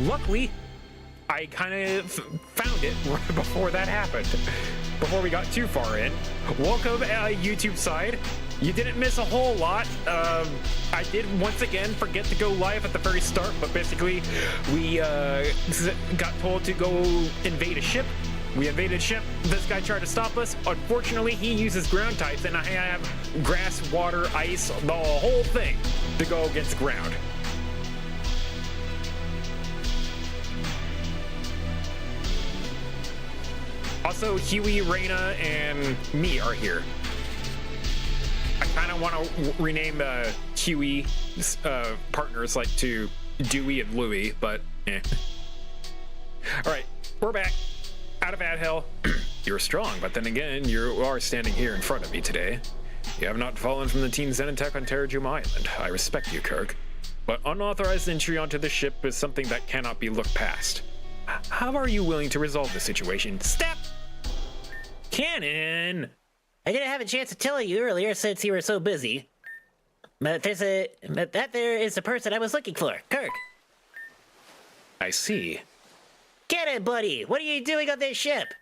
luckily, I kind of found it right before that happened. Before we got too far in. Welcome, YouTube side. You didn't miss a whole lot. I did once again forget to go live at the very start, but basically we got told to go invade a ship. We invaded a ship. This guy tried to stop us. Unfortunately, he uses ground types, and I have grass, water, ice, the whole thing to go against ground. Also, Huey, Reyna, and me are here. I kind of want to rename Huey's partners like to Dewey and Louie, but eh. Alright, we're back. Out of Ad Hell. You're strong, but then again, you are standing here in front of me today. You have not fallen from the Team Zen attack on Terrajuma Island. I respect you, Kirk. But unauthorized entry onto the ship is something that cannot be looked past. How are you willing to resolve the situation? Step! Cannon! I didn't have a chance to tell you earlier since you were so busy. But that there is the person I was looking for, Kirk. I see. Get it, buddy! What are you doing on this ship?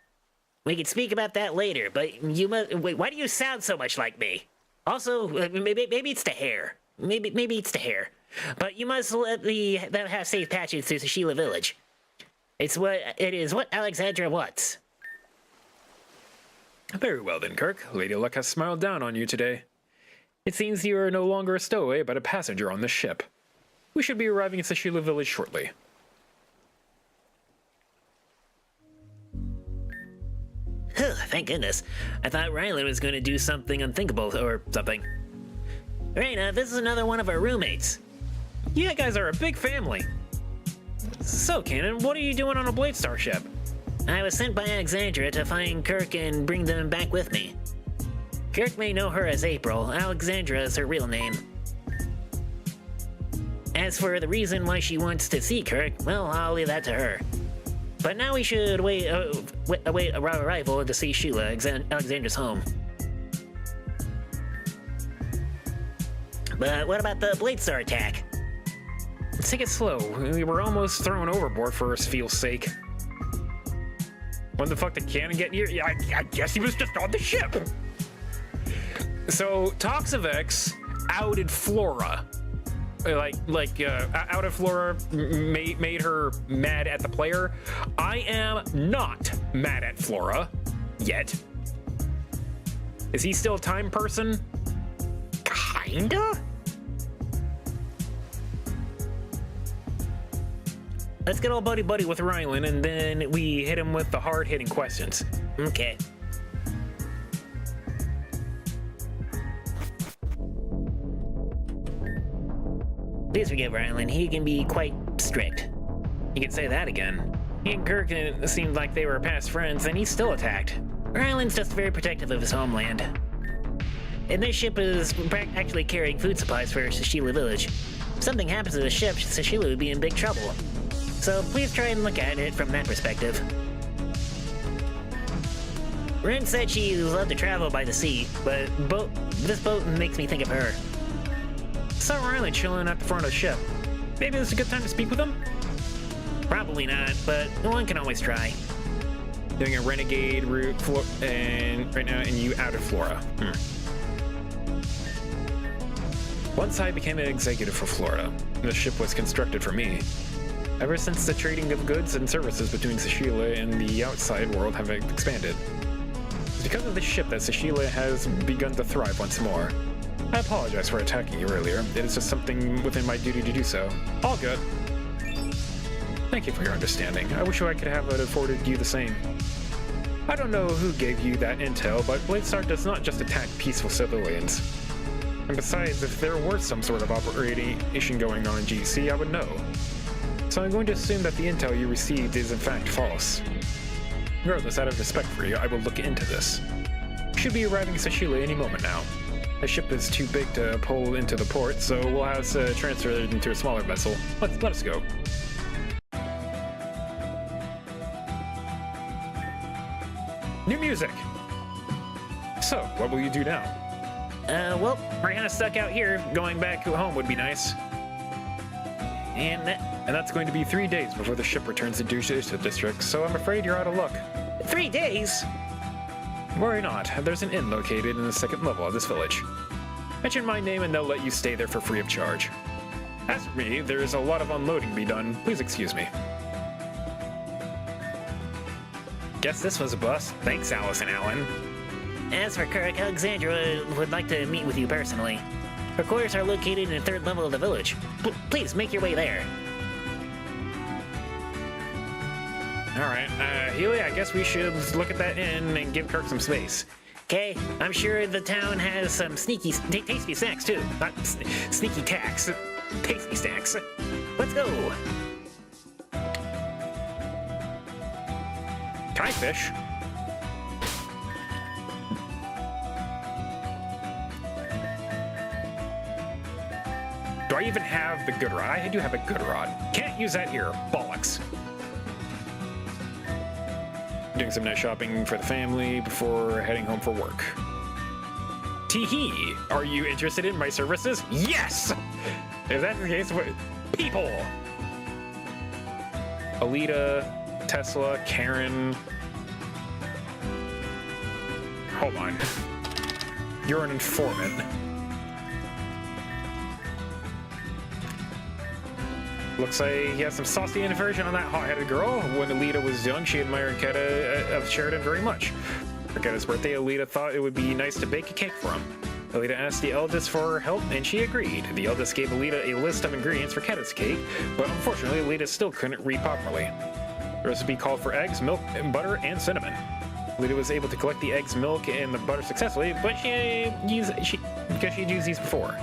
We can speak about that later, but you must. Wait, why do you sound so much like me? Also, maybe it's the hair. Maybe it's the hair. But you must let them have safe passage through Sheila Village. It is what Alexandra wants. Very well then, Kirk. Lady Luck has smiled down on you today. It seems you are no longer a stowaway, but a passenger on the ship. We should be arriving at Sheila Village shortly. Thank goodness. I thought Rylan was going to do something unthinkable or something. Reyna, this is another one of our roommates. You guys are a big family. So, Cannon, what are you doing on a Blade Star ship? I was sent by Alexandra to find Kirk and bring them back with me. Kirk may know her as April. Alexandra is her real name. As for the reason why she wants to see Kirk, well, I'll leave that to her. But now we should await our arrival to see Sheila, Alexandra's home. But what about the Blade Star attack? Let's take it slow. We were almost thrown overboard for Sfeel's sake. When the fuck did Cannon get here? Yeah, I guess he was just on the ship. So, Toxavex outed Flora. Outed Flora made her mad at the player. I am not mad at Flora. Yet. Is he still a time person? Kinda? Let's get all buddy-buddy with Rylan, and then we hit him with the hard-hitting questions. Okay. Please forgive Rylan, he can be quite strict. You can say that again. He and Kirk seemed like they were past friends, and he's still attacked. Rylan's just very protective of his homeland. And this ship is actually carrying food supplies for Sheila Village. If something happens to the ship, Sheila would be in big trouble. So please try and look at it from that perspective. Ren said she loved to travel by the sea, but this boat makes me think of her. Saw Rylan chilling at the front of the ship. Maybe this is a good time to speak with him? Probably not, but one can always try. Doing a renegade route, and right now, and you outed Flora. Once I became an executive for Florida, the ship was constructed for me. Ever since the trading of goods and services between Sheila and the outside world have expanded. It's because of this ship that Sheila has begun to thrive once more. I apologize for attacking you earlier. It is just something within my duty to do so. All good. Thank you for your understanding. I wish I could have afforded you the same. I don't know who gave you that intel, but Bladestar does not just attack peaceful civilians. And besides, if there were some sort of operation going on in GC, I would know. So I'm going to assume that the intel you received is in fact false. Regardless, out of respect for you, I will look into this. We should be arriving at Sheila any moment now. The ship is too big to pull into the port, so we'll have to transfer it into a smaller vessel. Let us go. New music! So, what will you do now? Well, we're kind of stuck out here. Going back home would be nice. And And that's going to be 3 days before the ship returns to Dusha District, so I'm afraid you're out of luck. 3 days? Worry not, there's an inn located in the second level of this village. Mention my name and they'll let you stay there for free of charge. As for me, there is a lot of unloading to be done. Please excuse me. Guess this was a bust. Thanks, Alice and Alan. As for Kirk, Alexandra would like to meet with you personally. Her quarters are located in the third level of the village. Please make your way there. Alright, Healy, I guess we should look at that inn and give Kirk some space. Okay, I'm sure the town has some sneaky, tasty snacks too. Not sneaky tacks. Tasty snacks. Let's go. Can I fish? Do I even have the good rod? I do have a good rod. Can't use that here. Bollocks. Doing some nice shopping for the family before heading home for work. Tee-hee! Are you interested in my services? Yes! If that's the case, what... People! Alita, Tesla, Karen... Hold on. You're an informant. Looks like he has some saucy aversion on that hot-headed girl. When Alita was young, she admired Keta of Sheridan very much. For Keta's birthday, Alita thought it would be nice to bake a cake for him. Alita asked the eldest for her help, and she agreed. The eldest gave Alita a list of ingredients for Keta's cake, but unfortunately, Alita still couldn't read properly. The recipe called for eggs, milk, and butter, and cinnamon. Alita was able to collect the eggs, milk, and the butter successfully, but because she'd used these before.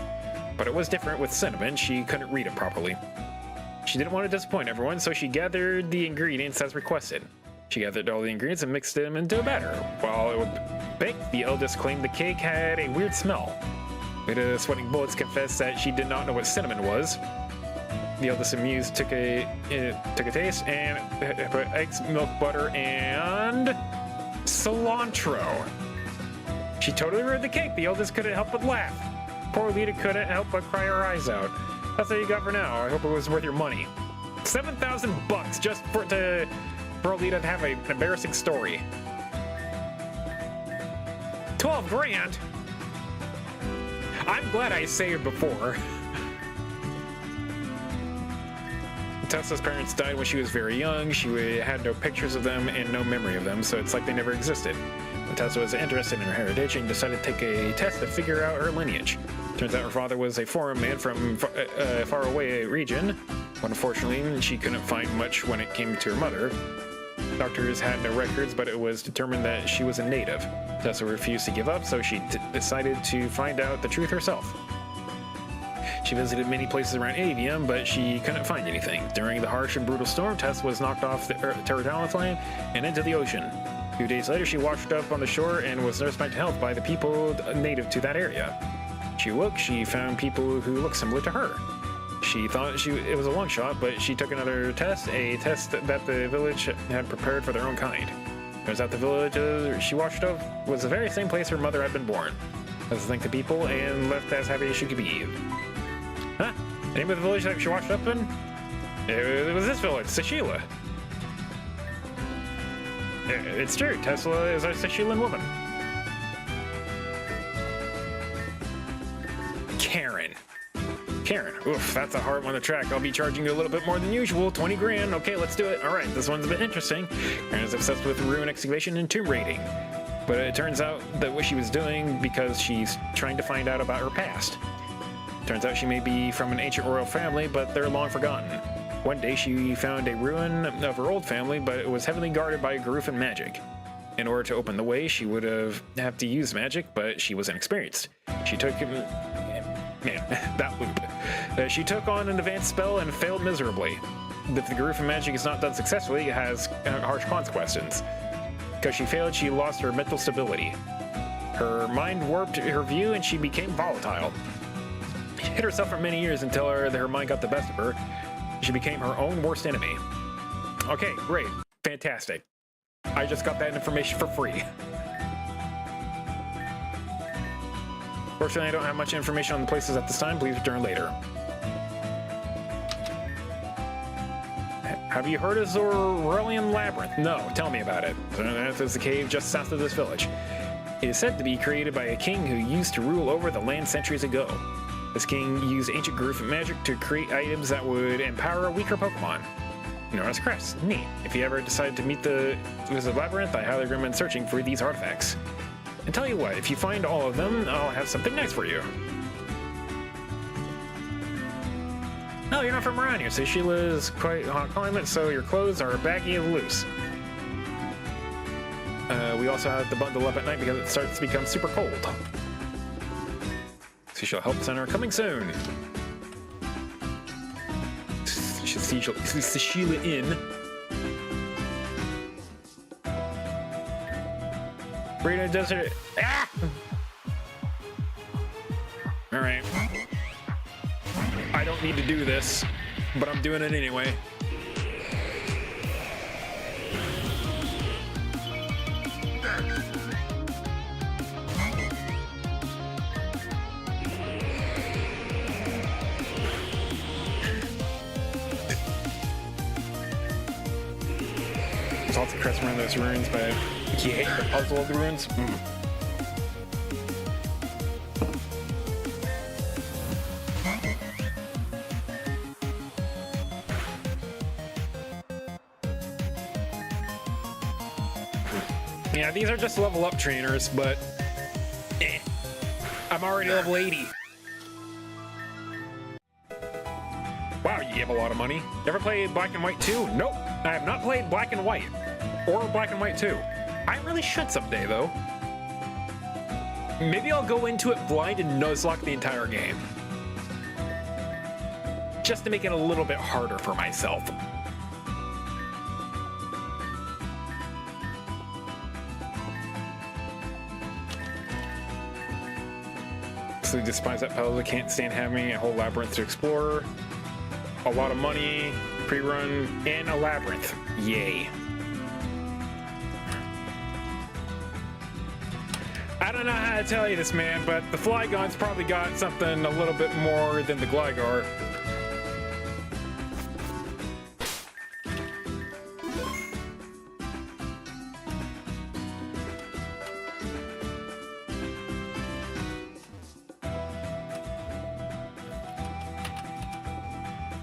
But it was different with cinnamon. She couldn't read it properly. She didn't want to disappoint everyone, so she gathered the ingredients as requested. She gathered all the ingredients and mixed them into a batter. While it was baked, the eldest claimed the cake had a weird smell. Alita, sweating bullets, confessed that she did not know what cinnamon was. The eldest, amused, took a taste and put eggs, milk, butter, and cilantro. She totally ruined the cake. The eldest couldn't help but laugh. Poor Alita couldn't help but cry her eyes out. That's all you got for now. I hope it was worth your money. $7,000 just for Alita to have an embarrassing story. 12 grand? I'm glad I saved before. Tessa's parents died when she was very young. She had no pictures of them and no memory of them, so it's like they never existed. When Tessa was interested in her heritage and decided to take a test to figure out her lineage. Turns out her father was a foreign man from a faraway region, but unfortunately she couldn't find much when it came to her mother. Doctors had no records, but it was determined that she was a native. Tessa refused to give up, so she decided to find out the truth herself. She visited many places around Avium, but she couldn't find anything. During the harsh and brutal storm, Tess was knocked off the Terra Talonflame and into the ocean. A few days later, she washed up on the shore and was nursed back to health by the people native to that area. She awoke, she found people who looked similar to her. She thought it was a long shot, but she took another test, a test that the village had prepared for their own kind. Turns out the village she washed up was the very same place her mother had been born. As thanked the people and left as happy as she could be. Huh? The name of the village that she washed up in? It was this village, Sashila. It's true, Tesla is a Sashilan woman. Karen. Oof, that's a hard one to track. I'll be charging you a little bit more than usual, 20 grand. Okay, let's do it. All right, this one's a bit interesting. Karen is obsessed with ruin excavation and tomb raiding. But it turns out that what she was doing because she's trying to find out about her past. Turns out she may be from an ancient royal family, but they're long forgotten. One day she found a ruin of her old family, but it was heavily guarded by Garuf and magic. In order to open the way, she would have to use magic, but she was inexperienced. She took that loop. She took on an advanced spell and failed miserably. If the Garuf and magic is not done successfully, it has harsh consequences. Because she failed, she lost her mental stability. Her mind warped her view, and she became volatile. She hid herself for many years until her mind got the best of her. She became her own worst enemy. Okay, great. Fantastic. I just got that information for free. Fortunately, I don't have much information on the places at this time. Please return later. Have you heard of Zorelian Labyrinth? No, tell me about it. There's a cave just south of this village. It is said to be created by a king who used to rule over the land centuries ago. This king used ancient growth magic to create items that would empower weaker Pokemon. Known as crests. Neat. If you ever decide to meet the Labyrinth, I highly recommend searching for these artifacts. And tell you what, if you find all of them, I'll have something nice for you. Oh, you're not from around here, so Sheila's quite hot climate, so your clothes are baggy and loose. We also have to bundle up at night because it starts to become super cold. Seashell Help Center coming soon. Sheila in. Burrito Desert. Ah! Alright. I don't need to do this, but I'm doing it anyway. There's lots of crests around those ruins, but you hate the puzzle of the ruins? Yeah, these are just level up trainers, but I'm already level 80. Wow, you have a lot of money. Never played Black and White 2? Nope, I have not played Black and White or Black and White 2. I really should someday, though. Maybe I'll go into it blind and nuzlocke the entire game. Just to make it a little bit harder for myself. So despise that puzzle, can't stand having a whole labyrinth to explore. A lot of money, pre-run, and a labyrinth. Yay. I don't know how to tell you this, man, but the Flygon's probably got something a little bit more than the Gligar.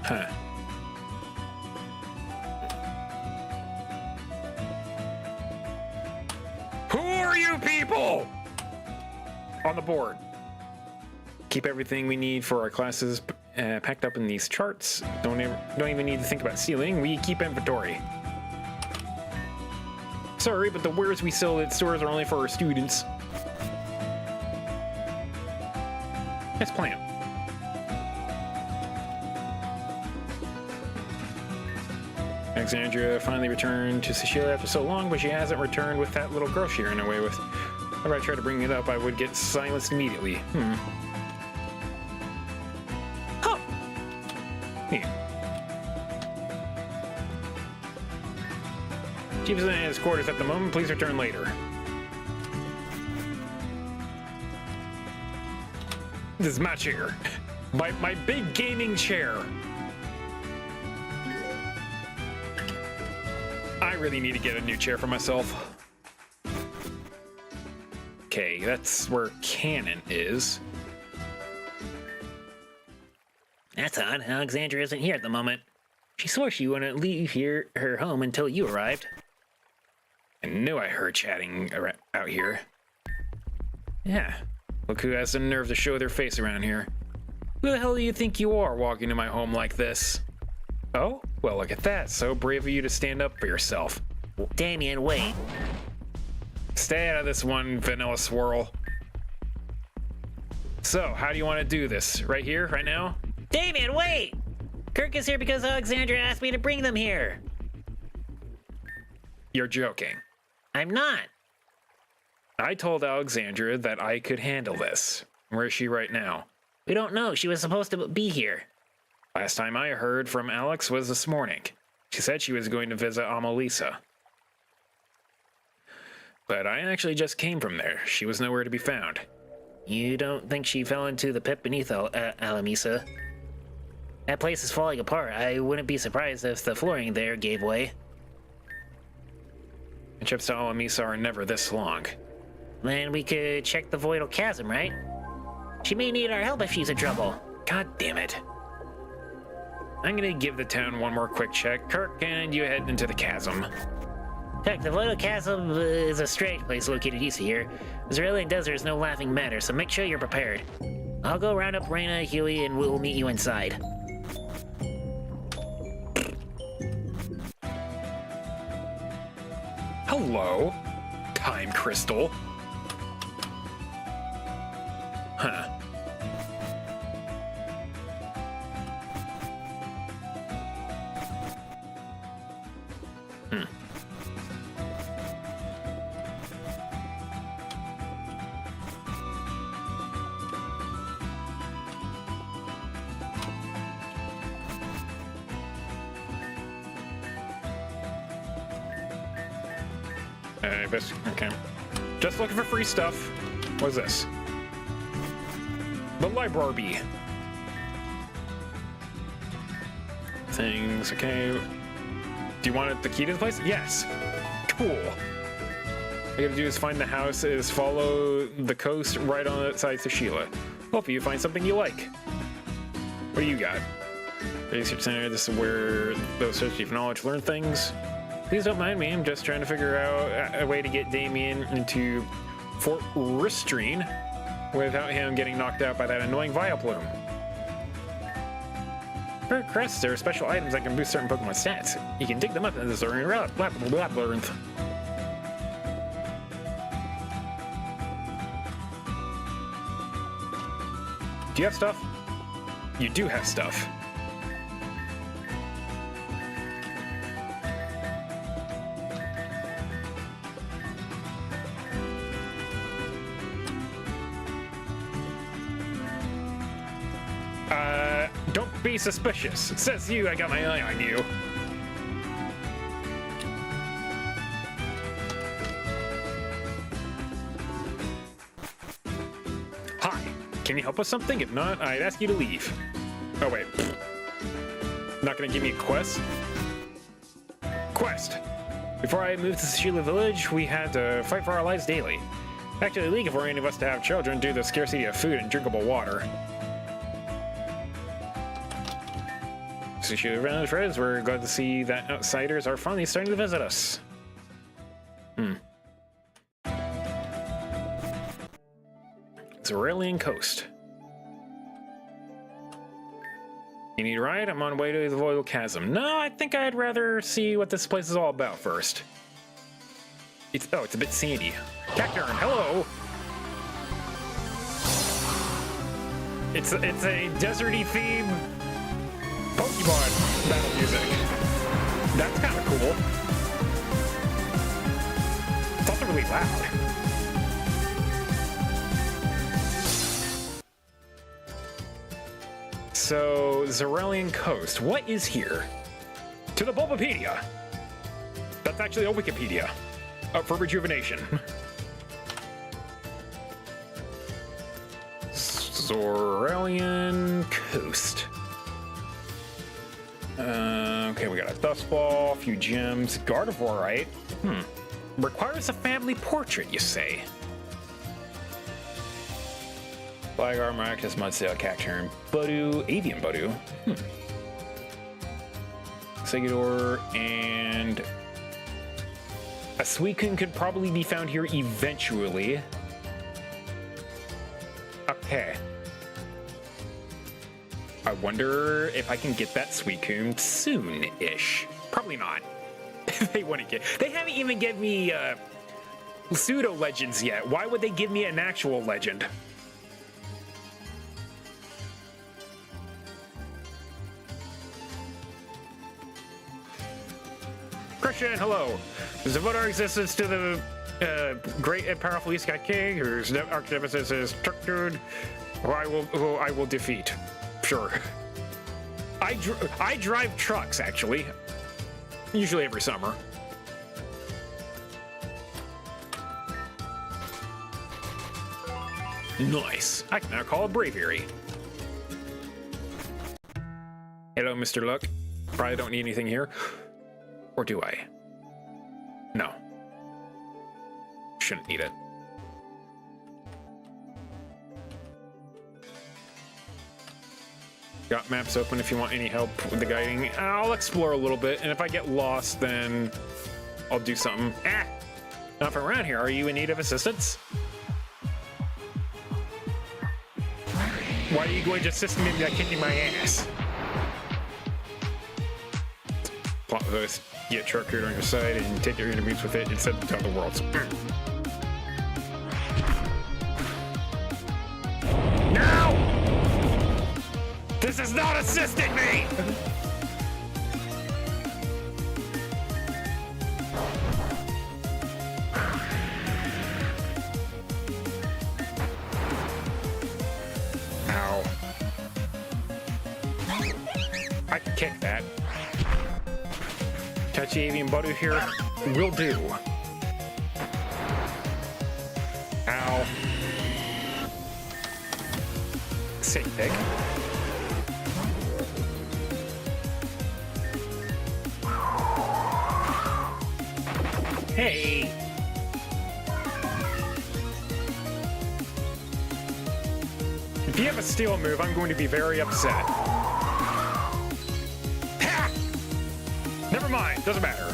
Huh. Who are you people? On the board. Keep everything we need for our classes packed up in these charts. Don't even need to think about sealing. We keep inventory. Sorry, but the wares we sell at stores are only for our students. Nice plan. Alexandria finally returned to Sicilia after so long, but she hasn't returned with that little girl she ran away with. Whenever I try to bring it up, I would get silenced immediately. Huh. Yeah. Chief is in his quarters at the moment. Please return later. This is my chair. My big gaming chair. I really need to get a new chair for myself. Okay, that's where Cannon is. That's odd. Alexandria isn't here at the moment. She swore she wouldn't leave her home until you arrived. I knew I heard chatting out here. Yeah, look who has the nerve to show their face around here. Who the hell do you think you are walking to my home like this? Oh, well, look at that. So brave of you to stand up for yourself. Damien, wait. Stay out of this one, Vanilla Swirl. So, how do you want to do this? Right here, right now? Damien, wait! Kirk is here because Alexandria asked me to bring them here. You're joking. I'm not. I told Alexandria that I could handle this. Where is she right now? We don't know. She was supposed to be here. Last time I heard from Alex was this morning. She said she was going to visit Amalisa. But I actually just came from there. She was nowhere to be found. You don't think she fell into the pit beneath Alamisa? That place is falling apart. I wouldn't be surprised if the flooring there gave way. And trips to Alamisa are never this long. Then we could check the Voidal Chasm, right? She may need our help if she's in trouble. God damn it. I'm gonna give the town one more quick check. Kirk, and you head into the chasm. Heck, the Voidal Chasm is a strange place located east of here. Australian desert is no laughing matter, so make sure you're prepared. I'll go round up Reyna, Huey, and we'll meet you inside. Hello, time crystal. Huh. Okay. Just looking for free stuff. What is this? The library. Things, okay. Do you want the key to the place? Yes. Cool. All you gotta do is find the house, is follow the coast right on the side to Sheila. Hopefully you find something you like. What do you got? Research Center, this is where those search deep knowledge learn things. Please don't mind me, I'm just trying to figure out a way to get Damien into Fort Ristrine without him getting knocked out by that annoying Vileplume. For crests, there are special items that can boost certain Pokemon stats. You can dig them up in this labyrinth. Do you have stuff? You do have stuff. Don't be suspicious. It says you, I got my eye on you. Hi, can you help us something? If not, I'd ask you to leave. Oh wait. Not gonna give me a quest? Quest! Before I moved to Sheila Village, we had to fight for our lives daily. Actually illegal for any of us to have children due to the scarcity of food and drinkable water. Sheila Village friends, we're glad to see that outsiders are finally starting to visit us. Aurelian Coast. You need a ride? I'm on way to the Voidal Chasm. No, I think I'd rather see what this place is all about first. It's a bit sandy. Cacturn, hello! It's a deserty theme Pokemon battle music. That's kind of cool. It's also really loud. So, Aurelian Coast. What is here? To the Bulbapedia. That's actually a Wikipedia. For rejuvenation. Aurelian Coast. Okay, we got a Dust Ball, a few gems, Gardevoir. Requires a family portrait, you say? Flygar, Maractus, Mudsail, Cacturn, Budu, Avian Budu. Segador, and a Suicune could probably be found here eventually. Okay. I wonder if I can get that Suicune soon-ish. Probably not. They wouldn't get. They haven't even given me pseudo legends yet. Why would they give me an actual legend? Christian, hello. Does devote our existence to the great and powerful East Sky King, whose arch nemesis is Truck Dude, who I will defeat. Sure. I drive trucks, actually. Usually every summer. Nice. I can now call it Braviary. Hello, Mr. Luck. Probably don't need anything here. Or do I? No. Shouldn't need it. Got maps open if you want any help with the guiding. I'll explore a little bit, and if I get lost, then I'll do something. Ah! Not around here. Are you in need of assistance? Why are you going to assist me by kicking my ass? Plot host, get truck here on your side and take your enemies with it and send them to other worlds. No! This is not assisting me! Ow. I can kick that. Touchy avian butter here will do. Ow. Sick pig. Hey! If you have a steel move, I'm going to be very upset. Ha! Never mind, doesn't matter.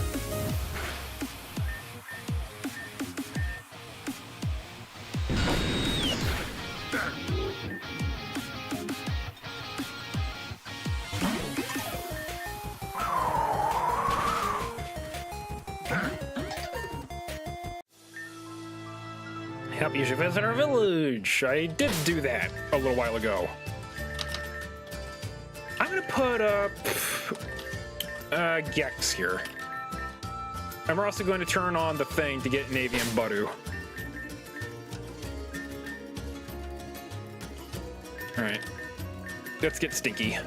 Help you should visit our village. I did do that a little while ago. I'm gonna put up Gex here. And we're also going to turn on the thing to get an avian butter. Alright. Let's get stinky.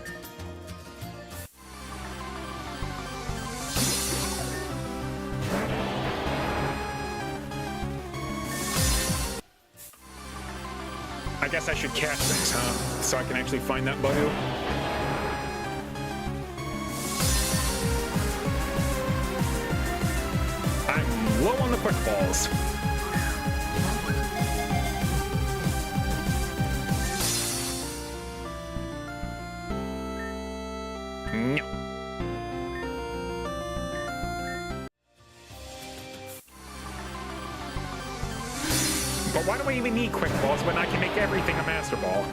I guess I should catch things, huh? So I can actually find that butter. I'm low on the quick balls. No. But why do I even need quick balls when I can make everything a master ball?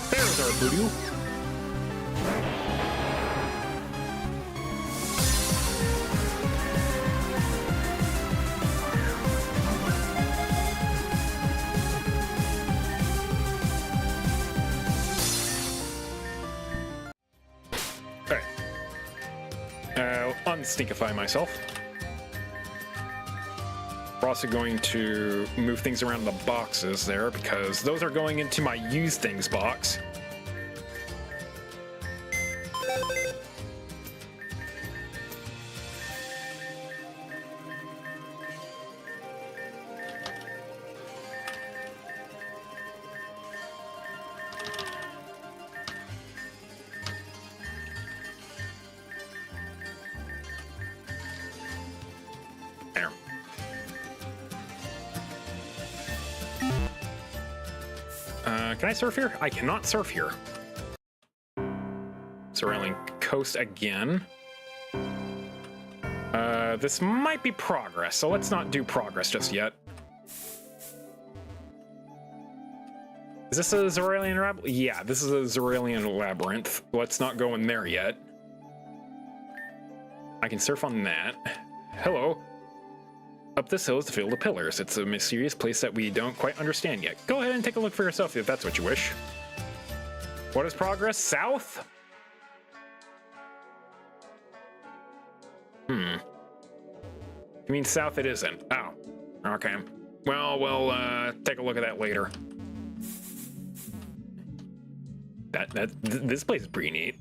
There's our voodoo. Unstinkify myself. We're also going to move things around the boxes there because those are going into my use things box. There. Can I surf here? I cannot surf here. Surrounding coast again. This might be progress, so let's not do progress just yet. Is this a Zoralian labyrinth? Yeah, this is a Zoralian labyrinth. Let's not go in there yet. I can surf on that. Hello. Up this hill is the field of pillars. It's a mysterious place that we don't quite understand yet. Go ahead and take a look for yourself if that's what you wish. What is progress? South? You mean south it isn't? Oh, okay. Well, we'll take a look at that later. This place is pretty neat.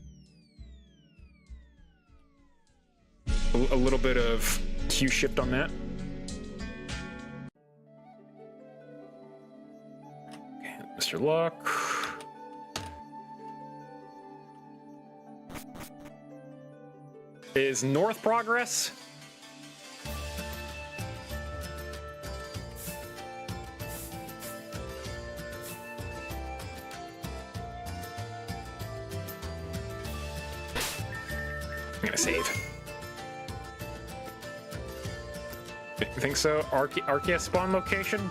A little bit of Q shift on that. Okay, Mr. Locke. Is north progress? I'm gonna save. Think so? Arceus spawn location?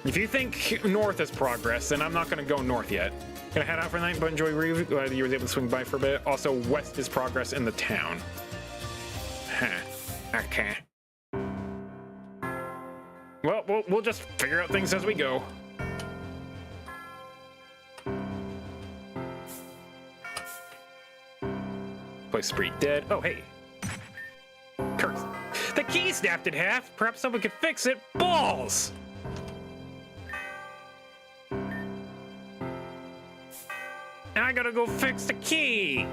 If you think north is progress, then I'm not gonna go north yet. Gonna head out for the night, but enjoy Reeve. Glad you were able to swing by for a bit. Also, west is progress in the town. Huh. Okay. Well, we'll just figure out things as we go. Place is pretty dead. Oh, hey. Kirk. The key snapped in half. Perhaps someone could fix it. Balls! And I gotta go fix the key.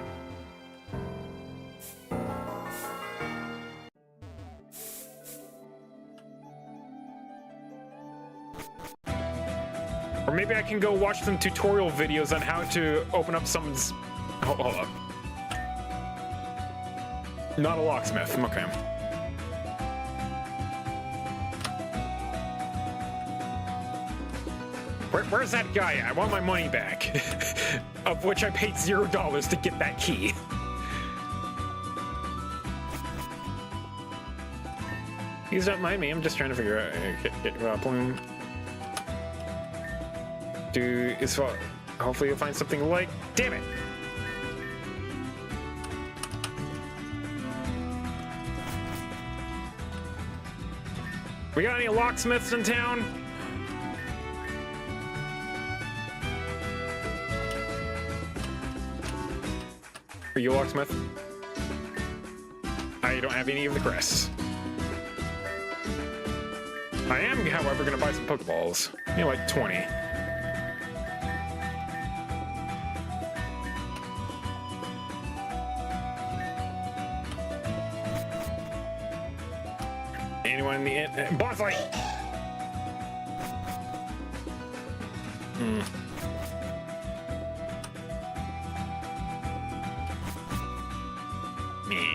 Or maybe I can go watch some tutorial videos on how to open up someone's... Hold up. Not a locksmith. Okay. Where's that guy at? I want my money back. Of which I paid $0 to get that key. Please don't mind me. I'm just trying to figure out... Get Plume. Hopefully you'll find something like... Damn it! We got any locksmiths in town? Are you a locksmith? I don't have any of the crests. I am, however, gonna buy some Pokeballs. You know, like 20. Anyone in the end? Boss fight! Meh.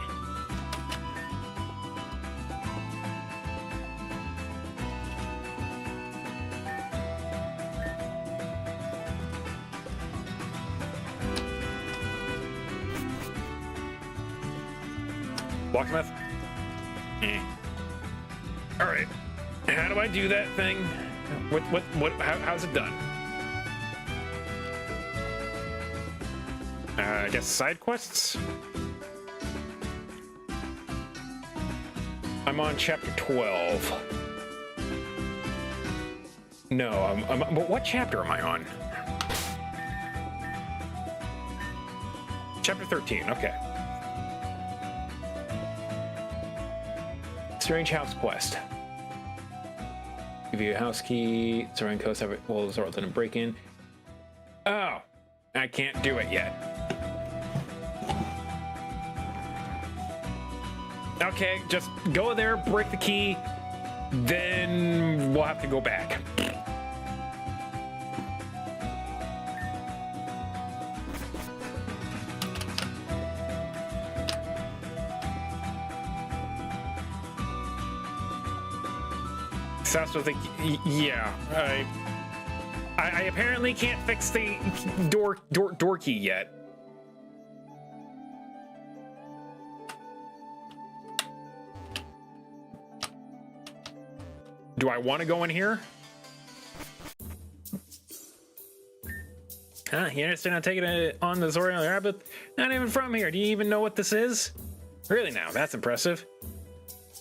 Locksmith? Alright. How do I do that thing? How's it done? I guess side quests? I'm on chapter 12. No, but what chapter am I on? Chapter 13, okay. Strange house quest. Give you a house key. Surrounding coast will result in a break-in. Oh, I can't do it yet. Okay, just go there, break the key, then we'll have to go back. That's what yeah. I apparently can't fix the door key yet. Do I want to go in here? Huh, you understand I'm taking it on the Zorian Rabbit? Not even from here. Do you even know what this is? Really now, that's impressive.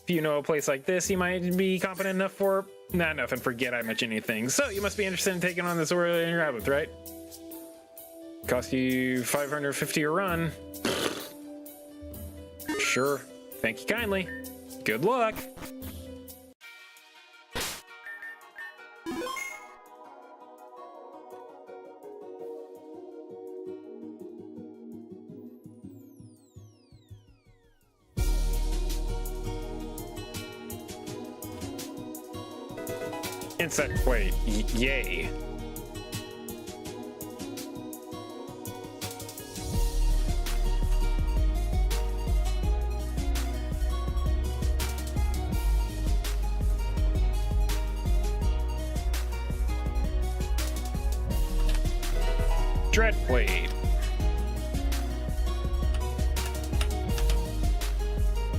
If you know a place like this, you might be competent enough for... Not enough and forget I mentioned anything. So, you must be interested in taking on the Zorian Rabbit, right? Cost you 550 a run. Sure. Thank you kindly. Good luck. Insect plate. Yay. Dread plate.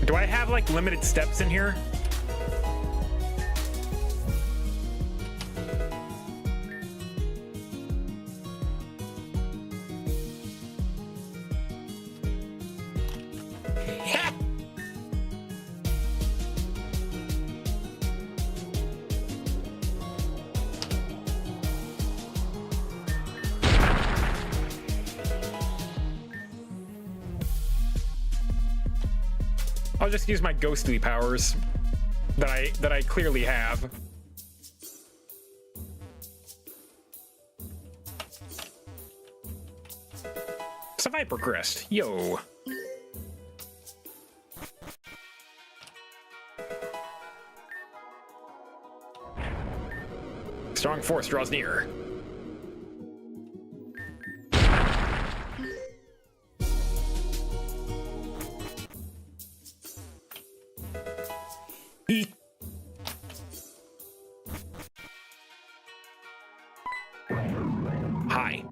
Do I have like limited steps in here? I'll just use my ghostly powers that I clearly have. Survivor crest, yo. Strong force draws near. Hi.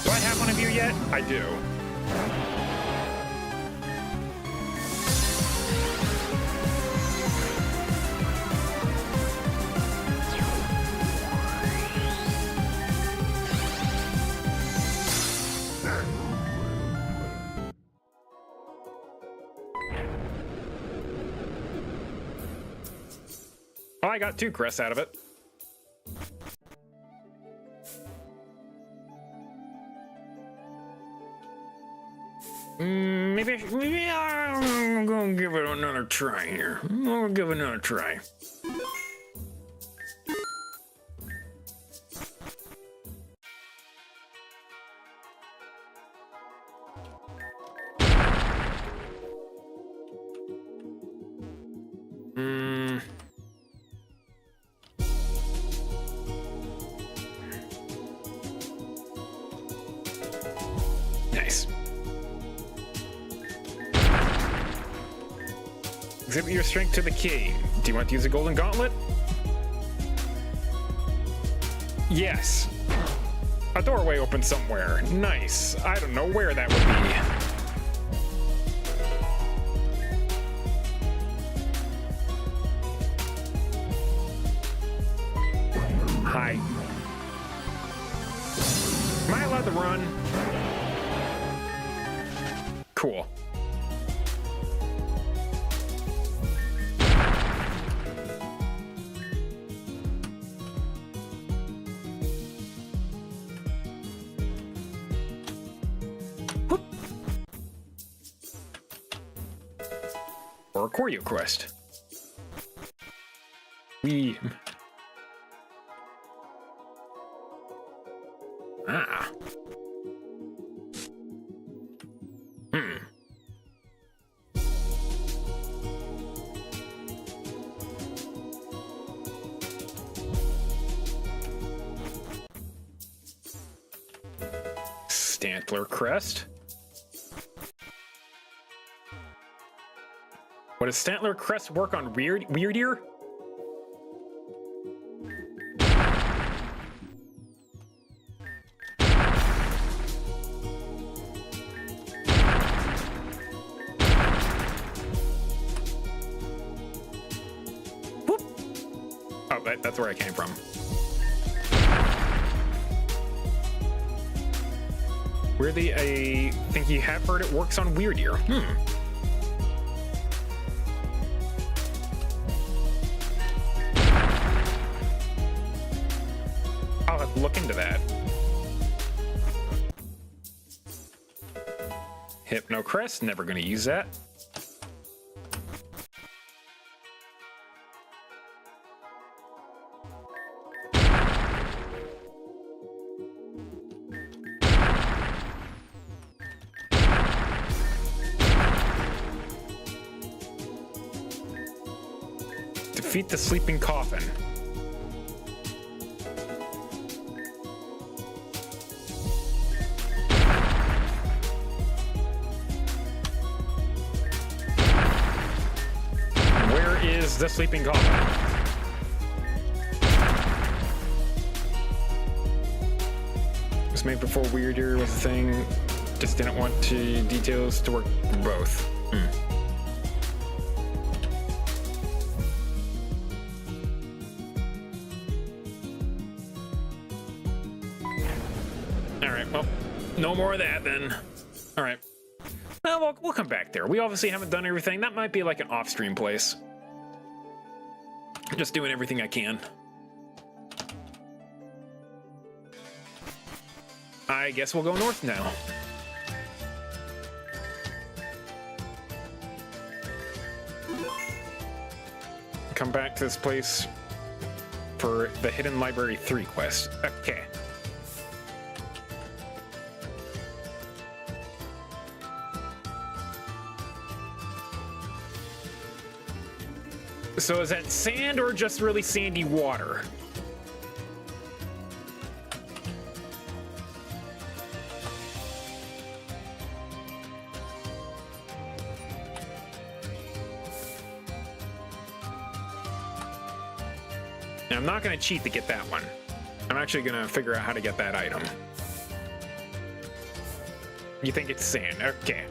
Do I have one of you yet? I do. Oh, I got 2 crests out of it. Maybe I'm gonna give it another try here. I'm gonna give it another try. Nice. Exhibit your strength to the king. Do you want to use a golden gauntlet? Yes. A doorway open somewhere. Nice. I don't know where that would be. Hi. Am I allowed to run? Cool. Or a choreo quest. Ah. Stantler crest. What does Stantler crest work on weird ear? Whoop. Oh, that's where I came from. Weirdly, I think you have heard it works on weird ear. I'll have to look into that. Hypno crest, never gonna use that. defeat the sleeping coffin. Where is the sleeping coffin? Was made before Weirder was a thing. Just didn't want to details to work for both. Alright, well, no more of that then. Alright. Well, we'll come back there. We obviously haven't done everything. That might be like an off-stream place. Just doing everything I can. I guess we'll go north now. Come back to this place for the Hidden Library 3 quest. Okay. So is that sand or just really sandy water? Now, I'm not going to cheat to get that one. I'm actually going to figure out how to get that item. You think it's sand? Okay.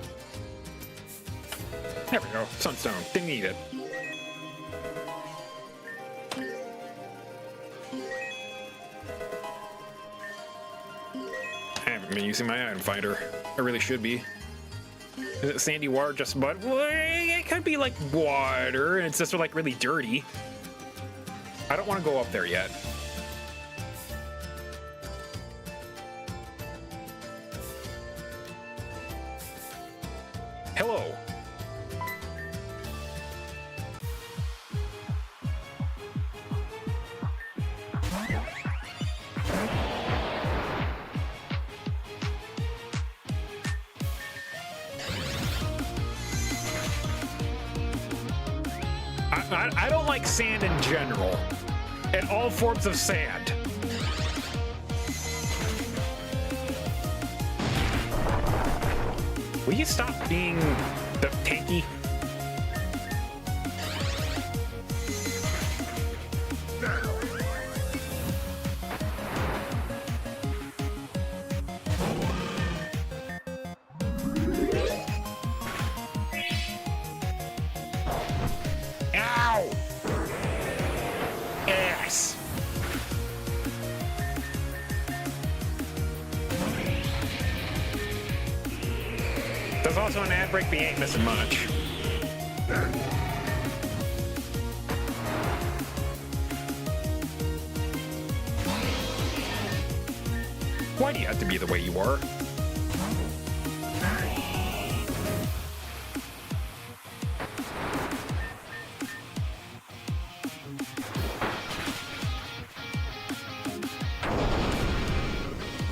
There we go. Sunstone. Didn't need it. I haven't been using my item finder. I really should be. Is it sandy water just mud? Well, it could be like water, and it's just like really dirty. I don't want to go up there yet. Hello. I don't like sand in general. And all forms of sand. Will you stop being the tanky? Ow! Yes! There's also an ad break, but you ain't missing much. Why do you have to be the way you are?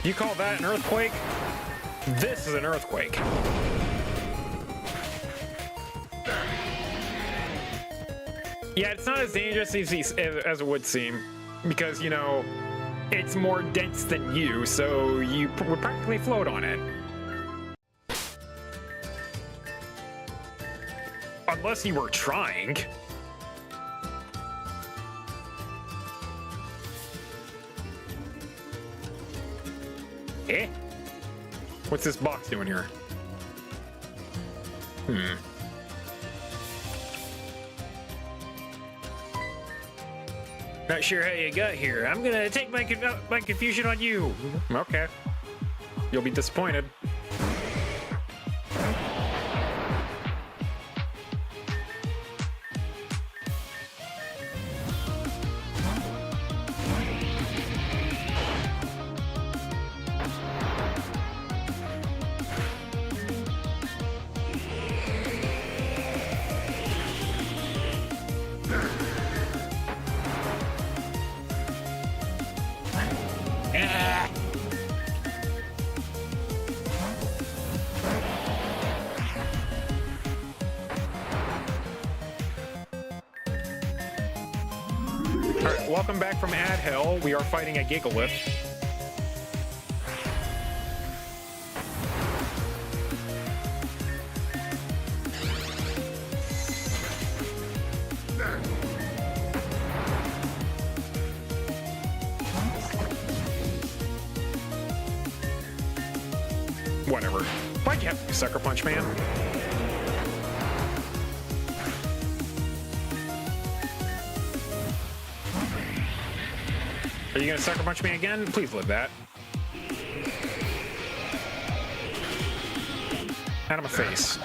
You call that an earthquake? This is an earthquake. Yeah, it's not as dangerous as it would seem, because, you know, it's more dense than you, so you would practically float on it. Unless you were trying. Eh? What's this box doing here? Not sure how you got here. I'm gonna take my confusion on you. Okay. You'll be disappointed. welcome back from Ad Hell. We are fighting a Gigalith. Whatever. Why'd you have to be Sucker Punch, man? Are you gonna Sucker Punch me again? Please live that. Out of my face.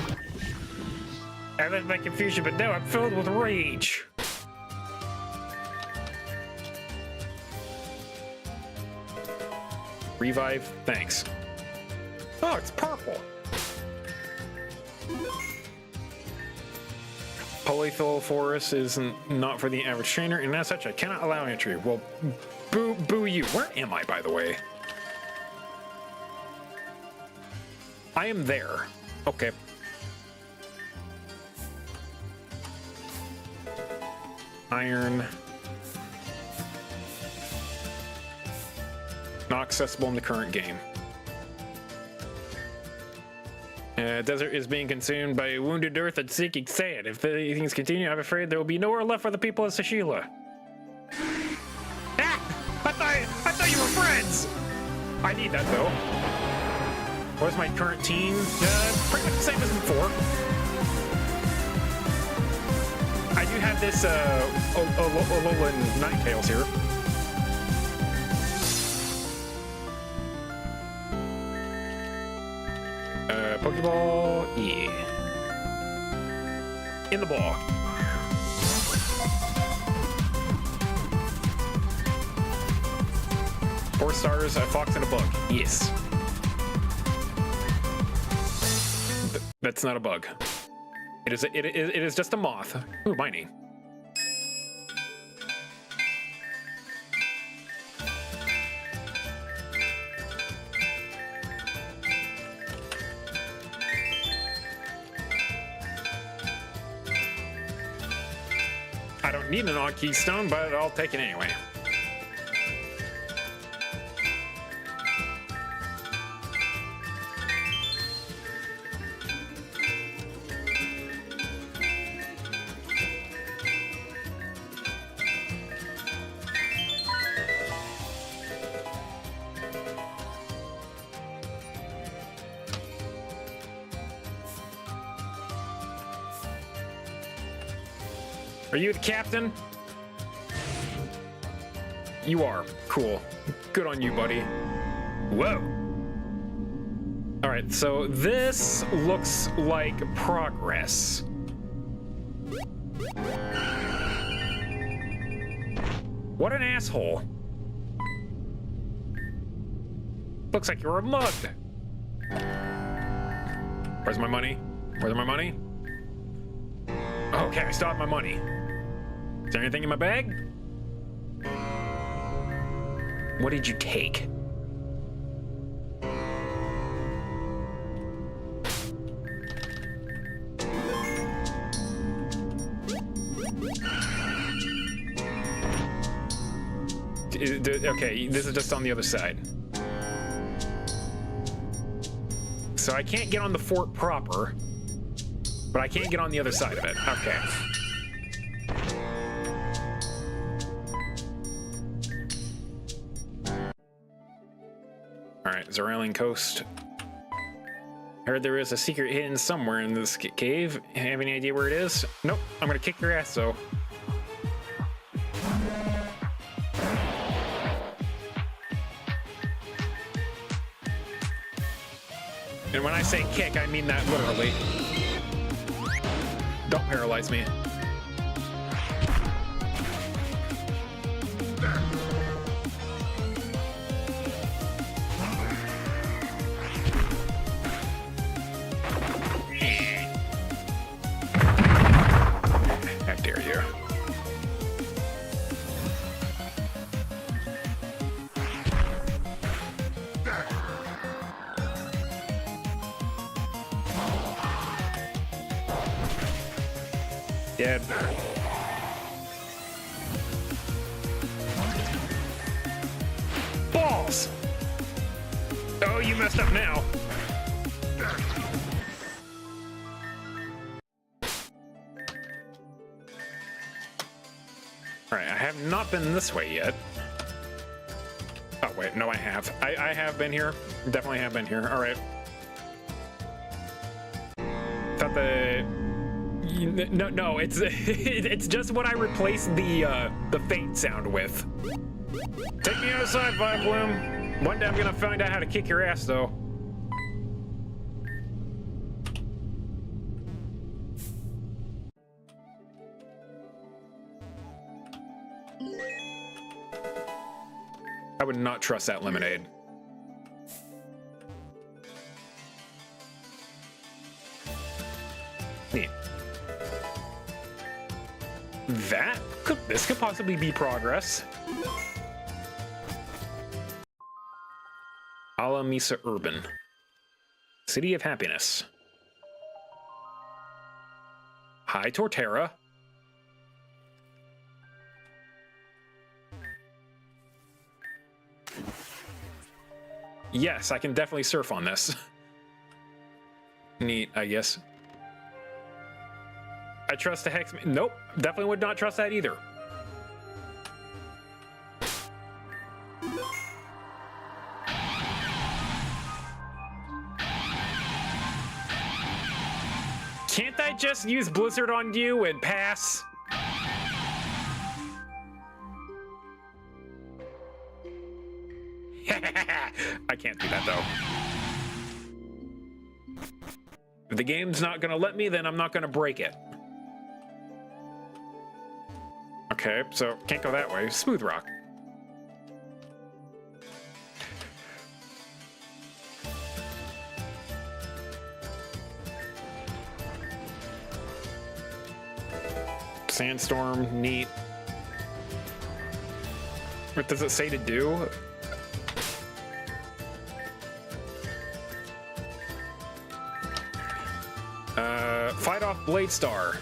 I lived my confusion, but now I'm filled with rage. Revive, thanks. Oh, it's purple. Polyphil forest is not for the average trainer, and as such, I cannot allow entry. Well, boo you. Where am I, by the way? I am there. Okay. Iron. Not accessible in the current game. Desert is being consumed by wounded earth and sinking sand. If things continue, I'm afraid there will be nowhere left for the people of Sashila. Ah! I thought you were friends! I need that, though. What's my current team? Pretty much the same as before. I do have this, Alolan Ninetales here. Pokeball, yeah. In the ball. 4 stars, a fox and a bug. Yes. That's not a bug. It is just a moth. Ooh, mining. I don't need an odd keystone, but I'll take it anyway. Are you the captain? You are. Cool. Good on you, buddy. Whoa. All right, so this looks like progress. What an asshole. Looks like you're a mug. Where's my money? Where's my money? Okay, I still have my money. Is there anything in my bag? What did you take? Okay, this is just on the other side. So I can't get on the fort proper, but I can't get on the other side of it. Okay. Alright, Zarailing Coast. Heard there is a secret hidden somewhere in this cave. Have any idea where it is? Nope, I'm gonna kick your ass though. And when I say kick, I mean that literally. Don't paralyze me. How dare you? Dead. Oh, you messed up now. Alright, I have not been this way yet. Oh, wait, no, I have. I have been here. Definitely have been here. Alright. Thought the... No, it's it's just what I replaced the faint sound with. Take me outside, Vibe Bloom. One day I'm gonna find out how to kick your ass, though. I would not trust that lemonade. Neat. This could possibly be progress. Alamisa Urban. City of Happiness. Hi, Torterra. Yes, I can definitely surf on this. Neat, I guess. I trust the hex. Nope, definitely would not trust that either. Can't I just use Blizzard on you and pass? I can't do that though. If the game's not gonna let me, then I'm not gonna break it. Okay, so can't go that way. Smooth rock. Sandstorm, neat. What does it say to do? Fight off Blade Star.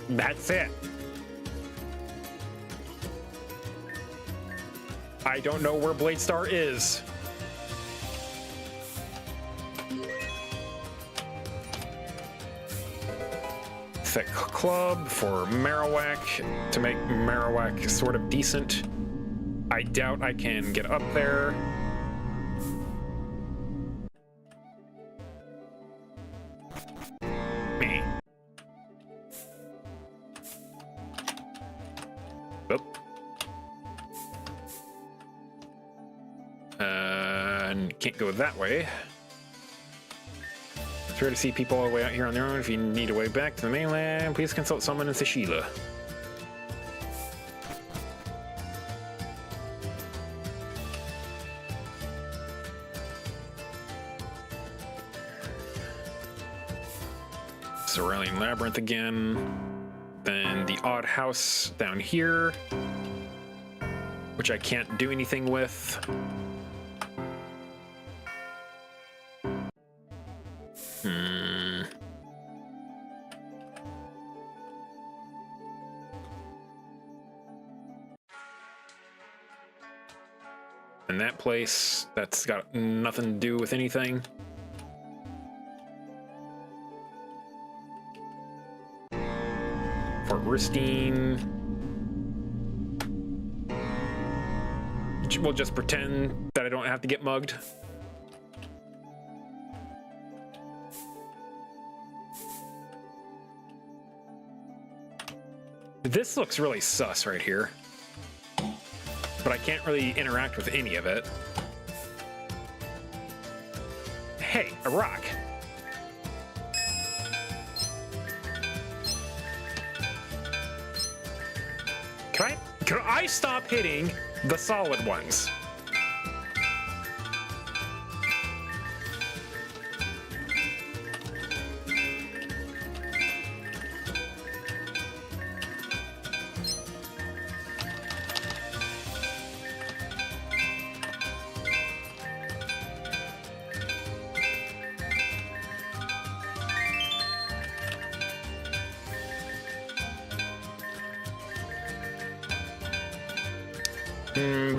That's it. I don't know where Blade Star is. Thick Club for Marowak to make Marowak sort of decent. I doubt I can get up there. Me. Oop. And can't go that way. It's rare to see people all the way out here on their own. If you need a way back to the mainland, please consult someone in Sashila. Cerulean Labyrinth again. Then the Odd House down here, which I can't do anything with. And that place, that's got nothing to do with anything. Fort Ristine. We'll just pretend that I don't have to get mugged. This looks really sus right here. But I can't really interact with any of it. Hey, a rock. Can I stop hitting the solid ones?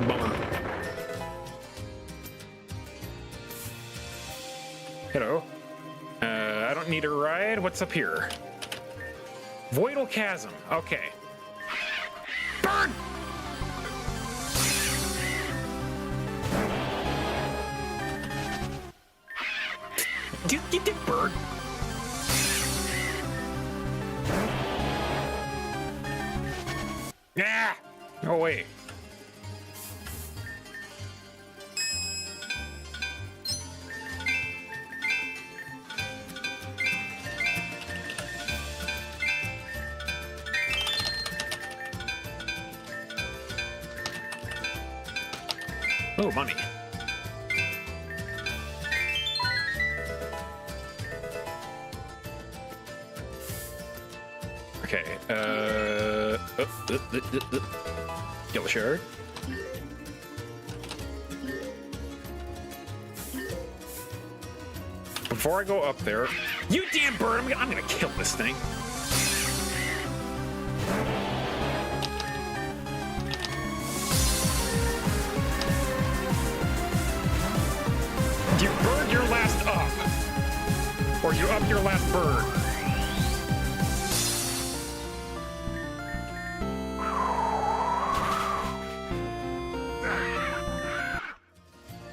Bummer. Hello. I don't need a ride. What's up here? Voidal Chasm. Okay. Burn! You did burn. Yeah. No way. Oh, money. Okay, yellow shard. Before I go up there, you damn bird, I'm gonna kill this thing. You bird your last up, or you up your last bird.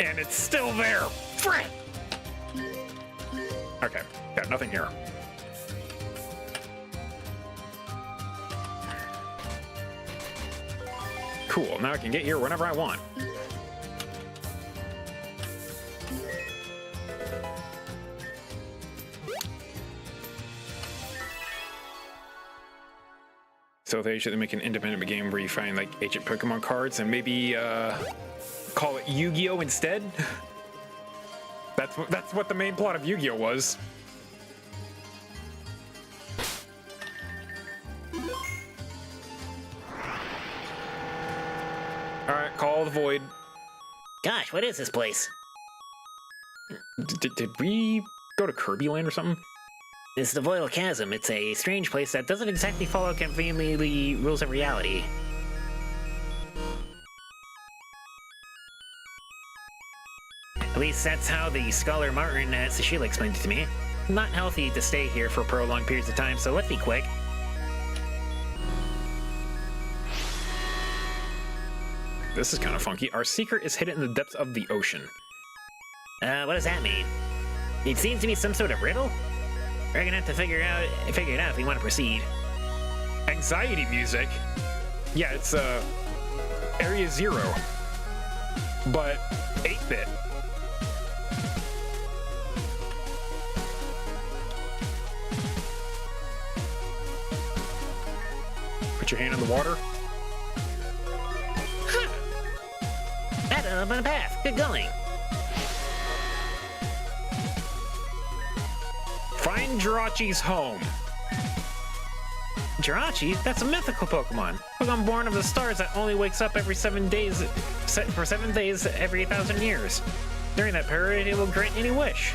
And it's still there. Frick! Okay, got nothing here. Cool, now I can get here whenever I want. So they should make an independent game where you find like ancient Pokemon cards and maybe call it Yu-Gi-Oh instead. That's what the main plot of Yu-Gi-Oh was. All right, call the void. Gosh, what is this place? Did we go to Kirby Land or something? This is the Voidal Chasm. It's a strange place that doesn't exactly follow conveniently the rules of reality. At least that's how the scholar Martin at Sashila explained it to me. Not healthy to stay here for prolonged periods of time, so let's be quick. This is kind of funky. Our secret is hidden in the depths of the ocean. What does that mean? It seems to be some sort of riddle? We're gonna have to figure it out if we want to proceed. Anxiety music? Yeah, it's Area Zero, but 8-bit. Put your hand in the water. Huh. That's up on a path. Good going. Find Jirachi's home. Jirachi? That's a mythical Pokemon. Pokemon born of the stars that only wakes up every 7 days, for 7 days every 1,000 years. During that period, it will grant any wish.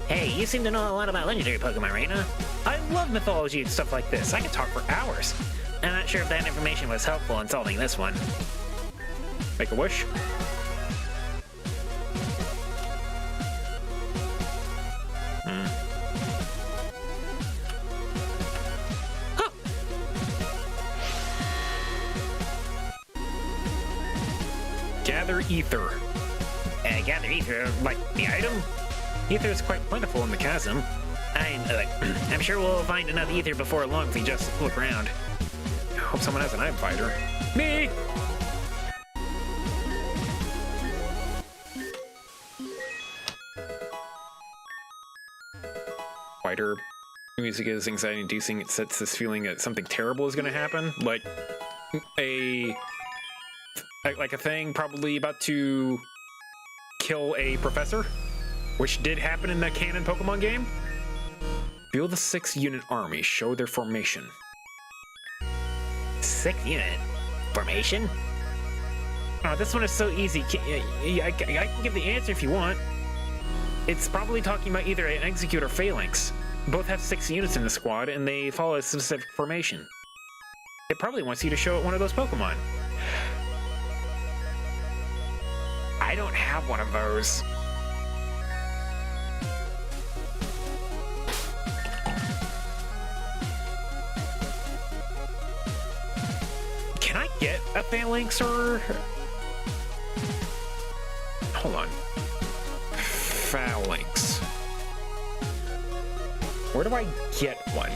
Hey, you seem to know a lot about legendary Pokemon, right now? I love mythology and stuff like this. I could talk for hours. I'm not sure if that information was helpful in solving this one. Make a wish. Gather ether. Gather ether, like the item? Ether is quite plentiful in the chasm. I'm sure we'll find enough ether before long if we just look around. I hope someone has an eye fighter. Me! Fighter. Music is anxiety-inducing. It sets this feeling that something terrible is going to happen. Like a thing probably about to kill a professor, which did happen in the canon Pokemon game. Feel the 6-unit army show their formation. 6-unit formation? Oh, this one is so easy. I can give the answer if you want. It's probably talking about either an Execute or Phalanx. Both have 6 units in the squad, and they follow a specific formation. It probably wants you to show it one of those Pokemon. I don't have one of those. Can I get a phalanx or... Hold on. Phalanx. Where do I get one?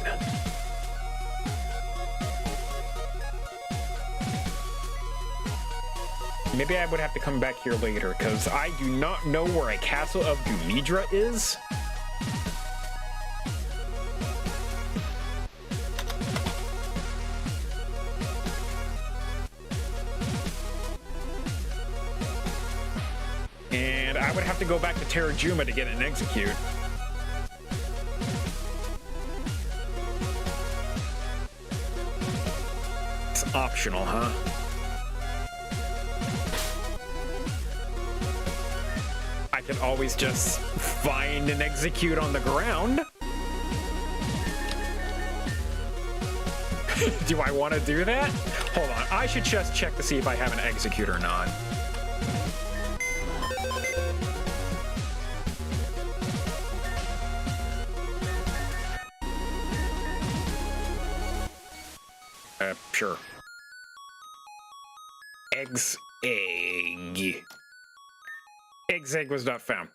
Maybe I would have to come back here later, because I do not know where a castle of Gumidra is. And I would have to go back to Terrajuma to get an execute. It's optional, huh? I can always just find an execute on the ground. Do I want to do that? Hold on, I should just check to see if I have an execute or not. Sure. Eggs, egg. Eggs, egg was not found.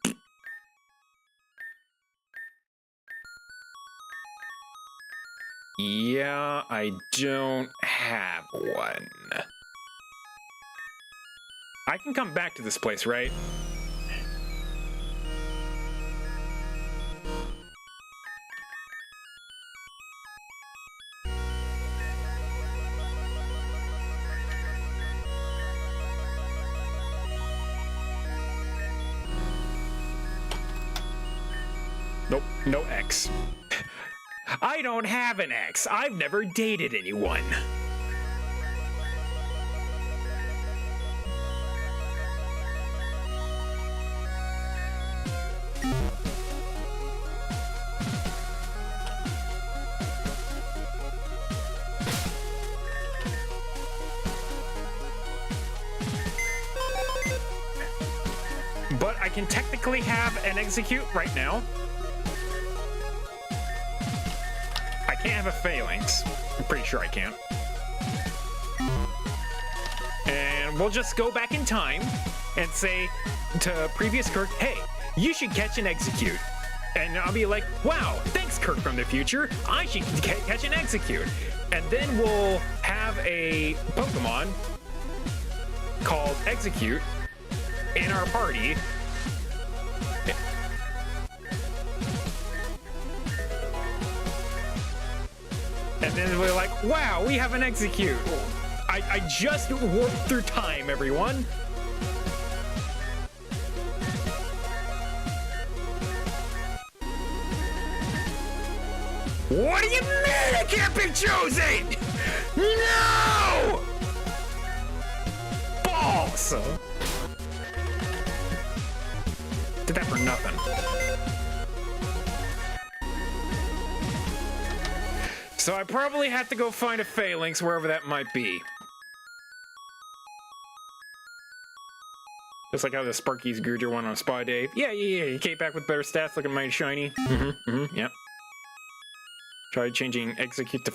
Yeah, I don't have one. I can come back to this place, right? Nope, no X. I don't have an X. I've never dated anyone. But I can technically have an execute right now. I can't have a phalanx. I'm pretty sure I can't. And we'll just go back in time and say to previous Kirk, hey, you should catch an execute. And I'll be like, wow, thanks Kirk from the future. I should catch an execute. And then we'll have a Pokemon called Execute in our party. And then we're like, wow, we have an execute. I just warped through time, everyone. What do you mean I can't be chosen? No! Balls! Did that for nothing. So I probably have to go find a phalanx wherever that might be. Just like how the Sparky's Gurger won on Spa Day. Yeah. You came back with better stats, looking mighty shiny. Yep. Try changing execute to...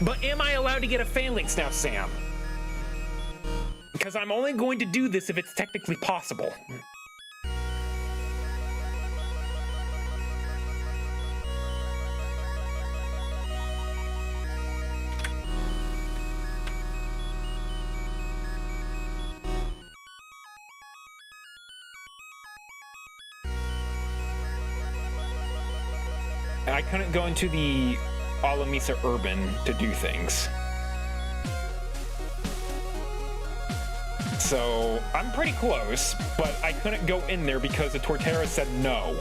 But am I allowed to get a phalanx now, Sam? Because I'm only going to do this if it's technically possible. I couldn't go into the Alamisa Urban to do things. So, I'm pretty close, but I couldn't go in there because the Torterra said no.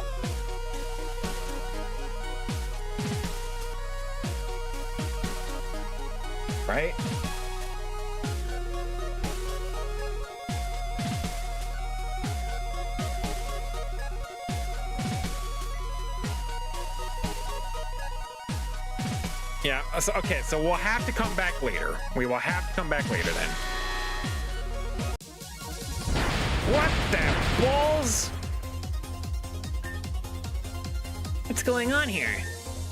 Right? Yeah, so, okay, so we'll have to come back later. We will have to come back later then. What the balls? What's going on here?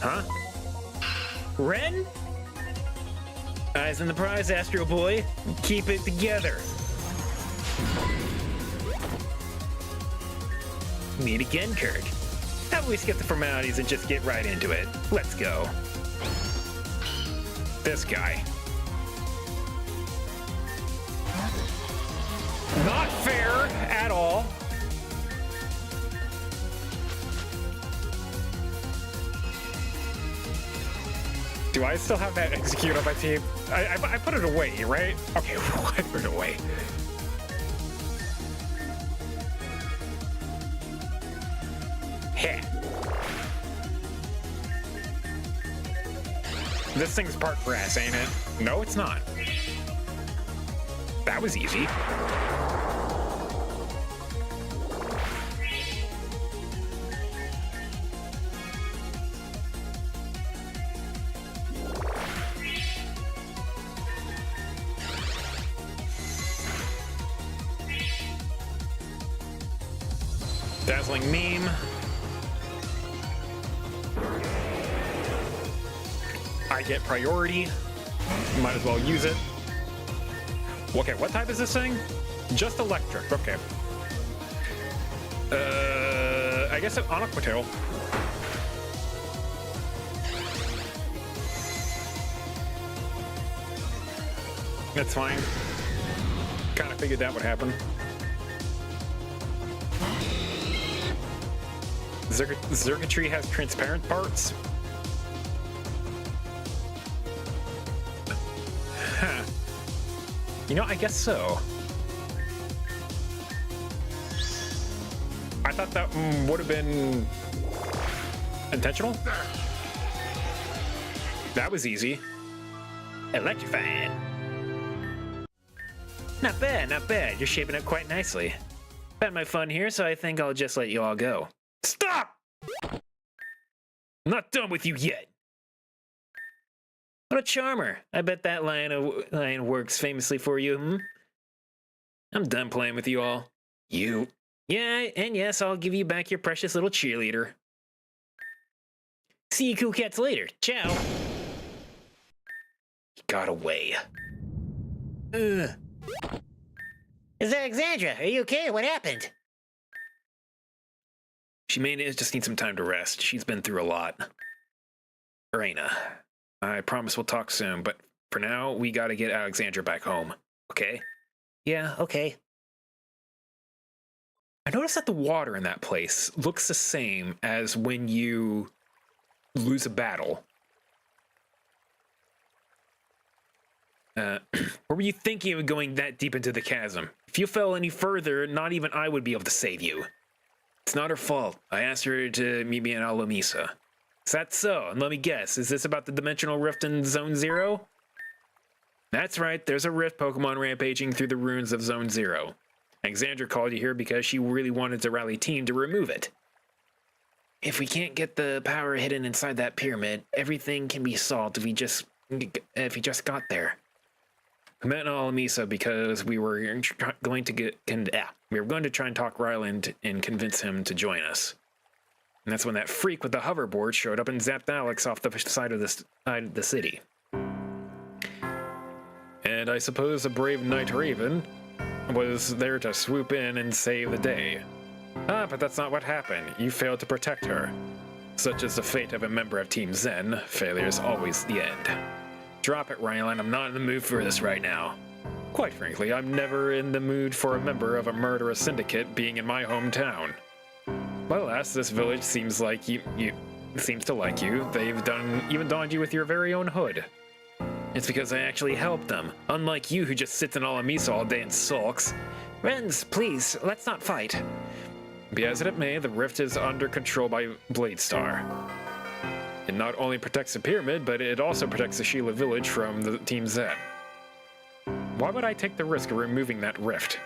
Huh? Ren? Eyes on the prize, Astro Boy. Keep it together. Meet again, Kirk. How about we skip the formalities and just get right into it? Let's go. This guy. Not fair at all. Do I still have that execute on my team? I put it away, right? Okay, I put it away. Heh. This thing's part brass, ain't it? No, it's not. That was easy. Dazzling meme. I get priority. Might as well use it. Okay, what type is this thing? Just electric. Okay. I guess on Aquatail. That's fine. Kind of figured that would happen. Circuitry has transparent parts. Huh. You know, I guess so. I thought that would have been intentional. That was easy. Electrifying. Not bad, not bad. You're shaping up quite nicely. I've had my fun here, so I think I'll just let you all go. Stop! I'm not done with you yet. What a charmer. I bet that line works famously for you, hmm? I'm done playing with you all. You. Yeah, and yes, I'll give you back your precious little cheerleader. See you cool cats later. Ciao. He got away. Is Alexandra? Are you okay? What happened? She may just need some time to rest. She's been through a lot. Reina, I promise we'll talk soon, but for now, we gotta get Alexandra back home, okay? Yeah, okay. I noticed that the water in that place looks the same as when you lose a battle. What were you thinking of going that deep into the chasm? If you fell any further, not even I would be able to save you. It's not her fault. I asked her to meet me in Alamisa. Is that so? And let me guess, is this about the dimensional rift in Zone 0? That's right, there's a rift Pokemon rampaging through the ruins of Zone 0. Alexandra called you here because she really wanted to rally team to remove it. If we can't get the power hidden inside that pyramid, everything can be solved if we just got there. We met in Alamisa because we were going to try and talk Ryland and convince him to join us. And that's when that freak with the hoverboard showed up and zapped Alex off the side of the city. And I suppose a brave Knight Raven was there to swoop in and save the day. Ah, but that's not what happened. You failed to protect her. Such is the fate of a member of Team Zen. Failure is always the end. Drop it, Ryland. I'm not in the mood for this right now. Quite frankly, I'm never in the mood for a member of a murderous syndicate being in my hometown. But alas, this village seems to like you. They've even donned you with your very own hood. It's because I actually helped them, unlike you who just sits in Alamisa all day and sulks. Friends, please, let's not fight. Be as it may, the rift is under control by Bladestar. It not only protects the pyramid, but it also protects the Sheila village from the Team Z. Why would I take the risk of removing that rift?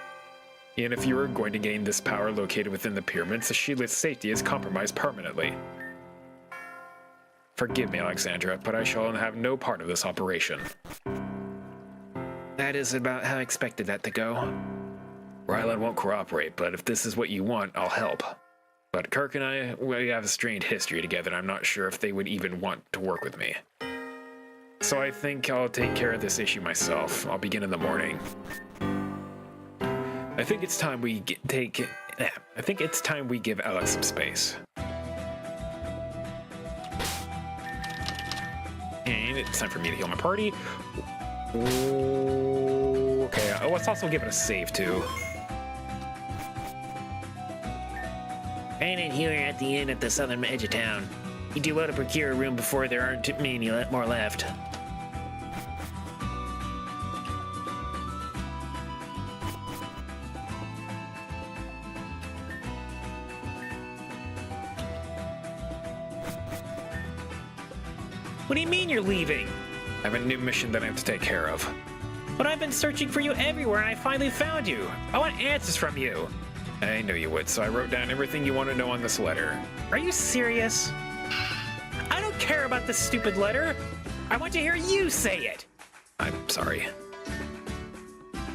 Even if you are going to gain this power located within the pyramids, the Sheila's safety is compromised permanently. Forgive me, Alexandra, but I shall have no part of this operation. That is about how I expected that to go. Ryland won't cooperate, but if this is what you want, I'll help. But Kirk and I, we have a strained history together, and I'm not sure if they would even want to work with me. So I think I'll take care of this issue myself. I'll begin in the morning. I think it's time we give Alex some space. And it's time for me to heal my party. Okay, let's also give it a save too. Ran in here at the inn at the southern edge of town. You do well to procure a room before there aren't many more left. What do you mean you're leaving? I have a new mission that I have to take care of. But I've been searching for you everywhere and I finally found you. I want answers from you. I knew you would, so I wrote down everything you want to know on this letter. Are you serious? I don't care about this stupid letter. I want to hear you say it. I'm sorry.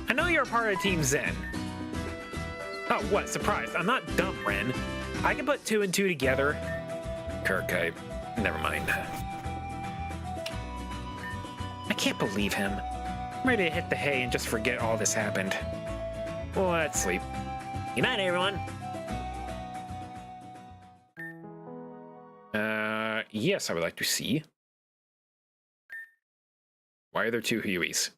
I know you're a part of Team Zen. Oh, what? Surprised. I'm not dumb, Ren. I can put 2 and 2 together. Kirk, never mind. I can't believe him. I'm ready to hit the hay and just forget all this happened. Well, let's sleep. Good night, everyone. Yes, I would like to see. Why are there 2 Hueys?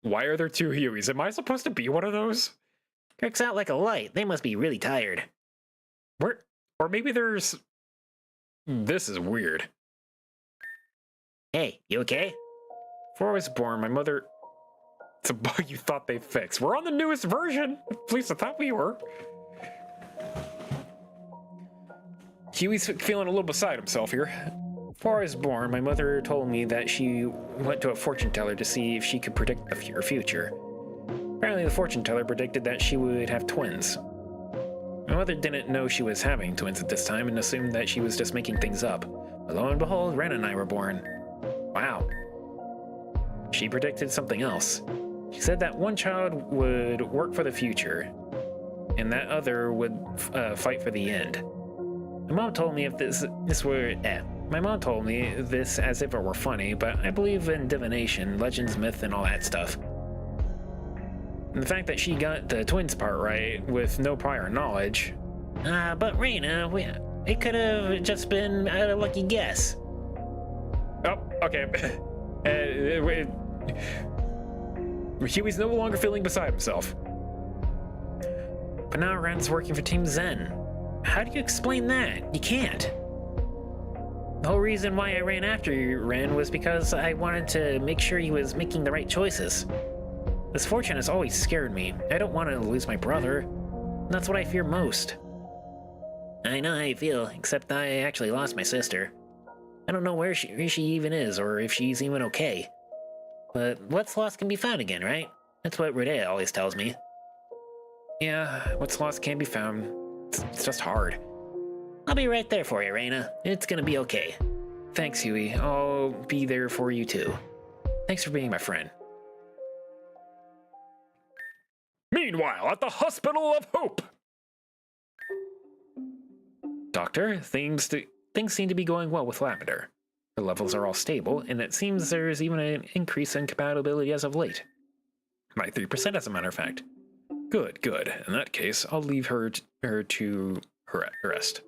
Why are there 2 Hueys? Am I supposed to be one of those? Kirk's out like a light. They must be really tired. Where? Or maybe there's... This is weird. Hey, you okay? Before I was born, my mother... It's a bug you thought they fixed. We're on the newest version. At least I thought we were. Huey's feeling a little beside himself here. Before I was born, my mother told me that she went to a fortune teller to see if she could predict her future. Apparently the fortune teller predicted that she would have twins. My mother didn't know she was having twins at this time and assumed that she was just making things up. But lo and behold, Ren and I were born. Wow. She predicted something else. She said that one child would work for the future, and that other would fight for the end. My mom told me My mom told me this as if it were funny, but I believe in divination, legends, myth, and all that stuff. And the fact that she got the twins part right with no prior knowledge. But Reina, it could have just been a lucky guess. Oh, okay. Huey's no longer feeling beside himself. But now Ren's working for Team Zen. How do you explain that? You can't. The whole reason why I ran after Ren was because I wanted to make sure he was making the right choices. This fortune has always scared me. I don't want to lose my brother. That's what I fear most. I know how you feel, except I actually lost my sister. I don't know where she even is, or if she's even okay. But what's lost can be found again, right? That's what Rede always tells me. Yeah, what's lost can't be found. It's just hard. I'll be right there for you, Reina. It's gonna be okay. Thanks, Huey. I'll be there for you too. Thanks for being my friend. Meanwhile, at the Hospital of Hope! Doctor, things seem to be going well with Lavender. Her levels are all stable, and it seems there's even an increase in compatibility as of late. By 3% as a matter of fact. Good, good. In that case, I'll leave her to rest.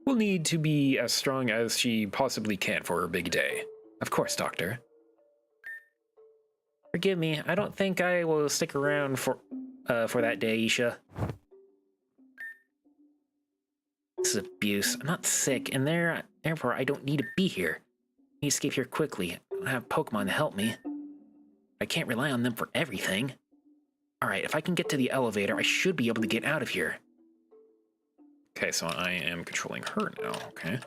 Will need to be as strong as she possibly can for her big day. Of course, Doctor. Forgive me, I don't think I will stick around for that day, Isha. This is abuse. I'm not sick, and therefore I don't need to be here. I need to escape here quickly. I don't have Pokemon to help me. I can't rely on them for everything. Alright, if I can get to the elevator, I should be able to get out of here. Okay, so I am controlling her now, okay.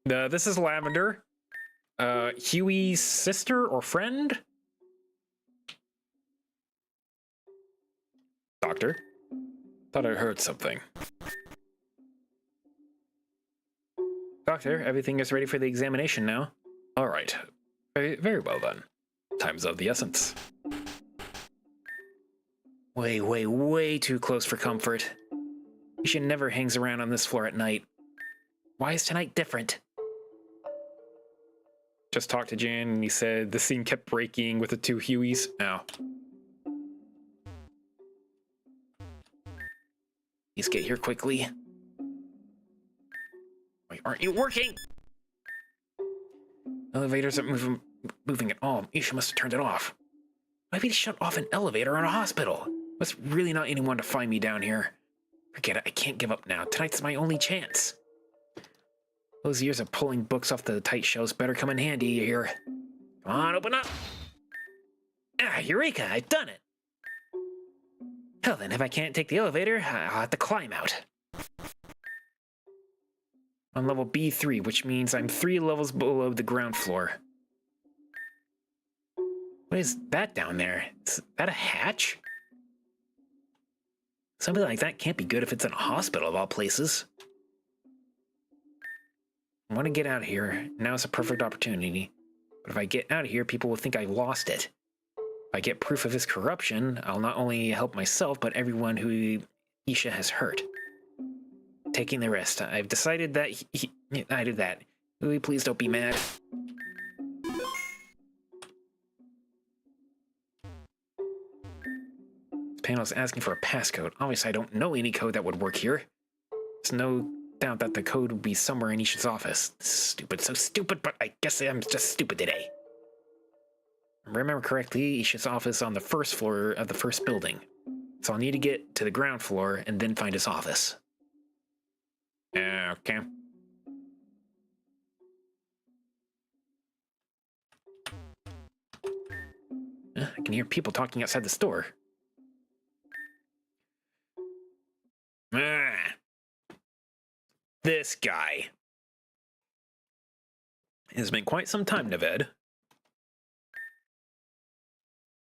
This is Lavender. Huey's sister or friend? Doctor? Thought I heard something. Doctor, everything is ready for the examination now. All right. Very, very well then. Time's of the essence. Way too close for comfort. Isha never hangs around on this floor at night. Why is tonight different? Just talked to Jan and he said the scene kept breaking with the two Hueys. Oh. Please get here quickly. Why aren't you working? Elevators aren't moving at all. Isha must have turned it off. Why would he shut off an elevator in a hospital? There's really not anyone to find me down here. Forget it, I can't give up now. Tonight's my only chance. Those years of pulling books off the tight shelves better come in handy here. Come on, open up! Ah, Eureka, I've done it! Hell then, if I can't take the elevator, I'll have to climb out. On level B3, which means I'm 3 levels below the ground floor. What is that down there? Is that a hatch? Something like that can't be good if it's in a hospital of all places. I want to get out of here. Now's a perfect opportunity. But if I get out of here, people will think I lost it. If I get proof of his corruption, I'll not only help myself, but everyone who Isha has hurt. Taking the risk. I've decided that I did that. Please don't be mad. This panel is asking for a passcode. Obviously, I don't know any code that would work here. There's no doubt that the code would be somewhere in Isha's office. Stupid, so stupid, but I guess I'm just stupid today. If I remember correctly, Isha's office on the first floor of the first building. So I'll need to get to the ground floor and then find his office. Okay. I can hear people talking outside the store. This guy. It has been quite some time, Neved.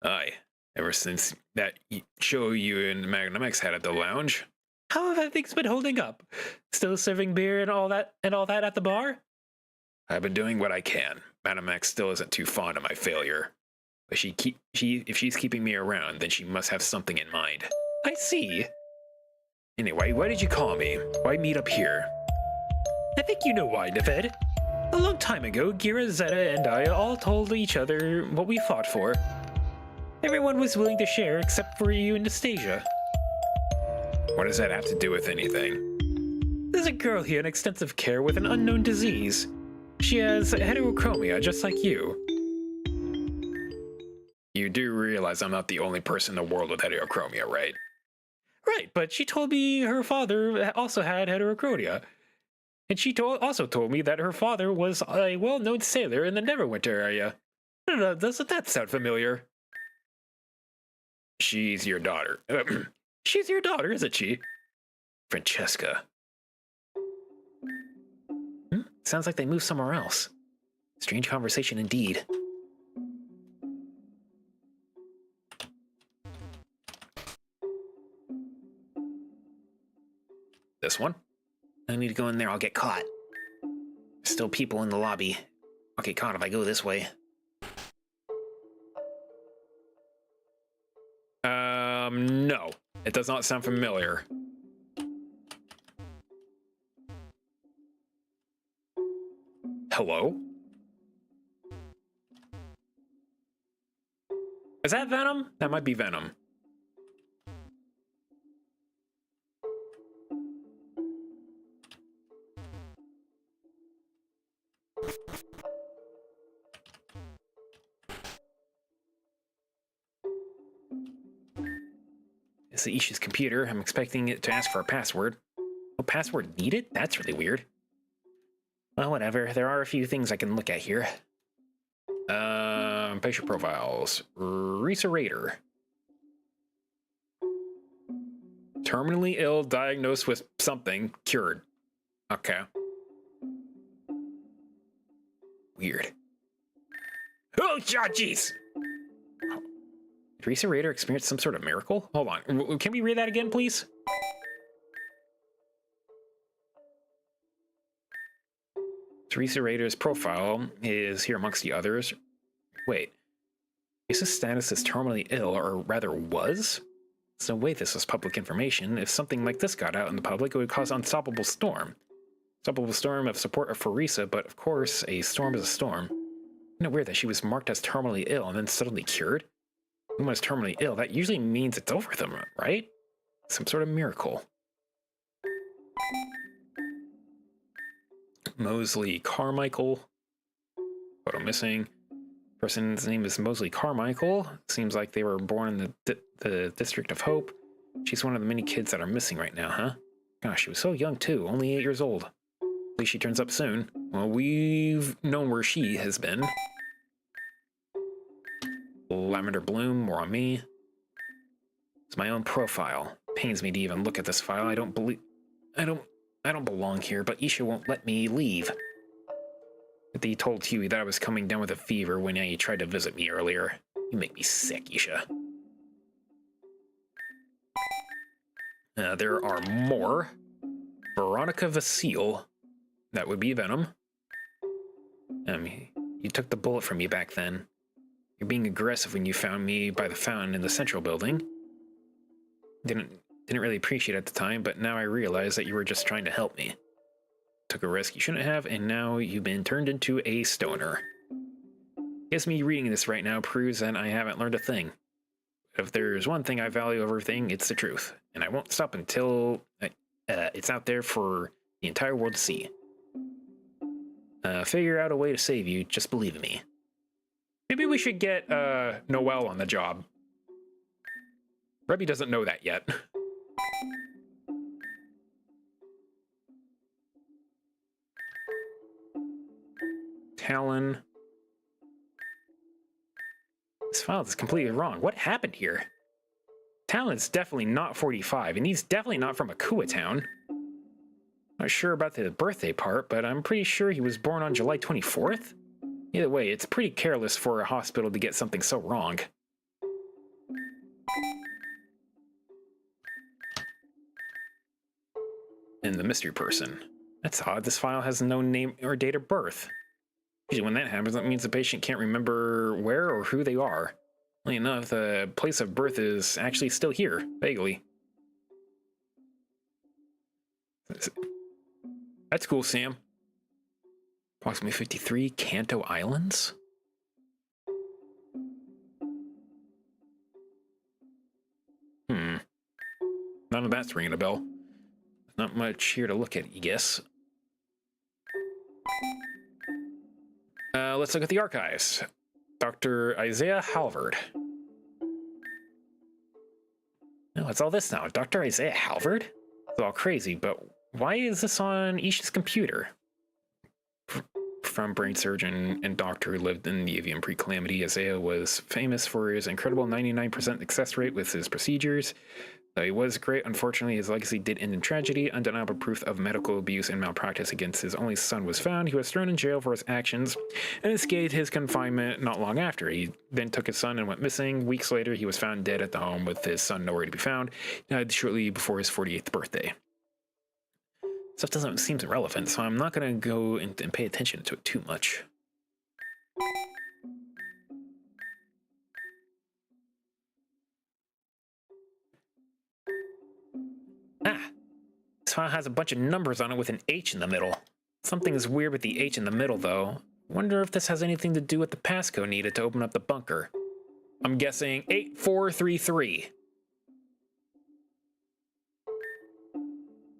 Aye, ever since that show you and Magnum X had at the lounge. How have things been holding up? Still serving beer and all that at the bar? I've been doing what I can. Madam X still isn't too fond of my failure. But if she's keeping me around, then she must have something in mind. I see. Anyway, why did you call me? Why meet up here? I think you know why, Neved. A long time ago, Gira, Zeta, and I all told each other what we fought for. Everyone was willing to share except for you and Nastasia. What does that have to do with anything? There's a girl here in extensive care with an unknown disease. She has heterochromia, just like you. You do realize I'm not the only person in the world with heterochromia, right? Right, but she told me her father also had heterochromia. And she also told me that her father was a well-known sailor in the Neverwinter area. Doesn't that sound familiar? She's your daughter. She's your daughter, isn't she? Francesca. Sounds like they moved somewhere else. Strange conversation indeed. This one? I need to go in there, I'll get caught. There's still people in the lobby. I'll get caught if I go this way. No. It does not sound familiar. Hello? Is that Venom? That might be Venom. This is Isha's computer. I'm expecting it to ask for a password. No password needed? That's really weird. Well, whatever. There are a few things I can look at here. Patient profiles. Risa Raider. Terminally ill, diagnosed with something, cured. Okay. Weird. Oh, jeez! Did Risa Raider experience some sort of miracle? Hold on. Can we read that again, please? Teresa Raider's profile is here amongst the others. Wait. Risa's status is terminally ill, or rather was? There's no way this was public information. If something like this got out in the public, it would cause unstoppable storm. Unstoppable storm of support of Farisa, but of course, a storm is a storm. Isn't it weird that she was marked as terminally ill and then suddenly cured? When someone is terminally ill, that usually means it's over them, right? Some sort of miracle. Mosley Carmichael. Photo missing. Person's name is Mosley Carmichael. Seems like they were born in the District of Hope. She's one of the many kids that are missing right now, huh? Gosh, she was so young too, only 8 years old. At least she turns up soon. Well, we've known where she has been. Lavender Bloom, more on me. It's my own profile. Pains me to even look at this file. I don't belong here, but Isha won't let me leave. They told Huey that I was coming down with a fever when he tried to visit me earlier. You make me sick, Isha. There are more. Veronica Vasile. That would be Venom. You took the bullet from me back then. You're being aggressive when you found me by the fountain in the central building. Didn't really appreciate it at the time, but now I realize that you were just trying to help me. Took a risk you shouldn't have, and now you've been turned into a stoner. Guess me reading this right now proves that I haven't learned a thing. If there's one thing I value over everything, it's the truth, and I won't stop until it's out there for the entire world to see. Figure out a way to save you, just believe in me. Maybe we should get Noelle on the job. Rebby doesn't know that yet. Talon. This file is completely wrong. What happened here? Talon's definitely not 45, and he's definitely not from Akua Town. Not sure about the birthday part, but I'm pretty sure he was born on July 24th? Either way, it's pretty careless for a hospital to get something so wrong. And the mystery person. That's odd, this file has no name or date of birth. Usually when that happens, that means the patient can't remember where or who they are. Funny enough, the place of birth is actually still here, vaguely. That's cool, Sam. Approximately 53 Kanto Islands? None of that's ringing a bell. Not much here to look at, I guess. Let's look at the archives. Dr. Isaiah Halvard. No, what's all this now? Dr. Isaiah Halvard? It's all crazy, but why is this on Isha's computer? From brain surgeon and doctor who lived in the avian pre-calamity, Isaiah was famous for his incredible 99% success rate with his procedures. Though he was great, unfortunately, his legacy did end in tragedy. Undeniable proof of medical abuse and malpractice against his only son was found. He was thrown in jail for his actions and escaped his confinement not long after. He then took his son and went missing. Weeks later, he was found dead at the home with his son nowhere to be found. He died shortly before his 48th birthday. Stuff doesn't seem irrelevant, so I'm not going to go and pay attention to it too much. This file has a bunch of numbers on it with an H in the middle. Something is weird with the H in the middle, though. Wonder if this has anything to do with the passcode needed to open up the bunker. I'm guessing 8433.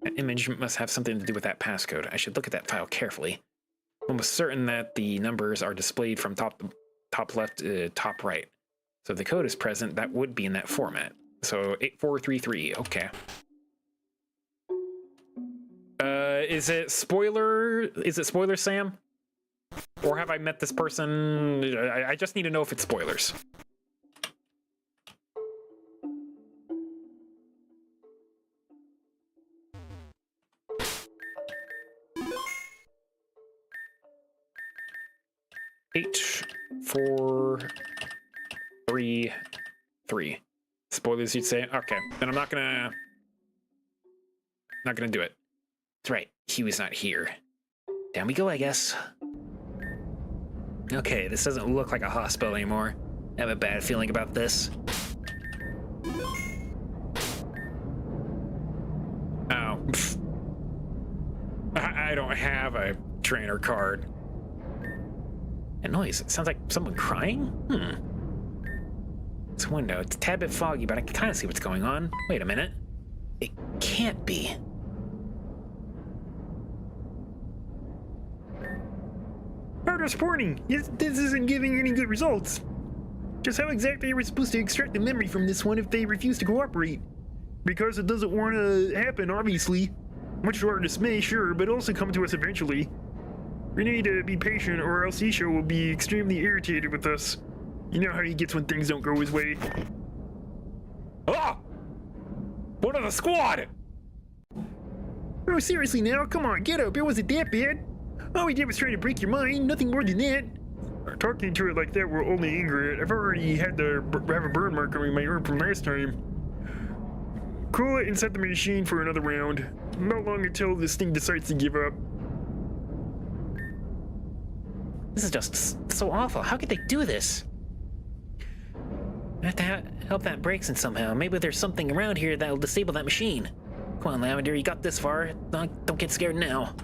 That image must have something to do with that passcode. I should look at that file carefully. I'm almost certain that the numbers are displayed from top left to top right. So if the code is present, that would be in that format. So 8433, okay. Is it spoiler Sam? Or have I met this person? I just need to know if it's spoilers. Eight, 4, 3, 3. Spoilers, you'd say? Okay, then I'm not gonna do it. That's right, Huey's not here. Down we go, I guess. Okay, this doesn't look like a hospital anymore. I have a bad feeling about this. don't have a trainer card. That noise, it sounds like someone crying? This window, it's a tad bit foggy, but I can kind of see what's going on. Wait a minute. It can't be. Progress warning! Yes, this isn't giving any good results. Just how exactly are we supposed to extract the memory from this one if they refuse to cooperate? Because it doesn't want to happen, obviously. Much to our dismay, sure, but also come to us eventually. We need to be patient or else Isha will be extremely irritated with us. You know how he gets when things don't go his way. Ah! One of the squad! Oh, seriously now? Come on, get up. It wasn't that bad. All we did was try to break your mind, nothing more than that. Talking to it like that will only anger it. I've already had to have a burn mark on my arm from last time. Cool it and set the machine for another round. Not long until this thing decides to give up. This is just so awful. How could they do this? I have to help that Brakeson somehow. Maybe there's something around here that'll disable that machine. Come on, Lavender, you got this far. Don't get scared now.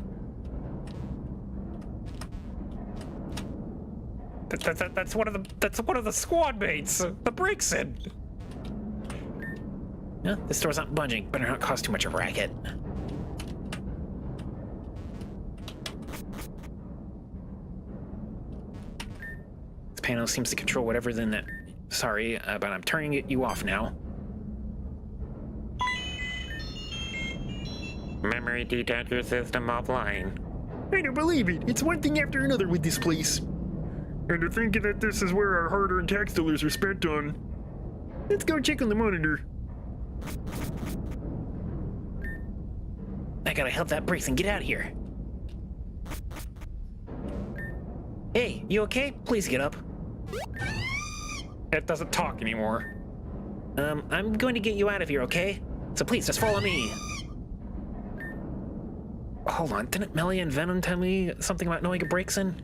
That's one of the squad mates. The Brakeson. Yeah, this door's not budging. Better not cause too much of a racket. This panel seems to control whatever's in it. Sorry, but I'm turning you off now. Memory detector system offline. I don't believe it. It's one thing after another with this place. And to think that this is where our hard-earned tax dollars are spent on. Let's go check on the monitor. I gotta help that Brakeson get out of here. Hey, you okay? Please get up. It doesn't talk anymore. I'm going to get you out of here, okay? So please, just follow me. Hold on, didn't Melly and Venom tell me something about knowing a Brakeson?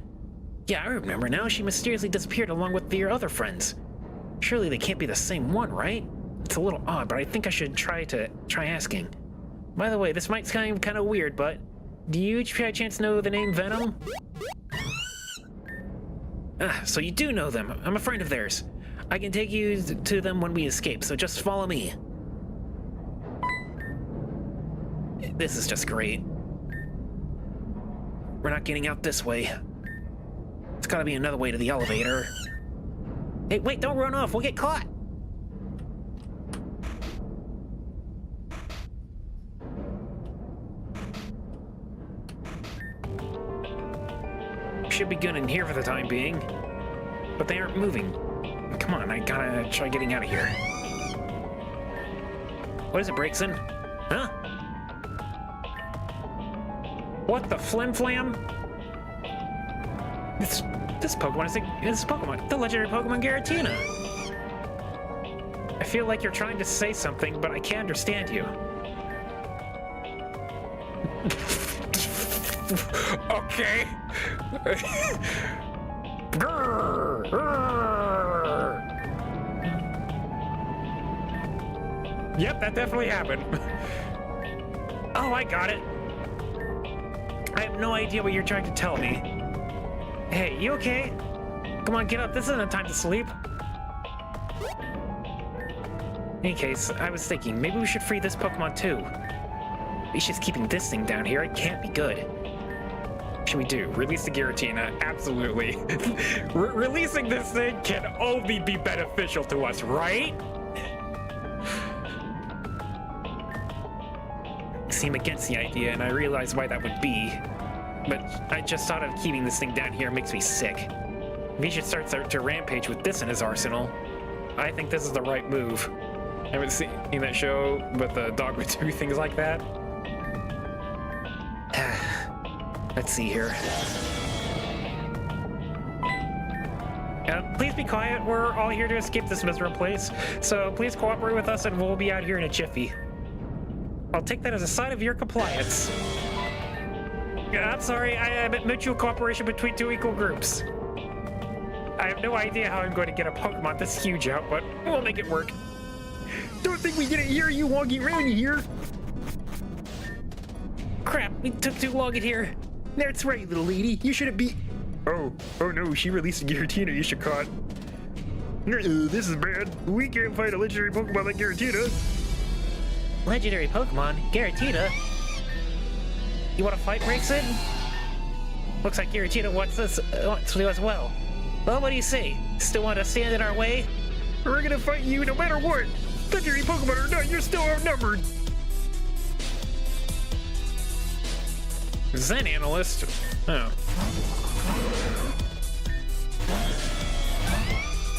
Yeah, I remember now. She mysteriously disappeared along with your other friends. Surely they can't be the same one, right? It's a little odd, but I think I should try asking. By the way, this might sound kind of weird, but do you by chance know the name Venom? Ah, so you do know them. I'm a friend of theirs. I can take you to them when we escape, so just follow me. This is just great. We're not getting out this way. There's gotta be another way to the elevator. Hey, wait, don't run off. We'll get caught. Should be good in here for the time being. But they aren't moving. Come on, I gotta try getting out of here. What is it, Brakeson? Huh? What the flim flam? This Pokemon is Pokemon, the legendary Pokemon Giratina. I feel like you're trying to say something, but I can't understand you. Okay. Grrr, grrr. Yep, that definitely happened. Oh, I got it. I have no idea what you're trying to tell me. Hey, you okay? Come on, get up. This isn't a time to sleep. In any case, I was thinking, maybe we should free this Pokemon too. He's just keeping this thing down here. It can't be good. What should we do? Release the Giratina? Absolutely. Releasing this thing can only be beneficial to us, right? I seem against the idea, and I realize why that would be. But I just thought of keeping this thing down here makes me sick. If he should start to rampage with this in his arsenal, I think this is the right move. Haven't seen that show, but the dog would do things like that. Let's see here. Please be quiet. We're all here to escape this miserable place. So please cooperate with us and we'll be out here in a jiffy. I'll take that as a sign of your compliance. I'm sorry, I meant mutual cooperation between two equal groups. I have no idea how I'm going to get a Pokemon this huge out, but we'll make it work. Don't think we didn't hear you walking around here. Crap, we took too long in here. That's right, little lady. You shouldn't be... Oh no, she released a Giratina you should caught. This is bad. We can't fight a legendary Pokemon like Giratina. Legendary Pokemon? Giratina? You want to fight, Braixen? Looks like Giratina wants to as well. Well, what do you say? Still want to stand in our way? We're gonna fight you no matter what. Legendary Pokemon or not, you're still outnumbered. Zen analyst. Oh.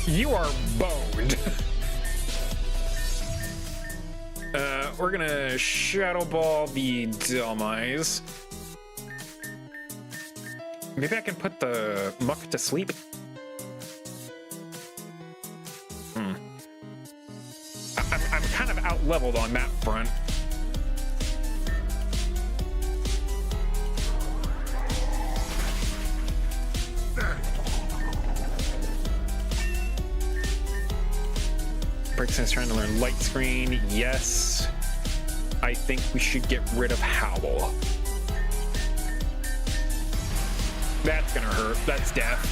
You are boned. We're gonna Shadow Ball the Delmise. Maybe I can put the Muck to sleep. I'm kind of out-leveled on that front. Braixen's trying to learn Light Screen. Yes. I think we should get rid of Howl. That's gonna hurt. That's death.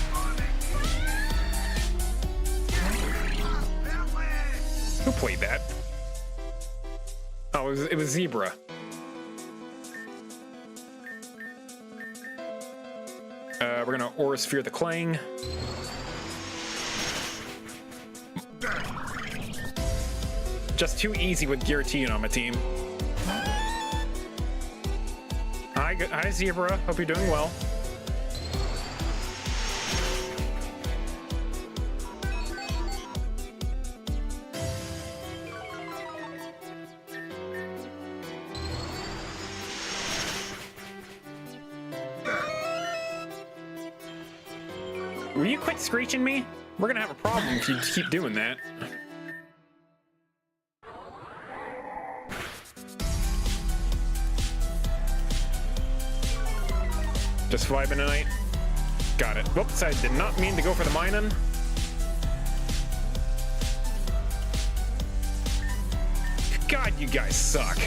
Who played that? Oh, it was Zebra. We're gonna Aura Sphere the Clang. Just too easy with Giratina on my team. Hi, Zebra. Hope you're doing well. Will you quit screeching me? We're gonna have a problem if you keep doing that. Just vibing tonight. Got it. Whoops, I did not mean to go for the Minun. God, you guys suck.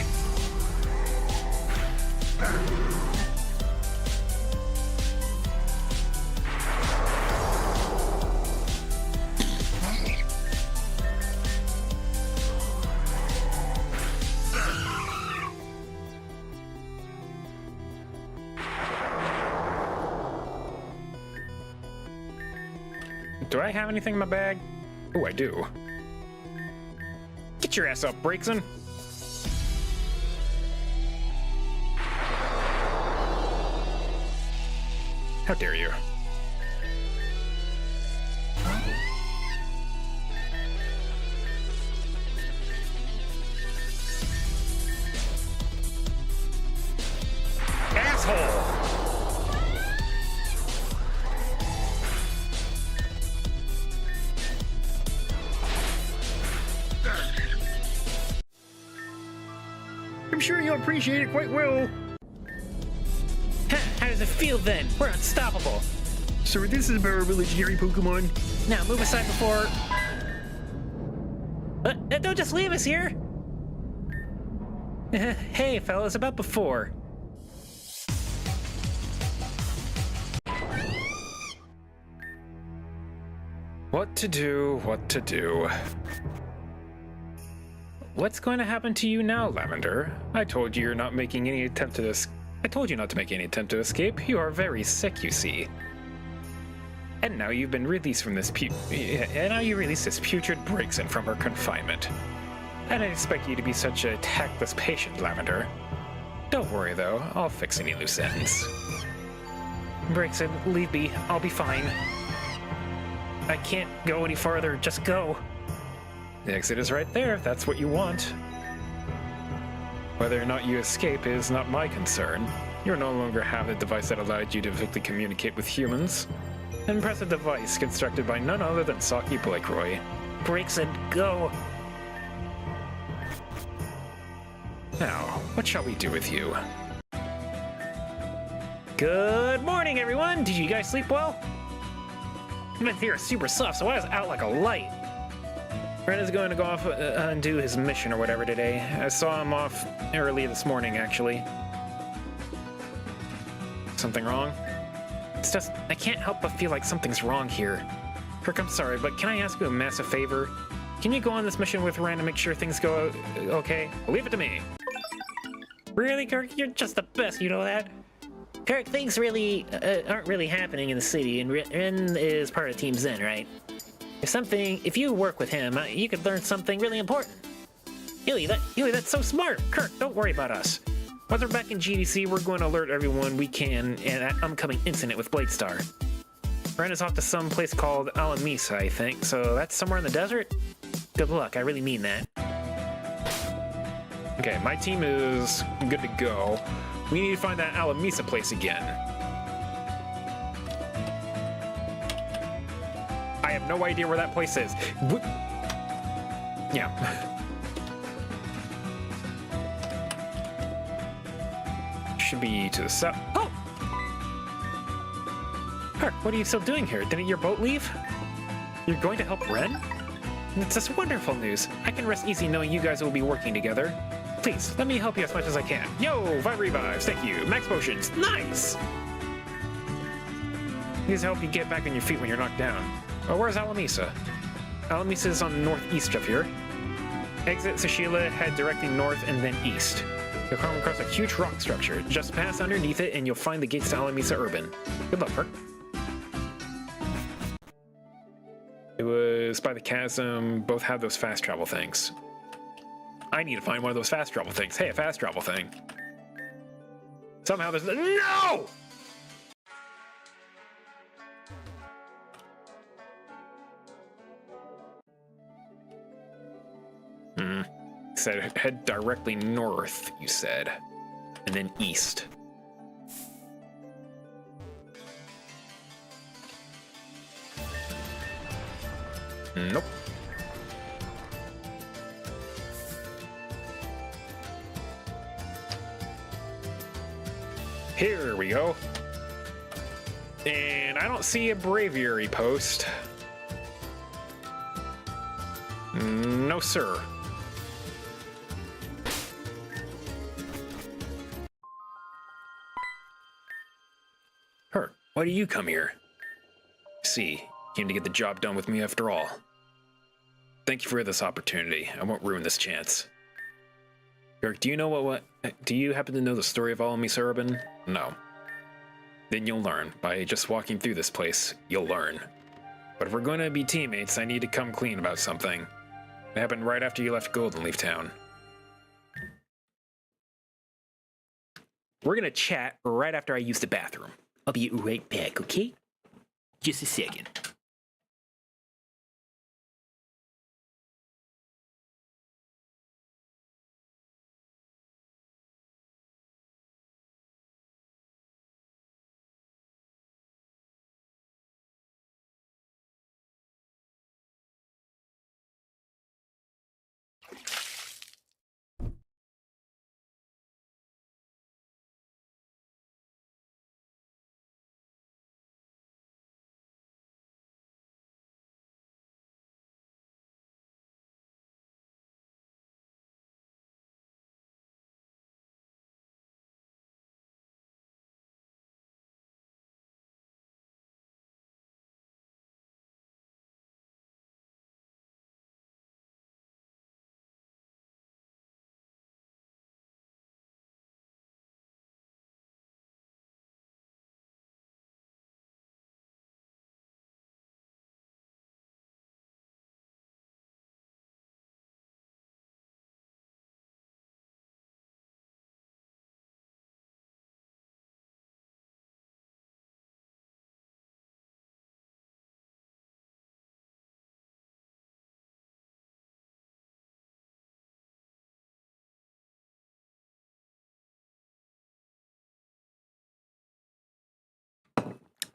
Do I have anything in my bag? Oh, I do. Get your ass up, Braixen. How dare you? Asshole! I'm sure you'll appreciate it quite well. How does it feel then? We're unstoppable. So this is about our legendary Pokemon. Now move aside before... don't just leave us here! Hey, fellas, about before. What to do, what to do. What's going to happen to you now, Lavender? I told you you're not making any attempt to I told you not to make any attempt to escape. You are very sick, you see. And now you've been released from this this putrid Braixen from her confinement. I didn't expect you to be such a tactless patient, Lavender. Don't worry though, I'll fix any loose ends. Braixen, leave me. I'll be fine. I can't go any farther. Just go. The exit is right there, if that's what you want. Whether or not you escape is not my concern. You no longer have the device that allowed you to effectively communicate with humans. An impressive device constructed by none other than Saki Blakeroy. Braixen, go. Now, what shall we do with you? Good morning, everyone. Did you guys sleep well? My fear is super soft, so I was out like a light. Rena's going to go off and do his mission or whatever today. I saw him off early this morning, actually. something wrong? It's just, I can't help but feel like something's wrong here. Kirk, I'm sorry, but can I ask you a massive favor? Can you go on this mission with Ren to make sure things go okay? Leave it to me. Really, Kirk? You're just the best, you know that? Kirk, things really aren't really happening in the city, and Ren is part of Team Zen, right? If you work with him, you could learn something really important. Huey, that's so smart. Kirk, don't worry about us. Once we're back in GDC, we're going to alert everyone we can in that upcoming incident with Bladestar. Ren is off to some place called Alamisa, I think, so that's somewhere in the desert? Good luck, I really mean that. Okay, my team is good to go. We need to find that Alamisa place again. I have no idea where that place is. Yeah. Should be to the south. Oh! Kirk, what are you still doing here? Didn't your boat leave? You're going to help Ren? It's just wonderful news. I can rest easy knowing you guys will be working together. Please, let me help you as much as I can. Yo, 5 revives, thank you. Max potions, nice! These help you get back on your feet when you're knocked down. Oh, where's Alamisa? Alamisa is on the northeast of here. Exit Sashila, head directly north and then east. You'll come across a huge rock structure. Just pass underneath it and you'll find the gates to Alamisa Urban. Good luck, Kirk. It was by the chasm. Both have those fast travel things. I need to find one of those fast travel things. Hey, a fast travel thing. Somehow there's no! Said head directly north, you said. And then east. Nope. Here we go. And I don't see a braviary post. No, sir. Kirk, why do you come here? See, came to get the job done with me after all. Thank you for this opportunity. I won't ruin this chance. Kirk, do you know do you happen to know the story of Alamisa Urban? No. Then you'll learn. By just walking through this place, you'll learn. But if we're going to be teammates, I need to come clean about something. It happened right after you left Golden Leaf Town. We're gonna chat right after I use the bathroom. I'll be right back, okay? Just a second.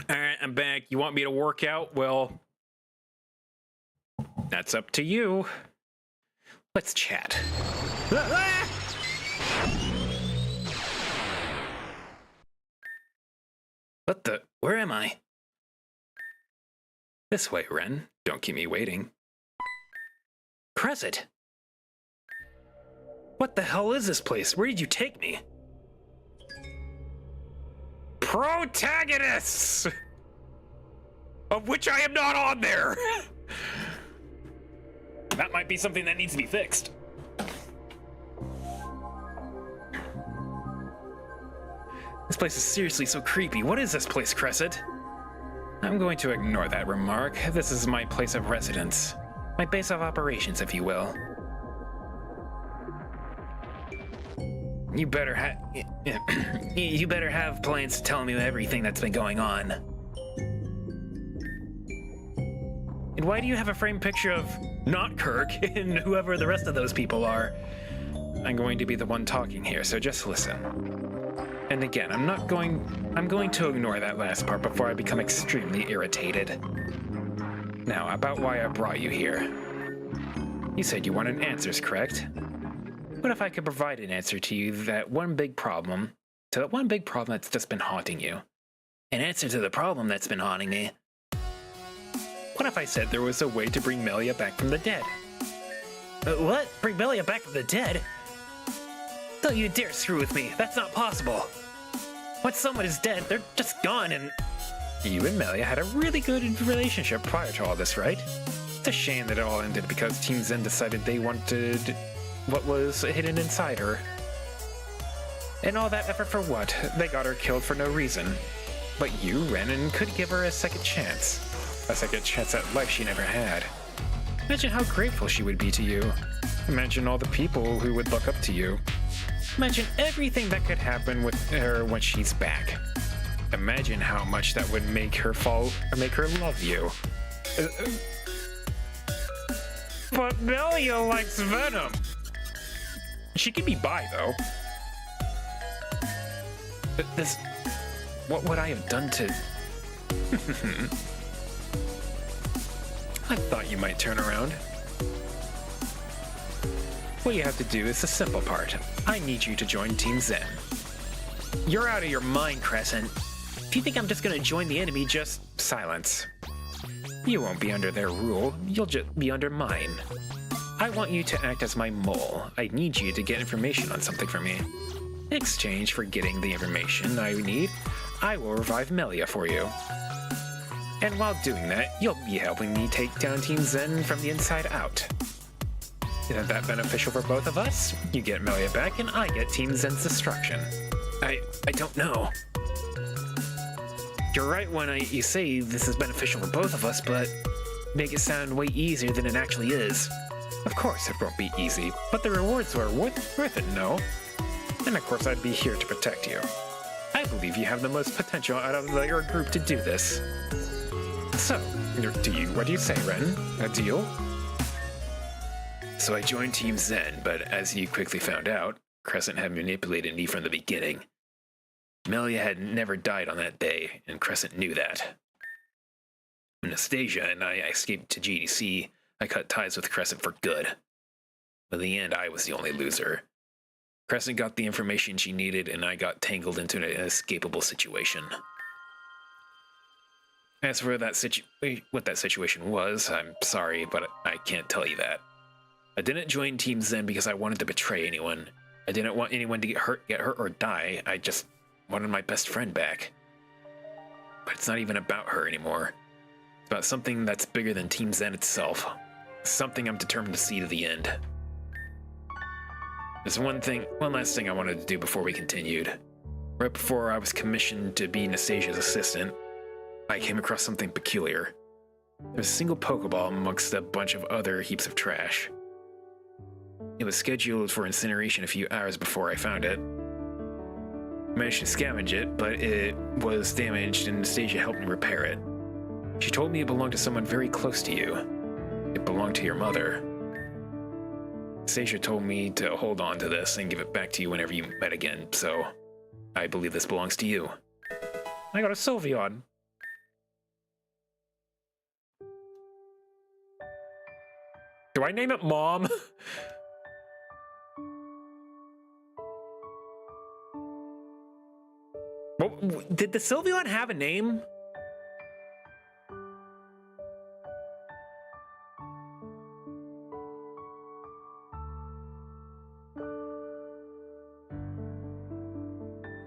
All right, I'm back. You want me to work out? Well, that's up to you. Let's chat. What the? Where am I? This way, Ren. Don't keep me waiting. Crescent! What the hell is this place? Where did you take me? protagonists, of which I am not on there. That might be something that needs to be fixed. This place is seriously so creepy. What is this place, Crescent? I'm going to ignore that remark. This is my place of residence. My base of operations, if you will. You better have plans to tell me everything that's been going on. And why do you have a framed picture of not Kirk and whoever the rest of those people are? I'm going to be the one talking here, so just listen. And again, I'm going to ignore that last part before I become extremely irritated. Now, about why I brought you here. You said you wanted answers, correct? What if I could provide an answer to that one big problem that's just been haunting you? An answer to the problem that's been haunting me. What if I said there was a way to bring Melia back from the dead? What? Bring Melia back from the dead? Don't you dare screw with me. That's not possible. Once someone is dead, they're just gone and... You and Melia had a really good relationship prior to all this, right? It's a shame that it all ended because Team Zen decided they wanted what was hidden inside her. And all that effort for what? They got her killed for no reason. But you, Renan, could give her a second chance. A second chance at life she never had. Imagine how grateful she would be to you. Imagine all the people who would look up to you. Imagine everything that could happen with her when she's back. Imagine how much that would make her love you. But Melia likes Venom. She can be bi, though. What would I have done to... I thought you might turn around. What you have to do is the simple part. I need you to join Team Zen. You're out of your mind, Crescent. If you think I'm just gonna join the enemy, just silence. You won't be under their rule, you'll just be under mine. I want you to act as my mole. I need you to get information on something for me. In exchange for getting the information I need, I will revive Melia for you. And while doing that, you'll be helping me take down Team Zen from the inside out. Isn't that beneficial for both of us? You get Melia back and I get Team Zen's destruction. I don't know. You're right when you say this is beneficial for both of us, but make it sound way easier than it actually is. Of course it won't be easy, but the rewards are worth it, no? And of course I'd be here to protect you. I believe you have the most potential out of your group to do this. So, what do you say, Ren? A deal? So I joined Team Zen, but as you quickly found out, Crescent had manipulated me from the beginning. Melia had never died on that day, and Crescent knew that. When Anastasia and I escaped to GDC, I cut ties with Crescent for good. But in the end, I was the only loser. Crescent got the information she needed, and I got tangled into an inescapable situation. As for what that situation was, I'm sorry, but I can't tell you that. I didn't join Team Zen because I wanted to betray anyone. I didn't want anyone to get hurt or die. I just wanted my best friend back. But it's not even about her anymore. It's about something that's bigger than Team Zen itself. Something I'm determined to see to the end. There's one last thing I wanted to do before we continued. Right before I was commissioned to be Anastasia's assistant, I came across something peculiar. There was a single Pokeball amongst a bunch of other heaps of trash. It was scheduled for incineration a few hours before I found it. I managed to scavenge it, but it was damaged and Anastasia helped me repair it. She told me it belonged to someone very close to you. It belonged to your mother. Anastasia told me to hold on to this and give it back to you whenever you met again, so I believe this belongs to you. I got a Sylveon. Do I name it Mom? Did the Sylveon have a name?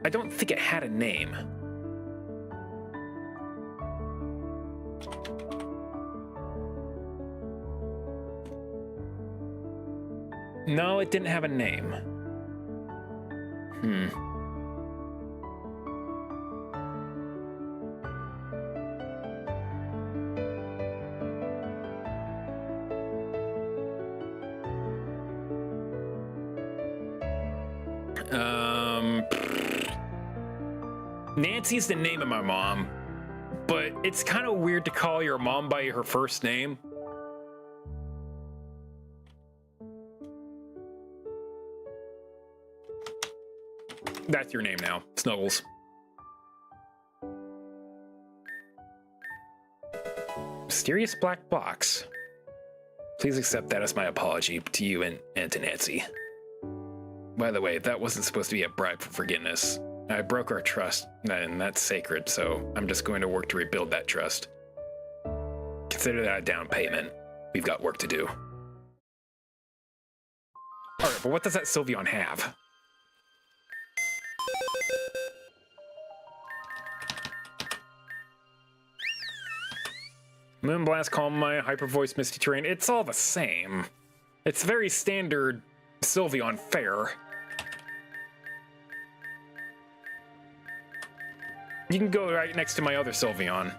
I don't think it had a name. No, it didn't have a name. Nancy's the name of my mom, but it's kind of weird to call your mom by her first name. That's your name now, Snuggles. Mysterious black box. Please accept that as my apology to you and to Nancy. By the way, that wasn't supposed to be a bribe for forgiveness. I broke our trust, and that's sacred, so I'm just going to work to rebuild that trust. Consider that a down payment. We've got work to do. Alright, but what does that Sylveon have? Moonblast, Calm Mind, Hyper Voice, Misty Terrain, it's all the same. It's very standard Sylveon fare. You can go right next to my other Sylveon.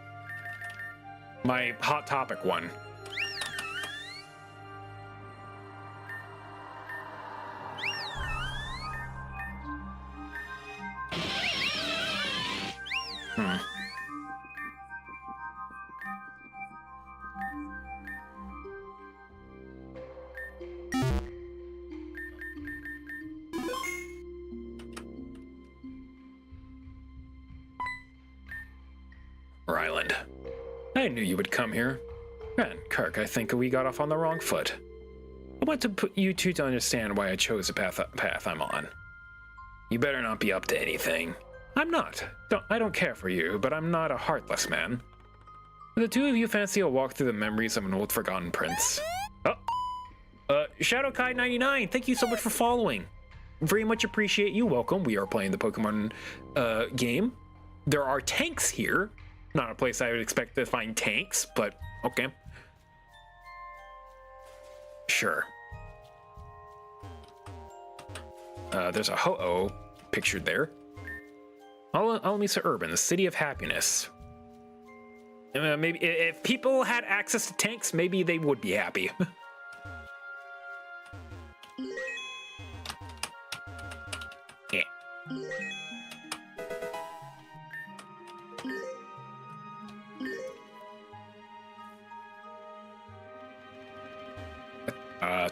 My Hot Topic one. Island. I knew you would come here. And Kirk, I think we got off on the wrong foot. I want to put you two to understand why I chose the path I'm on. You better not be up to anything. I'm not. I don't care for you, but I'm not a heartless man. The two of you fancy a walk through the memories of an old forgotten prince. Oh. ShadowKai99, thank you so much for following. Very much appreciate you. Welcome. We are playing the Pokemon game. There are tanks here. Not a place I would expect to find tanks, but okay. Sure. There's a Ho-Oh pictured there. Alamisa Urban, the city of happiness. Maybe if people had access to tanks, maybe they would be happy. Yeah.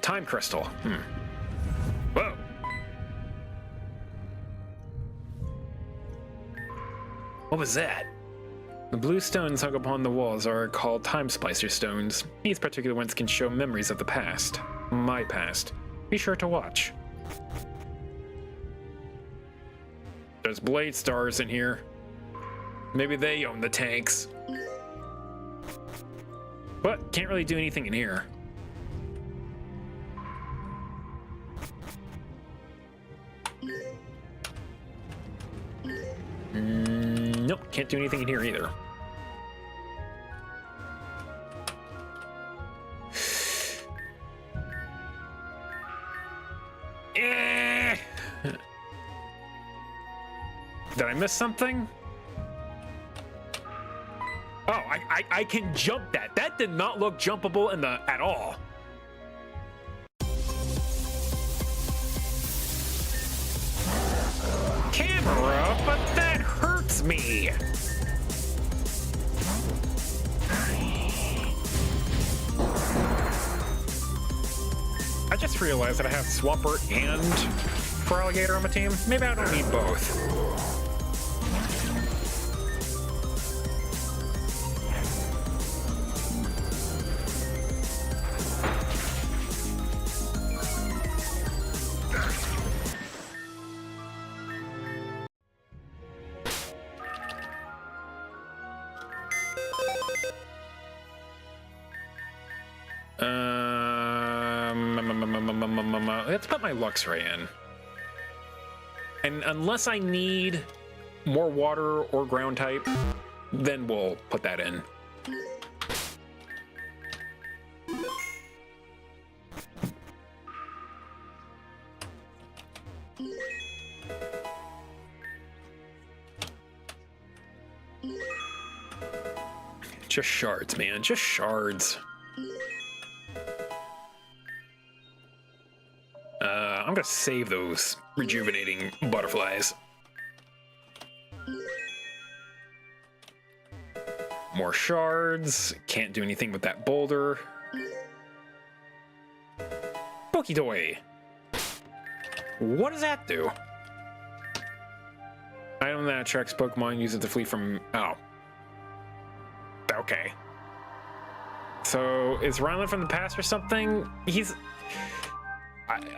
Time crystal. Whoa. What was that? The blue stones hung upon the walls are called Time Splicer stones. These particular ones can show memories of the past. My past. Be sure to watch. There's Blade Stars in here. Maybe they own the tanks. But can't really do anything in here. Nope, can't do anything in here either. Did I miss something? Oh, I can jump that. That did not look jumpable in the at all. Camera, but that hurts me. I just realized that I have Swampert and Feraligatr on my team. Maybe I don't need both. Let's put my Luxray in. And unless I need more water or ground type, then we'll put that in. Just shards, man. Just shards. I'm gonna save those rejuvenating butterflies. More shards. Can't do anything with that boulder. Pokitoy. What does that do? Item that attracts Pokemon, use it to flee from... Oh. Okay. So, is Rylan from the past or something? He's...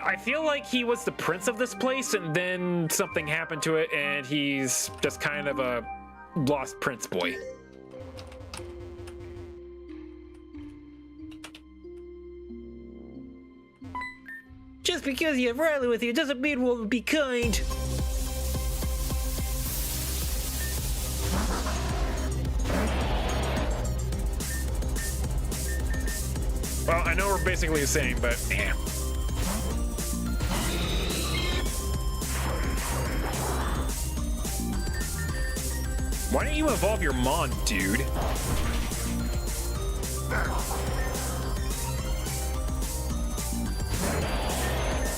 I feel like he was the prince of this place, and then something happened to it, and he's just kind of a lost prince boy. Just because you have Riley with you doesn't mean we'll be kind. Well, I know we're basically the same, but yeah. Why don't you evolve your Mon, dude?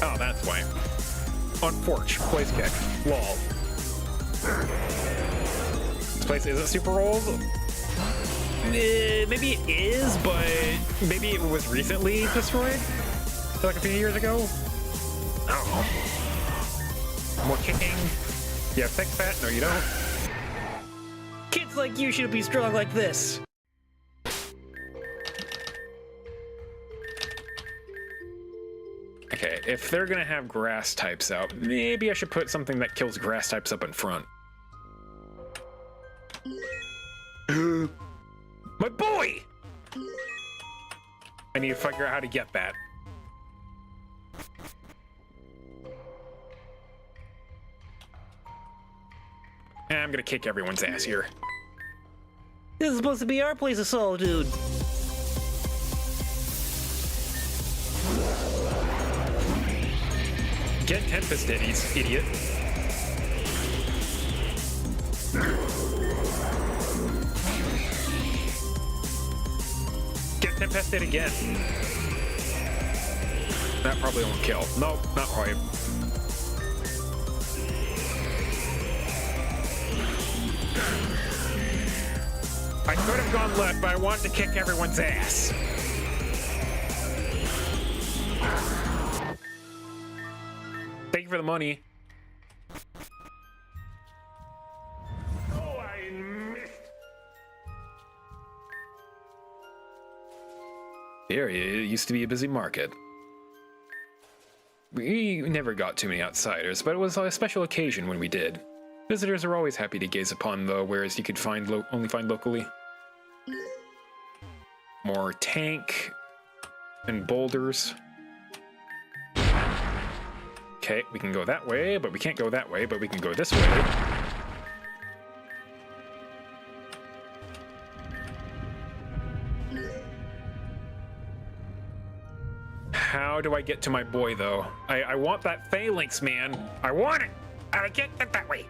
Oh, that's why. Unforge, place kick, wall. This place isn't super old? Maybe it is, but maybe it was recently destroyed? Like a few years ago? I don't know. More kicking. You have thick fat? No, you don't. Kids like you should be strong like this. Okay, if they're gonna have grass types out, maybe I should put something that kills grass types up in front. My boy! I need to figure out how to get that. And I'm gonna kick everyone's ass here. This is supposed to be our place of solitude. Get Tempest, idiot. Get Tempested again. That probably won't kill. Nope, not quite. I could have gone left, but I wanted to kick everyone's ass. Thank you for the money. Oh, I missed. The area used to be a busy market. We never got too many outsiders, but it was a special occasion when we did. Visitors are always happy to gaze upon the wares you could only find locally. More tank and boulders. Okay, we can go that way, but we can't go that way, but we can go this way. How do I get to my boy, though? I want that phalanx, man. I want it! I can't get that way.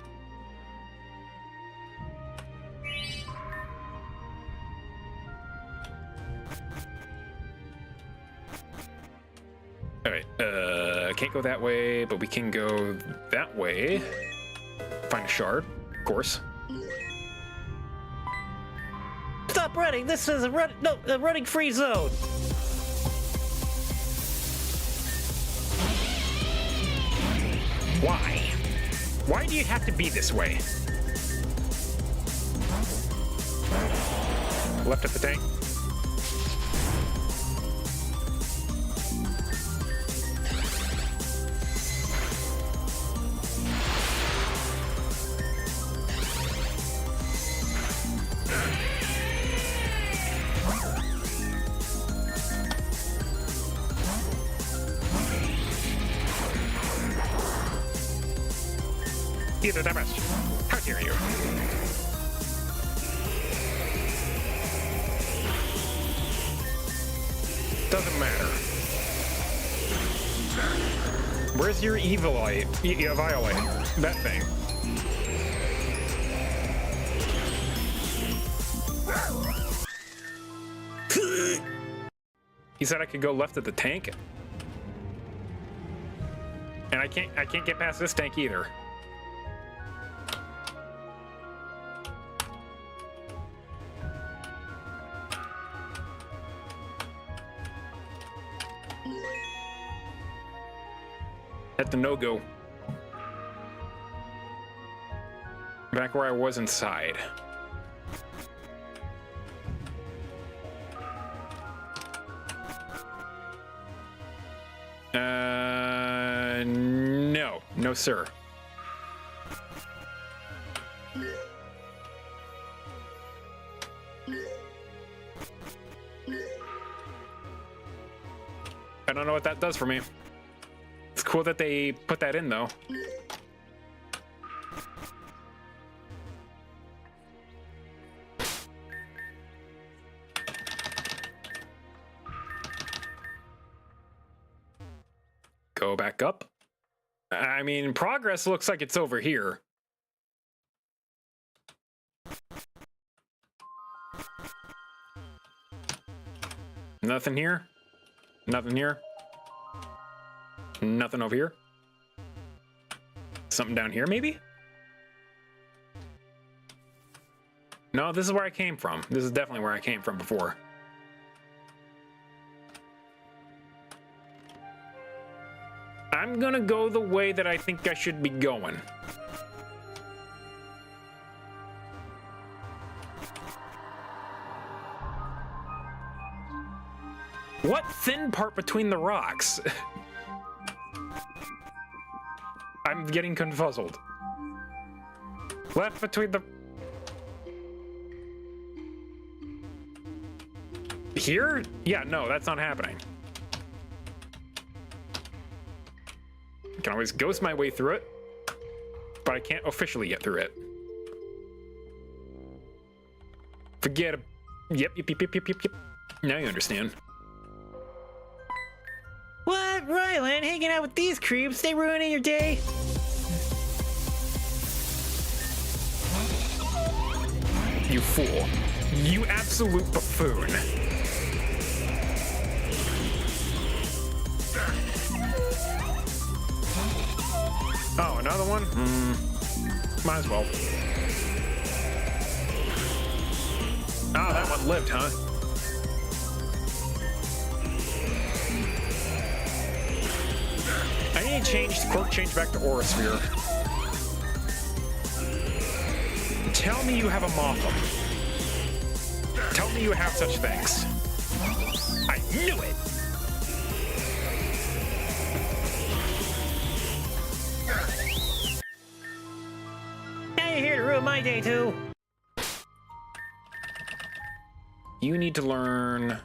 Alright, can't go that way, but we can go that way. Find a shard, of course. Stop running! This is a running free zone. Why? Why do you have to be this way? Left at the tank. Either damage. How dare you? Doesn't matter. Where's your Evilite? Violite. That thing. He said I could go left at the tank. And I can't get past this tank either. At the no-go. Back where I was inside. No. No, sir. I don't know what that does for me. It's cool that they put that in, though. Go back up. I mean, progress looks like it's over here. Nothing here. Nothing here. Nothing over here. Something down here, maybe? No, this is where I came from. This is definitely where I came from before. I'm gonna go the way that I think I should be going. What thin part between the rocks? I'm getting confuzzled. Left between the... Here? Yeah, no, that's not happening. I can always ghost my way through it, but I can't officially get through it. Forget it. Yep. Now you understand. What? Rylan, hanging out with these creeps, they ruining your day? You fool. You absolute buffoon. Oh, another one? Might as well. Oh, that one lived, huh? I need to change the quirk change back to Aurasphere. Tell me you have a Motham. Tell me you have such things. I knew it! Now you're here to ruin my day too. You need to learn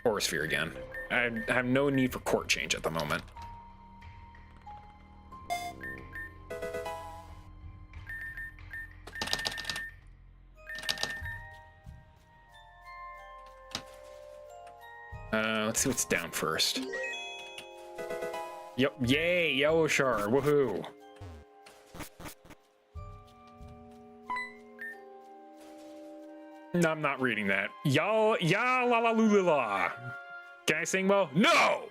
Aurasphere again. I have no need for quirk change at the moment. Let's see what's down first. Yep, yay, yellow shard, woohoo. No, I'm not reading that. Ya la la lu la la. Can I sing well? No!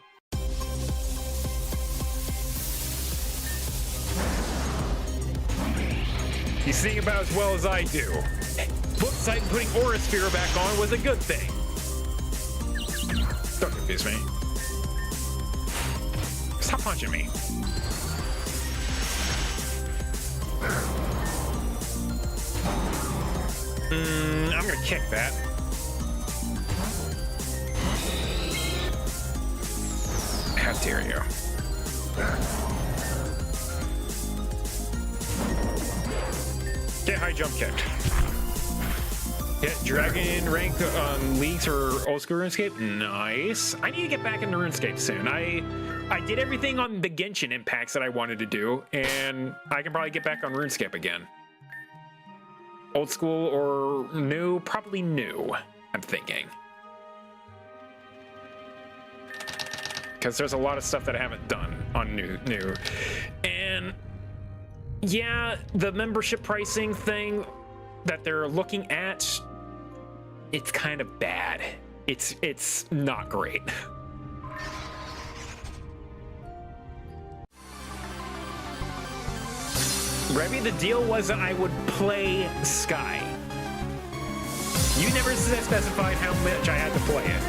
You sing about as well as I do. Flip side, putting Aurasphere back on was a good thing. Don't confuse me. Stop punching me. I'm gonna kick that. How dare you? Get high jump kicked. Get dragon rank on leagues or old school RuneScape. Nice. I need to get back into RuneScape soon. I did everything on the Genshin impacts that I wanted to do, and I can probably get back on RuneScape again. Old school or new? Probably new, I'm thinking. Because there's a lot of stuff that I haven't done on new. And yeah, the membership pricing thing that they're looking at, it's kind of bad. it's not great. Remy, the deal was that I would play Sky. You never specified how much I had to play it.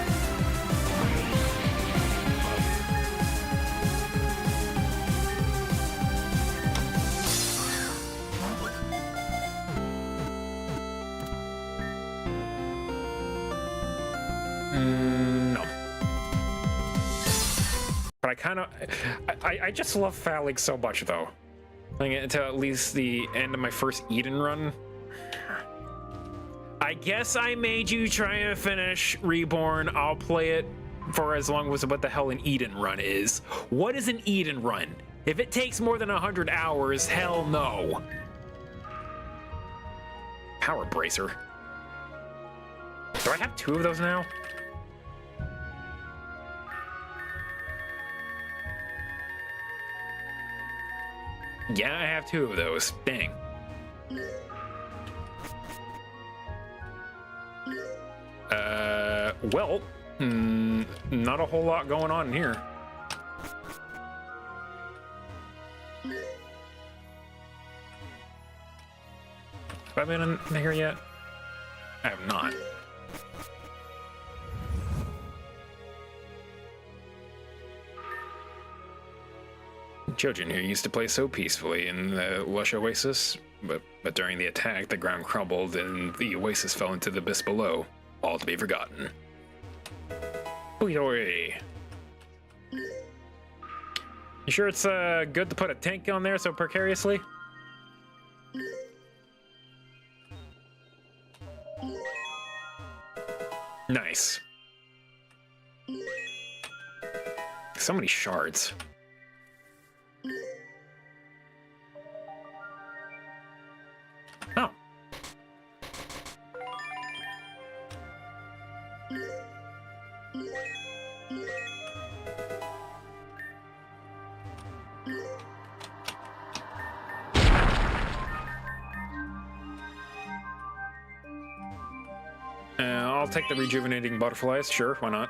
No. But I kind of... I just love Phallic so much, though. Playing it until at least the end of my first Eden run. I guess I made you try and finish Reborn. I'll play it for as long as what the hell an Eden run is. What is an Eden run? If it takes more than 100 hours, hell no. Power Bracer. Do I have 2 of those now? Yeah, I have 2 of those. Dang. Well, not a whole lot going on here. Have I been in here yet? I have not. Children here used to play so peacefully in the lush oasis, but during the attack, the ground crumbled and the oasis fell into the abyss below, all to be forgotten. Oy. You sure it's good to put a tank on there so precariously? Nice. So many shards. Oh. I'll take the rejuvenating butterflies, sure, why not?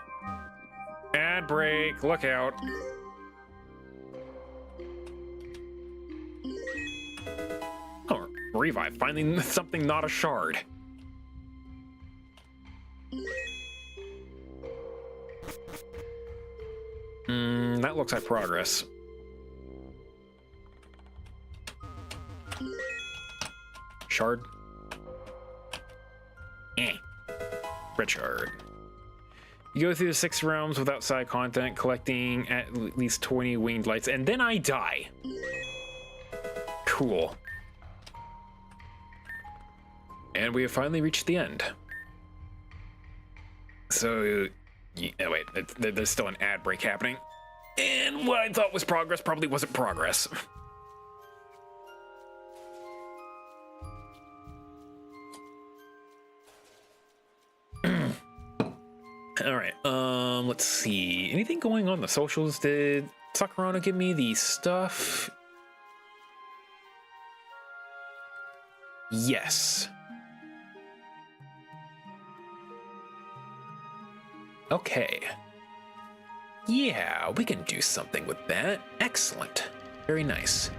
Ad break, look out. Oh, revive, finding something not a shard. That looks like progress. Shard. Red shard. You go through the 6 realms without side content, collecting at least 20 winged lights, and then I die. Cool. And we have finally reached the end. So, oh wait, there's still an ad break happening. And what I thought was progress probably wasn't progress. All right, let's see. Anything going on the socials? Did Sakurano give me the stuff? Yes. Okay. Yeah, we can do something with that. Excellent. Very nice.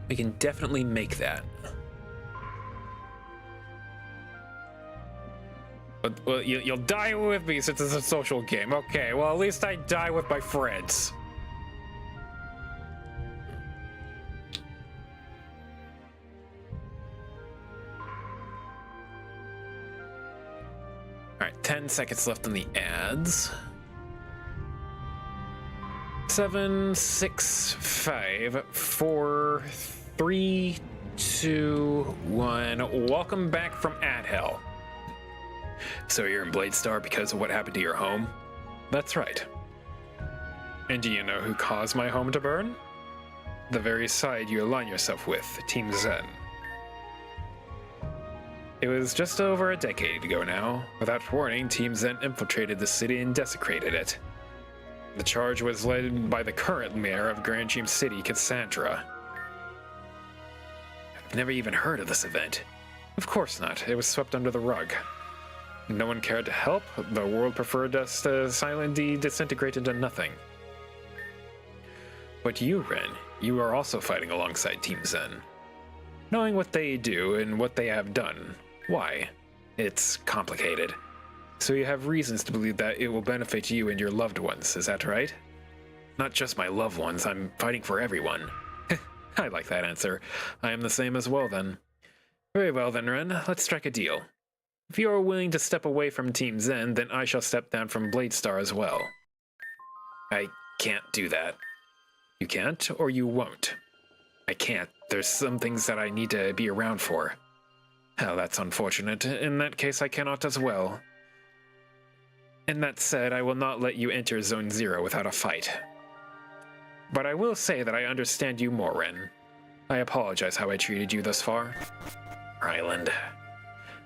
We can definitely make that. Well, you'll die with me since it's a social game. Okay, well, at least I die with my friends. Alright, 10 seconds left on the ads. 7, 6, 5, 4, 3, 2, 1. Welcome back from ad hell. So you're in Bladestar because of what happened to your home? That's right. And do you know who caused my home to burn? The very side you align yourself with, Team Zen. It was just over a decade ago now. Without warning, Team Zen infiltrated the city and desecrated it. The charge was led by the current mayor of Grand Dream City, Cassandra. I've never even heard of this event. Of course not. It was swept under the rug. No one cared to help. The world preferred us to silently disintegrate into nothing. But you, Ren, you are also fighting alongside Team Zen. Knowing what they do and what they have done, why? It's complicated. So you have reasons to believe that it will benefit you and your loved ones, is that right? Not just my loved ones, I'm fighting for everyone. I like that answer. I am the same as well then. Very well then, Ren, let's strike a deal. If you are willing to step away from Team Zen, then I shall step down from Blade Star as well. I can't do that. You can't, or you won't? I can't. There's some things that I need to be around for. Hell, that's unfortunate. In that case, I cannot as well. And that said, I will not let you enter Zone 0 without a fight. But I will say that I understand you more, Ren. I apologize how I treated you thus far. Island.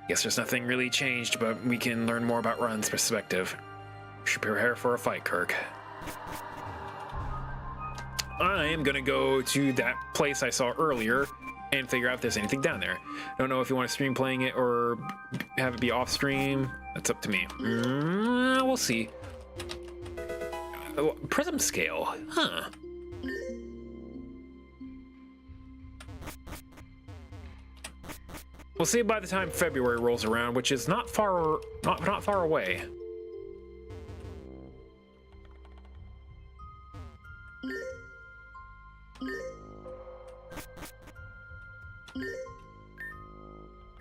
Guess there's nothing really changed, but we can learn more about Ren's perspective. We should prepare for a fight, Kirk. I am gonna go to that place I saw earlier and figure out if there's anything down there. I don't know if you want to stream playing it or have it be off stream. That's up to me. We'll see. Prism scale, huh? We'll see by the time February rolls around, which is not far away.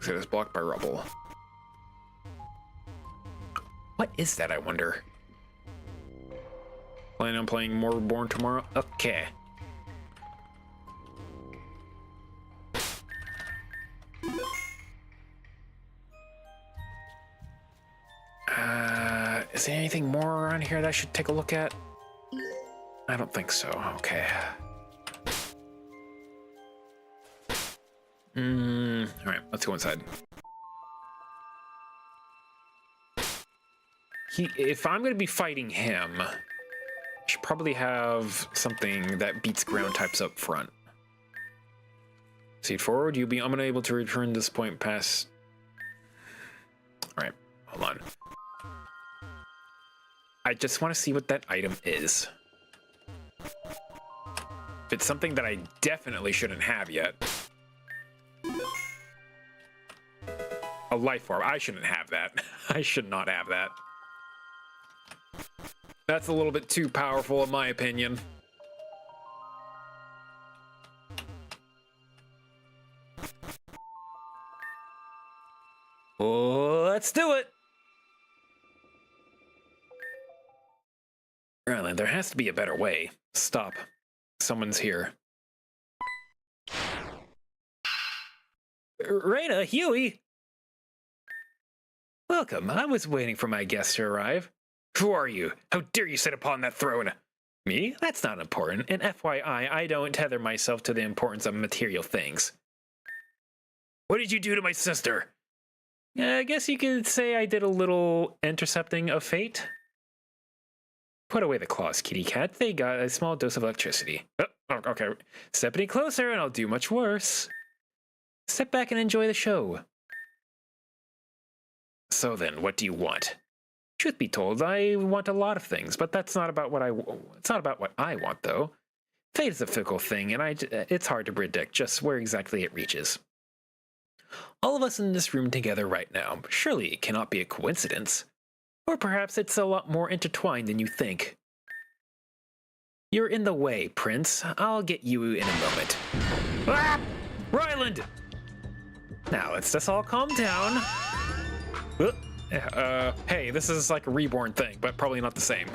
So it's blocked by rubble. What is that, I wonder? Planning on playing more Reborn tomorrow? Okay. Is there anything more around here that I should take a look at? I don't think so. Okay. Alright, let's go inside. If I'm gonna be fighting him, I should probably have something that beats ground types up front. Proceed forward, you'll be unable to return this point past... Alright, hold on. I just want to see what that item is. If it's something that I definitely shouldn't have yet. A life orb. I shouldn't have that. I should not have that. That's a little bit too powerful in my opinion. Let's do it! Ryland, there has to be a better way. Stop. Someone's here. Reyna, Huey! Welcome. I was waiting for my guest to arrive. Who are you? How dare you sit upon that throne? Me? That's not important. And FYI, I don't tether myself to the importance of material things. What did you do to my sister? I guess you could say I did a little intercepting of fate. Put away the claws, kitty cat. They got a small dose of electricity. Oh, okay. Step any closer and I'll do much worse. Step back and enjoy the show. So then, what do you want? Truth be told, I want a lot of things, but that's not about what it's not about what I want, though. Fate is a fickle thing, and it's hard to predict just where exactly it reaches. All of us in this room together right now, surely it cannot be a coincidence. Or perhaps it's a lot more intertwined than you think. You're in the way, Prince. I'll get you in a moment. Ah! Ryland! Now let's just all calm down. Hey, this is like a reborn thing, but probably not the same.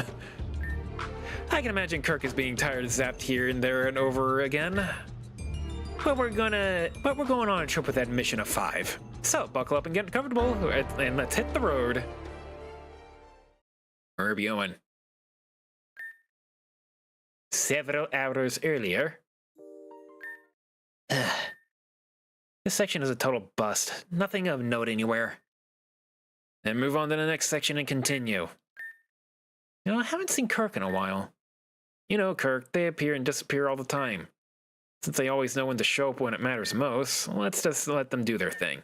I can imagine Kirk is being tired of zapped here and there and over again. But we're going on a trip with that mission of 5. So buckle up and get comfortable, and let's hit the road. Where are we going? Several hours earlier. This section is a total bust. Nothing of note anywhere. Then move on to the next section and continue. You know, I haven't seen Kirk in a while. You know, Kirk, they appear and disappear all the time. Since they always know when to show up when it matters most, let's just let them do their thing.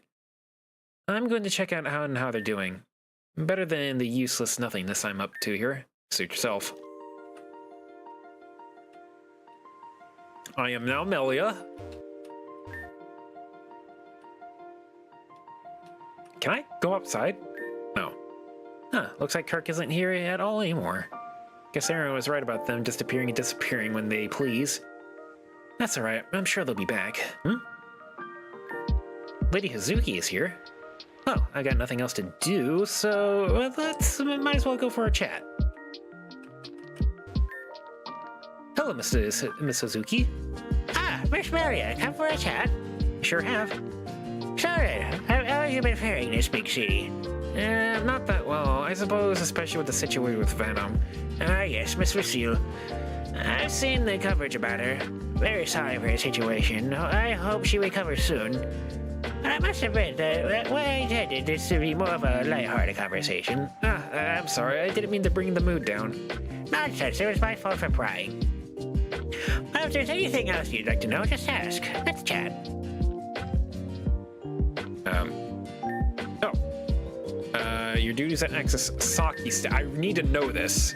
I'm going to check out how they're doing. Better than the useless nothingness I'm up to here. Suit yourself. I am now Melia. Can I go outside? No. Huh, looks like Kirk isn't here at all anymore. Guess everyone was right about them disappearing and disappearing when they please. That's alright, I'm sure they'll be back. Lady Hazuki is here. Well, I got nothing else to do, so might as well go for a chat. Hello, Miss Hazuki. Ah, Miss Maria, come for a chat? Sure have. Sorry, how have you been faring this big city? Not that well, I suppose, especially with the situation with Venom. Ah, yes, Miss Lucille. I've seen the coverage about her. Very sorry for her situation. I hope she recovers soon. But I must admit that what I intended this to be more of a light-hearted conversation. I'm sorry, I didn't mean to bring the mood down. Nonsense, it was my fault for prying. Well, if there's anything else you'd like to know, just ask. Let's chat. Your duties at access Saki. I need to know this.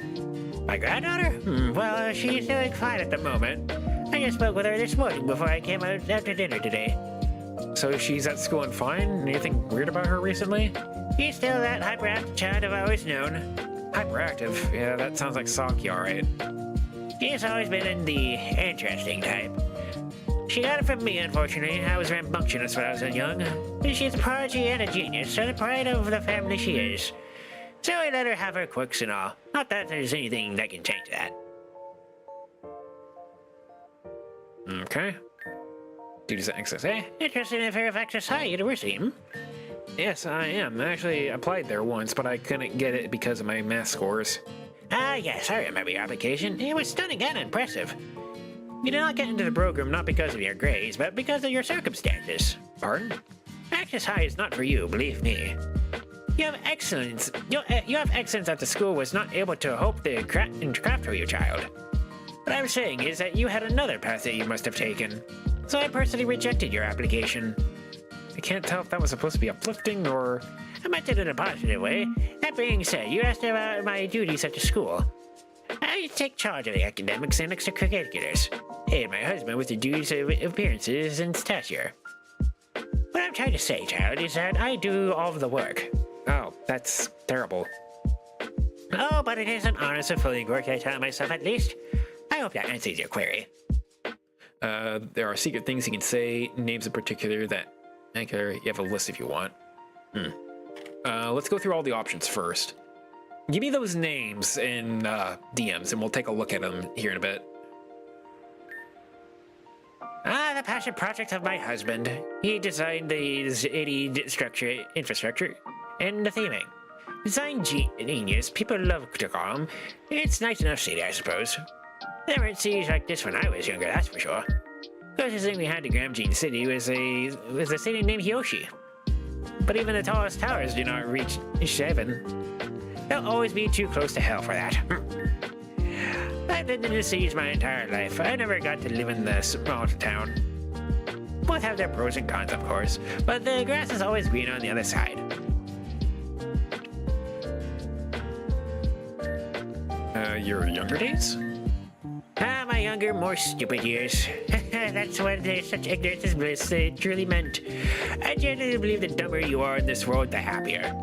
My granddaughter? Well, she's doing fine at the moment. I just spoke with her this morning before I came out after dinner today. So she's at school and fine? Anything weird about her recently? She's still that hyperactive child I've always known. Hyperactive? Yeah, that sounds like Saki, alright. She's always been the interesting type. She got it from me, unfortunately. I was rambunctious when I was young. She's a prodigy and a genius, so the pride of the family she is. So I let her have her quirks and all. Not that there's anything that can change that. Okay. Duties at access, eh? Interested in Fairfax High University, Yes, I am. I actually applied there once, but I couldn't get it because of my math scores. Ah, yes, I remember your application. It was stunning and impressive. You did not get into the program not because of your grades, but because of your circumstances. Pardon? Access High is not for you, believe me. You have excellence. You have excellence that the school was not able to hope to craft for your child. What I'm saying is that you had another path that you must have taken. So I personally rejected your application. I can't tell if that was supposed to be uplifting or... I meant it in a positive way. That being said, you asked about my duties at the school. I take charge of the academics and extracurriculars. Aid my husband with the duties of appearances and stature. What I'm trying to say, child, is that I do all of the work. Oh, that's terrible. Oh, but it is an honest and fulfilling work, I tell myself at least. I hope that answers your query. There are secret things you can say, names in particular that... Okay, you have a list if you want. Let's go through all the options first. Give me those names in DMs and we'll take a look at them here in a bit. Ah, the passion project of my husband. He designed the infrastructure, and the theming. Design genius, people love to call him. It's nice enough city, I suppose. There weren't cities like this when I was younger, that's for sure. Closest thing we had to Gramgene City was a city named Hiyoshi. But even the tallest towers do not reach 7. They'll always be too close to hell for that. I've lived in the cities my entire life. I never got to live in the small town. Both have their pros and cons, of course, but the grass is always green on the other side. Your younger days? Ah, my younger, more stupid years. That's what such ignorance is bliss truly meant. I genuinely believe the dumber you are in this world, the happier.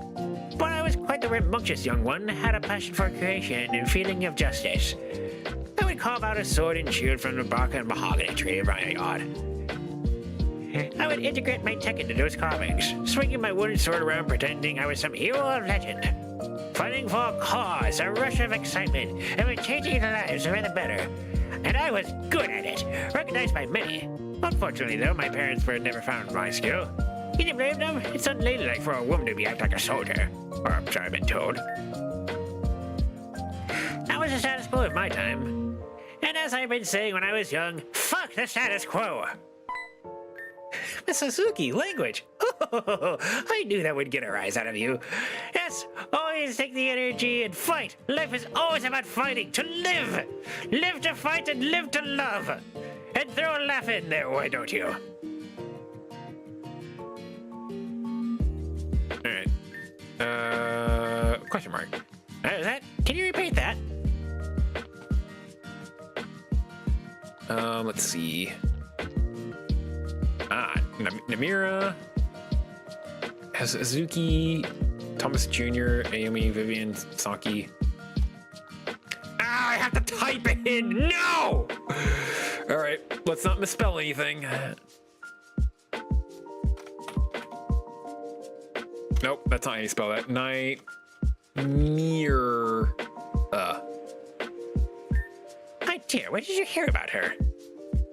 But I was quite the rambunctious young one, had a passion for creation and feeling of justice. I would carve out a sword and shield from the bark of a mahogany tree around my yard. I would integrate my tech into those carvings, swinging my wooden sword around pretending I was some hero of legend. Fighting for a cause, a rush of excitement, and we're changing the lives for the better. And I was good at it, recognized by many. Unfortunately, though, my parents were never found my skill. You can blame them. It's unladylike for a woman to be act like a soldier. Or so I've been told. That was the status quo of my time. And as I've been saying when I was young, fuck the status quo. Miss Suzuki, language. I knew that would get a rise out of you. Yes, always take the energy and fight. Life is always about fighting, to live. Live to fight and live to love. And throw a laugh in there, why don't you? Question mark. Can you repeat that? Let's see. Namira, Hazuki, Thomas Jr., Ayumi, Vivian, Saki. I have to type it in. No! All right, let's not misspell anything. Nope, that's not how you spell that. Nightmare. My dear, what did you hear about her?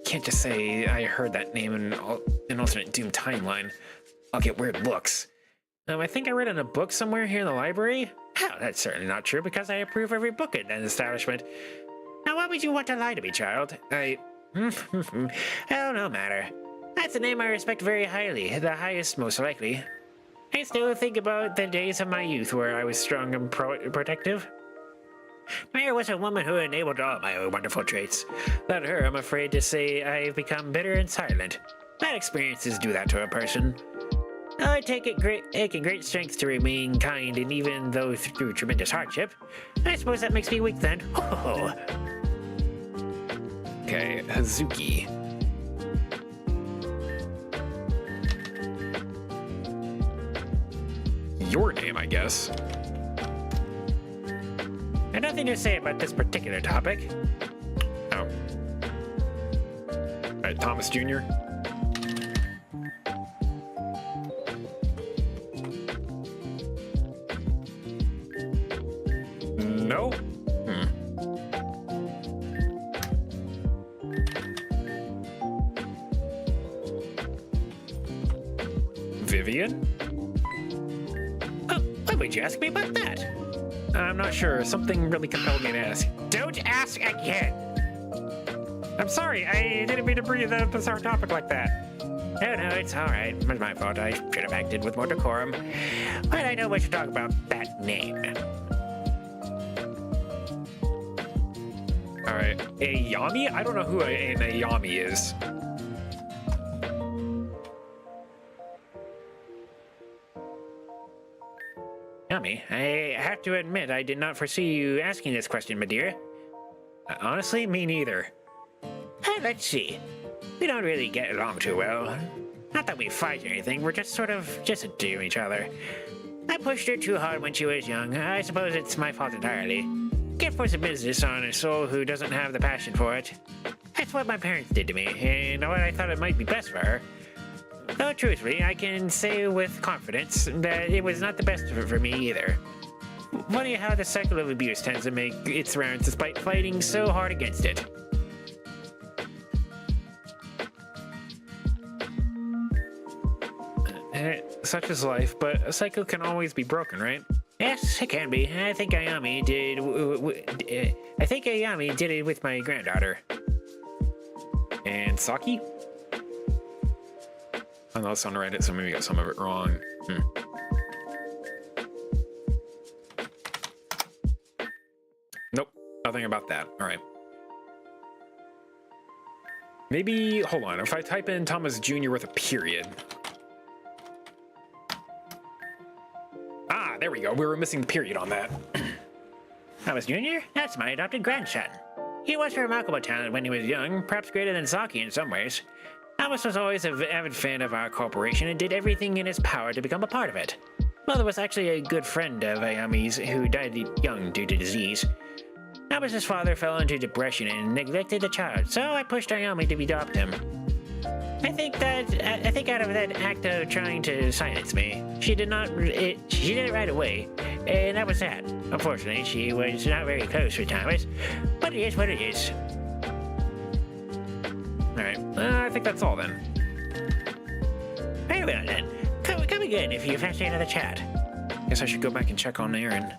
Can't just say I heard that name in an alternate Doom timeline. I'll get weird looks. I think I read in a book somewhere here in the library. Oh, that's certainly not true because I approve every book in that establishment. Now, why would you want to lie to me, child? Oh, no matter. That's a name I respect very highly, the highest most likely. I still think about the days of my youth where I was strong and protective. Mary was a woman who enabled all my wonderful traits. Without her, I'm afraid to say I've become bitter and silent. Bad experiences do that to a person. I take it great strength to remain kind, and even though through tremendous hardship. I suppose that makes me weak then. Ho. Okay, Hazuki. Your name, I guess. I have nothing to say about this particular topic. Oh. Alright, Thomas Jr. No? Vivian? Oh, why would you ask me about that? I'm not sure. Something really compelled me to ask. Don't ask again! I'm sorry. I didn't mean to breathe a bizarre topic like that. No, it's alright. It was my fault. I should have acted with more decorum. But I know we should talk about that name. Alright. Ayami? I don't know who an Ayami is. Yummy. I have to admit, I did not foresee you asking this question, my dear. Honestly, me neither. Let's see. We don't really get along too well. Not that we fight or anything, we're just sort of to each other. I pushed her too hard when she was young. I suppose it's my fault entirely. Can't force a business on a soul who doesn't have the passion for it. That's what my parents did to me, and what I thought it might be best for her. Though truthfully, I can say with confidence that it was not the best for me either. Funny how the cycle of abuse tends to make its rounds despite fighting so hard against it. Such is life, but a cycle can always be broken, right? Yes, it can be. I think Ayami did it with my granddaughter. And Saki? I know it's on Reddit, so maybe I got some of it wrong. Nope, nothing about that. All right. Maybe, hold on, if I type in Thomas Jr. with a period. Ah, there we go. We were missing the period on that. Thomas Jr.? That's my adopted grandson. He was a remarkable talent when he was young, perhaps greater than Saki in some ways. Thomas was always an avid fan of our corporation and did everything in his power to become a part of it. Mother was actually a good friend of Ayami's who died young due to disease. Thomas's father fell into depression and neglected the child, so I pushed Ayami to adopt him. I think out of that act of trying to silence me, she did it right away, and that was sad. Unfortunately, she was not very close with Thomas, but it is what it is. Alright, I think that's all then. Very well then. Come again if you fancy another chat. Guess I should go back and check on Aaron.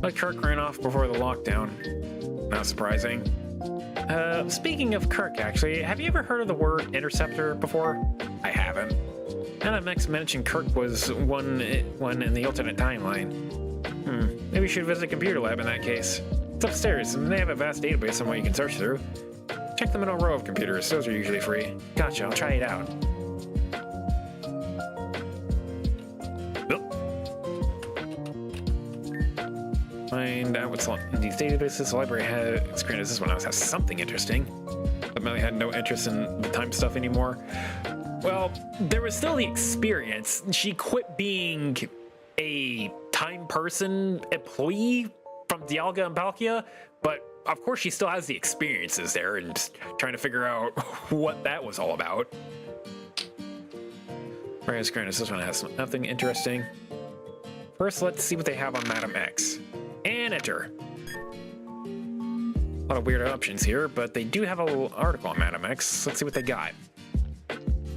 Like Kirk ran off before the lockdown. Not surprising. Speaking of Kirk, actually, have you ever heard of the word interceptor before? I haven't. Now that Max mentioned Kirk was one in the alternate timeline. Maybe we should visit a computer lab in that case. It's upstairs, and they have a vast database on what you can search through. Check the middle row of computers, those are usually free. Gotcha, I'll try it out. Find out what's in these databases. The library had experience this one has something interesting. But Melly had no interest in the time stuff anymore. Well, there was still the experience. She quit being a time person employee from Dialga and Palkia, but of course she still has the experiences there and just trying to figure out what that was all about. Whereas granted, this one has nothing interesting. First, let's see what they have on Madam X. And enter. A lot of weird options here, but they do have a little article on Madam X. Let's see what they got.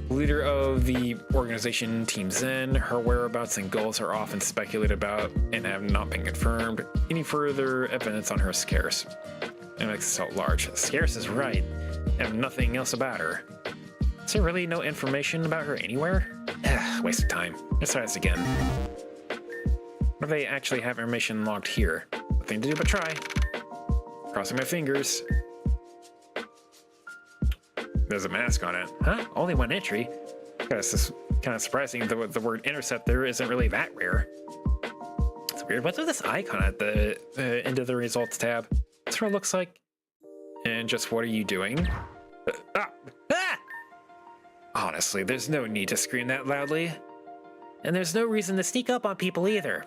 Leader of the organization Team Zen, her whereabouts and goals are often speculated about and have not been confirmed. Any further evidence on her is scarce. And makes it so large. Scarce is right. I have nothing else about her. Is there really no information about her anywhere? Waste of time. Let's try this again. What if they actually have information logged here? Nothing to do but try. Crossing my fingers. There's a mask on it. Huh? Only one entry? It's kind of surprising that the word interceptor isn't really that rare. It's weird. What's with this icon at the end of the results tab? That's what it looks like. And just what are you doing? Ah! Honestly, there's no need to scream that loudly. And there's no reason to sneak up on people either.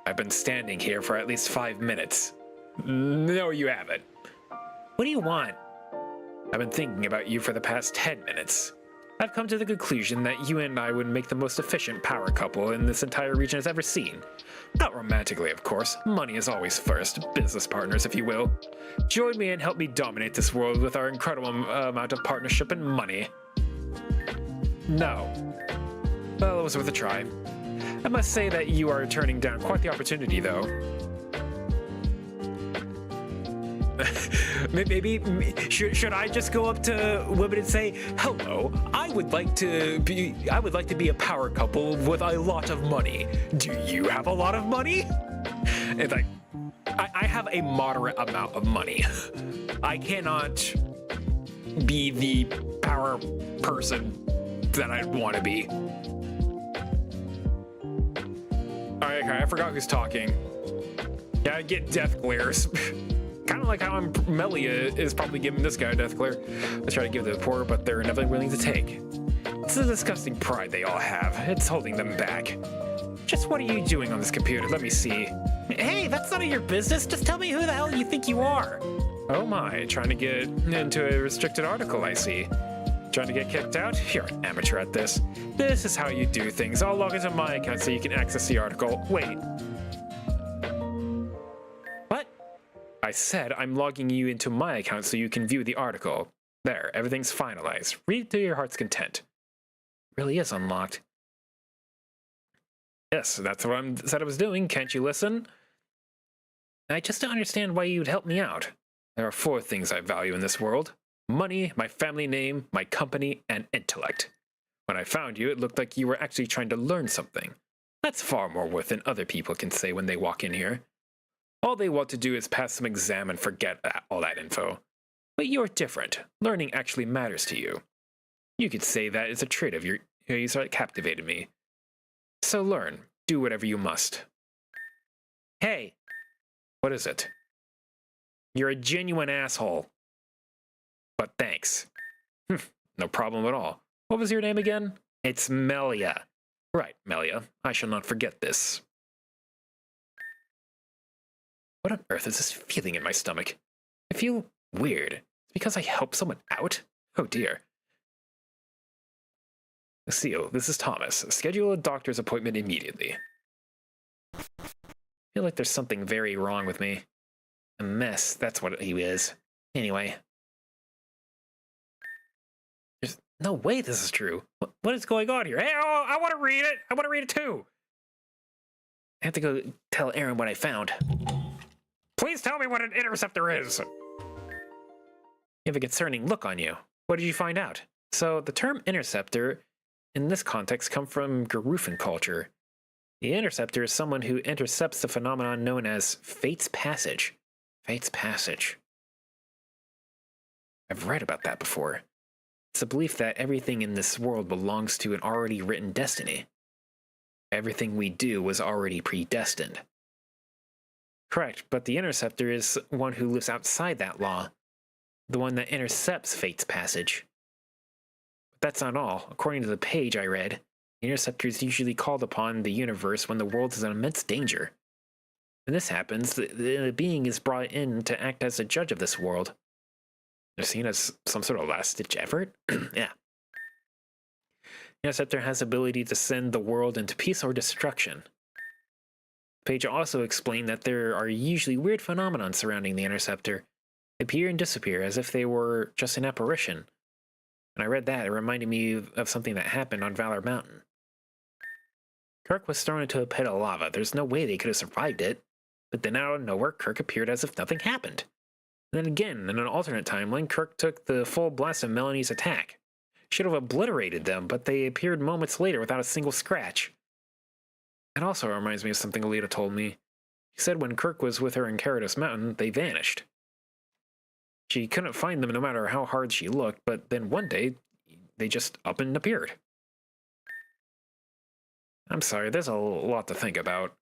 I've been standing here for at least 5 minutes. No, you haven't. What do you want? I've been thinking about you for the past 10 minutes. I've come to the conclusion that you and I would make the most efficient power couple in this entire region has ever seen. Not romantically, of course. Money is always first. Business partners, if you will. Join me and help me dominate this world with our incredible amount of partnership and money. No. Well, it was worth a try. I must say that you are turning down quite the opportunity, though. Maybe should I just go up to women and say, "Hello, I would like to be a power couple with a lot of money. Do you have a lot of money?" It's like, I have a moderate amount of money. I cannot be the power person that I want to be. Alright, okay, I forgot who's talking. Yeah, I get death glares. Kind of like how Melia is probably giving this guy a death glare. Let's try to give it to the poor, but they're never willing to take. It's the disgusting pride they all have. It's holding them back. Just what are you doing on this computer? Let me see. Hey, that's none of your business. Just tell me who the hell you think you are. Oh my, trying to get into a restricted article, I see. Trying to get kicked out? You're an amateur at this. This is how you do things. I'll log into my account so you can access the article. Wait. What? I said I'm logging you into my account so you can view the article. There, everything's finalized. Read to your heart's content. It really is unlocked. Yes, that's what I said I was doing. Can't you listen? I just don't understand why you'd help me out. There are 4 things I value in this world. Money, my family name, my company, and intellect. When I found you, it looked like you were actually trying to learn something. That's far more worth than other people can say when they walk in here. All they want to do is pass some exam and forget all that info. But you're different. Learning actually matters to you. You could say that is a trait of yours that captivated me. So learn. Do whatever you must. Hey. What is it? You're a genuine asshole. But thanks. No problem at all. What was your name again? It's Melia. Right, Melia. I shall not forget this. What on earth is this feeling in my stomach? I feel weird. It's because I helped someone out? Oh dear. Lucille, this is Thomas. Schedule a doctor's appointment immediately. I feel like there's something very wrong with me. A mess, that's what he is. Anyway. There's no way this is true. What is going on here? Hey, oh, I want to read it! I want to read it too! I have to go tell Aaron what I found. Please tell me what an interceptor is! You have a concerning look on you. What did you find out? So, the term interceptor in this context comes from Garufan culture. The interceptor is someone who intercepts the phenomenon known as Fate's Passage. Fate's Passage. I've read about that before. It's a belief that everything in this world belongs to an already written destiny. Everything we do was already predestined. Correct, but the Interceptor is one who lives outside that law. The one that intercepts fate's passage. But that's not all. According to the page I read, the Interceptor is usually called upon the universe when the world is in immense danger. When this happens, the being is brought in to act as a judge of this world. They're seen as some sort of last-ditch effort? Yeah. The Interceptor has the ability to send the world into peace or destruction. The page also explained that there are usually weird phenomena surrounding the Interceptor. They appear and disappear as if they were just an apparition. When I read that, it reminded me of something that happened on Valor Mountain. Kirk was thrown into a pit of lava. There's no way they could have survived it. But then out of nowhere, Kirk appeared as if nothing happened. And then again, in an alternate timeline, Kirk took the full blast of Melanie's attack. Should have obliterated them, but they appeared moments later without a single scratch. It also reminds me of something Alita told me. She said when Kirk was with her in Carados Mountain, they vanished. She couldn't find them no matter how hard she looked, but then one day, they just up and appeared. I'm sorry, there's a lot to think about.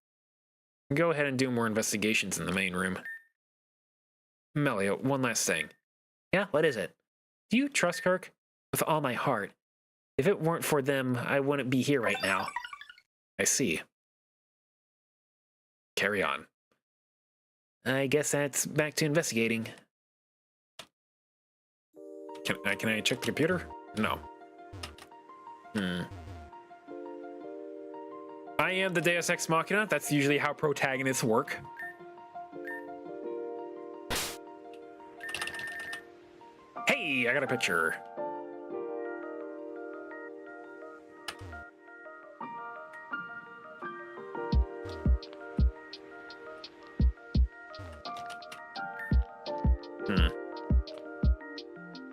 Go ahead and do more investigations in the main room. Melia, one last thing. Yeah, what is it? Do you trust Kirk? With all my heart. If it weren't for them, I wouldn't be here right now. I see. Carry on. I guess that's back to investigating. Can I check the computer? No. I am the Deus Ex Machina. That's usually how protagonists work. Hey, I got a picture.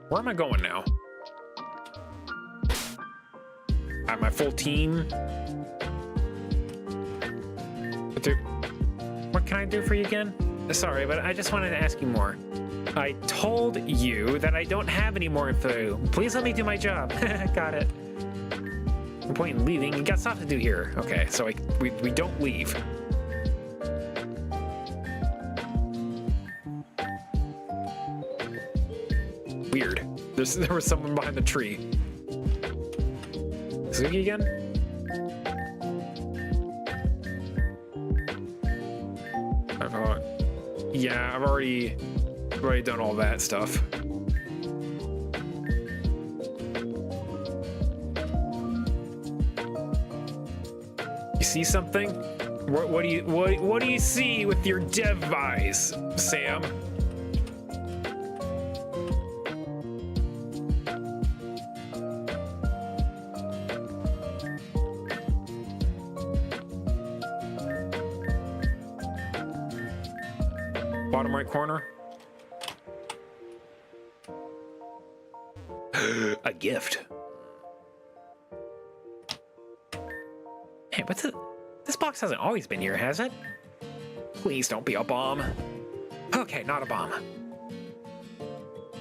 Where am I going now? I have my full team. What can I do for you again? Sorry, but I just wanted to ask you more. I told you that I don't have any more info. Please let me do my job. Got it. No point in leaving. You got stuff to do here. Okay, so we don't leave. Weird. There was someone behind the tree. Suki again? Yeah, I've already done all that stuff. You see something? What do you see with your dev eyes, Sam? Bottom right corner. A gift. Hey, what's it? This box hasn't always been here, has it? Please don't be a bomb. Okay, not a bomb.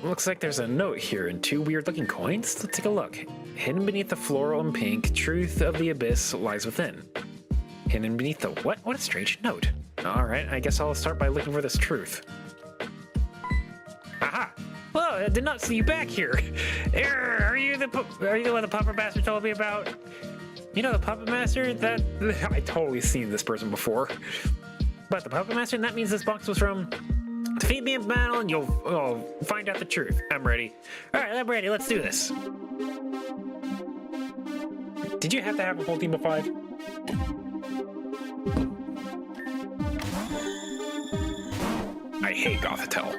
Looks like there's a note here and two weird-looking coins. Let's take a look. Hidden beneath the floral and pink, truth of the abyss lies within. Hidden beneath the what? What a strange note. Alright, I guess I'll start by looking for this truth. Aha! Whoa, I did not see you back here. Are you the one the Puppet Master told me about? You know the Puppet Master? That I totally seen this person before. But the Puppet Master, and that means this box was from. Defeat me in battle and you'll find out the truth. I'm ready. Alright, I'm ready. Let's do this. Did you have to have a full team of 5? I hate Gothitelle.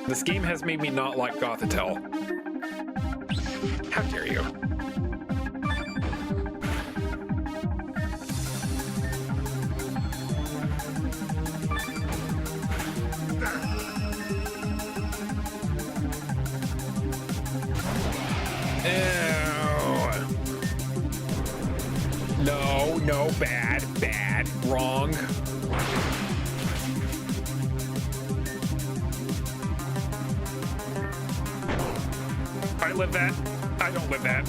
This game has made me not like Gothitelle. How dare you? Ew. No, bad, wrong. I live that. I don't live that.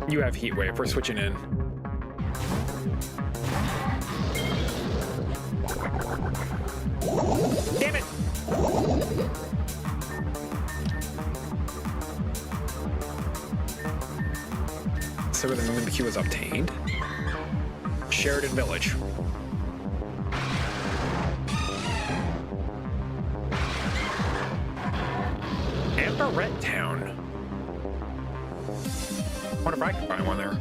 You have heat wave. We're switching in. Damn it! So the Mimikyu was obtained. Sheridan Village. Amberette Town. Wonder if I can find one there.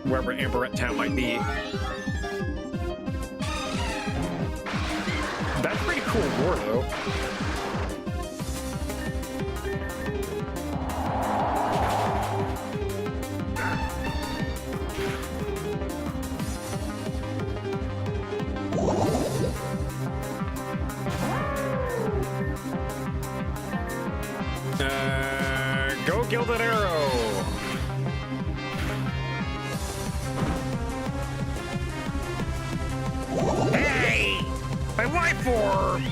Wherever Amberette Town might be. That's pretty cool lore, though. Go Gilded Arrow! Hey! My life form!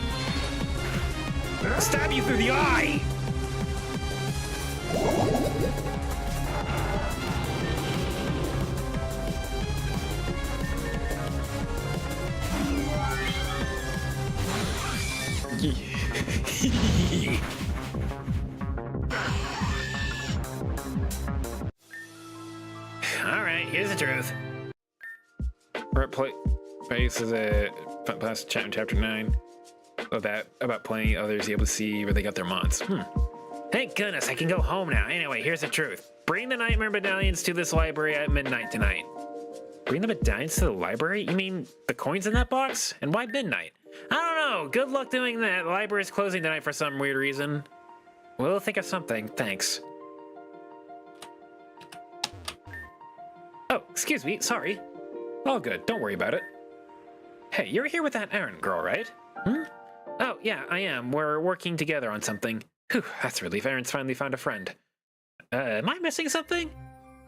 I'll stab you through the eye! Alright, here's the truth. Place is a past chapter 9 of that about playing others able to see where they got their mods. Thank goodness I can go home now. Anyway, here's the truth. Bring the nightmare medallions to this library at midnight tonight. Bring the medallions to the library? You mean the coins in that box? And why midnight? I don't know. Good luck doing that. The library's closing tonight for some weird reason. We'll think of something, thanks. Oh, excuse me, sorry. All good, don't worry about it. Hey, you're here with that Aaron girl, right? Oh, yeah, I am. We're working together on something. Whew, that's a relief. Aaron's finally found a friend. Am I missing something?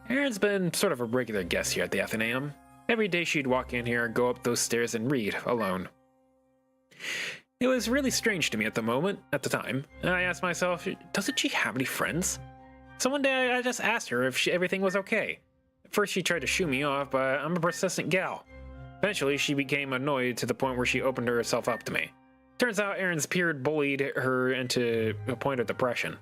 Aaron's been sort of a regular guest here at the Athenaeum. Every day she'd walk in here, go up those stairs, and read, alone. It was really strange to me at the time. I asked myself, doesn't she have any friends? So one day I just asked her if everything was okay. At first she tried to shoo me off, but I'm a persistent gal. Eventually she became annoyed to the point where she opened herself up to me. Turns out Aaron's peer bullied her into a point of depression.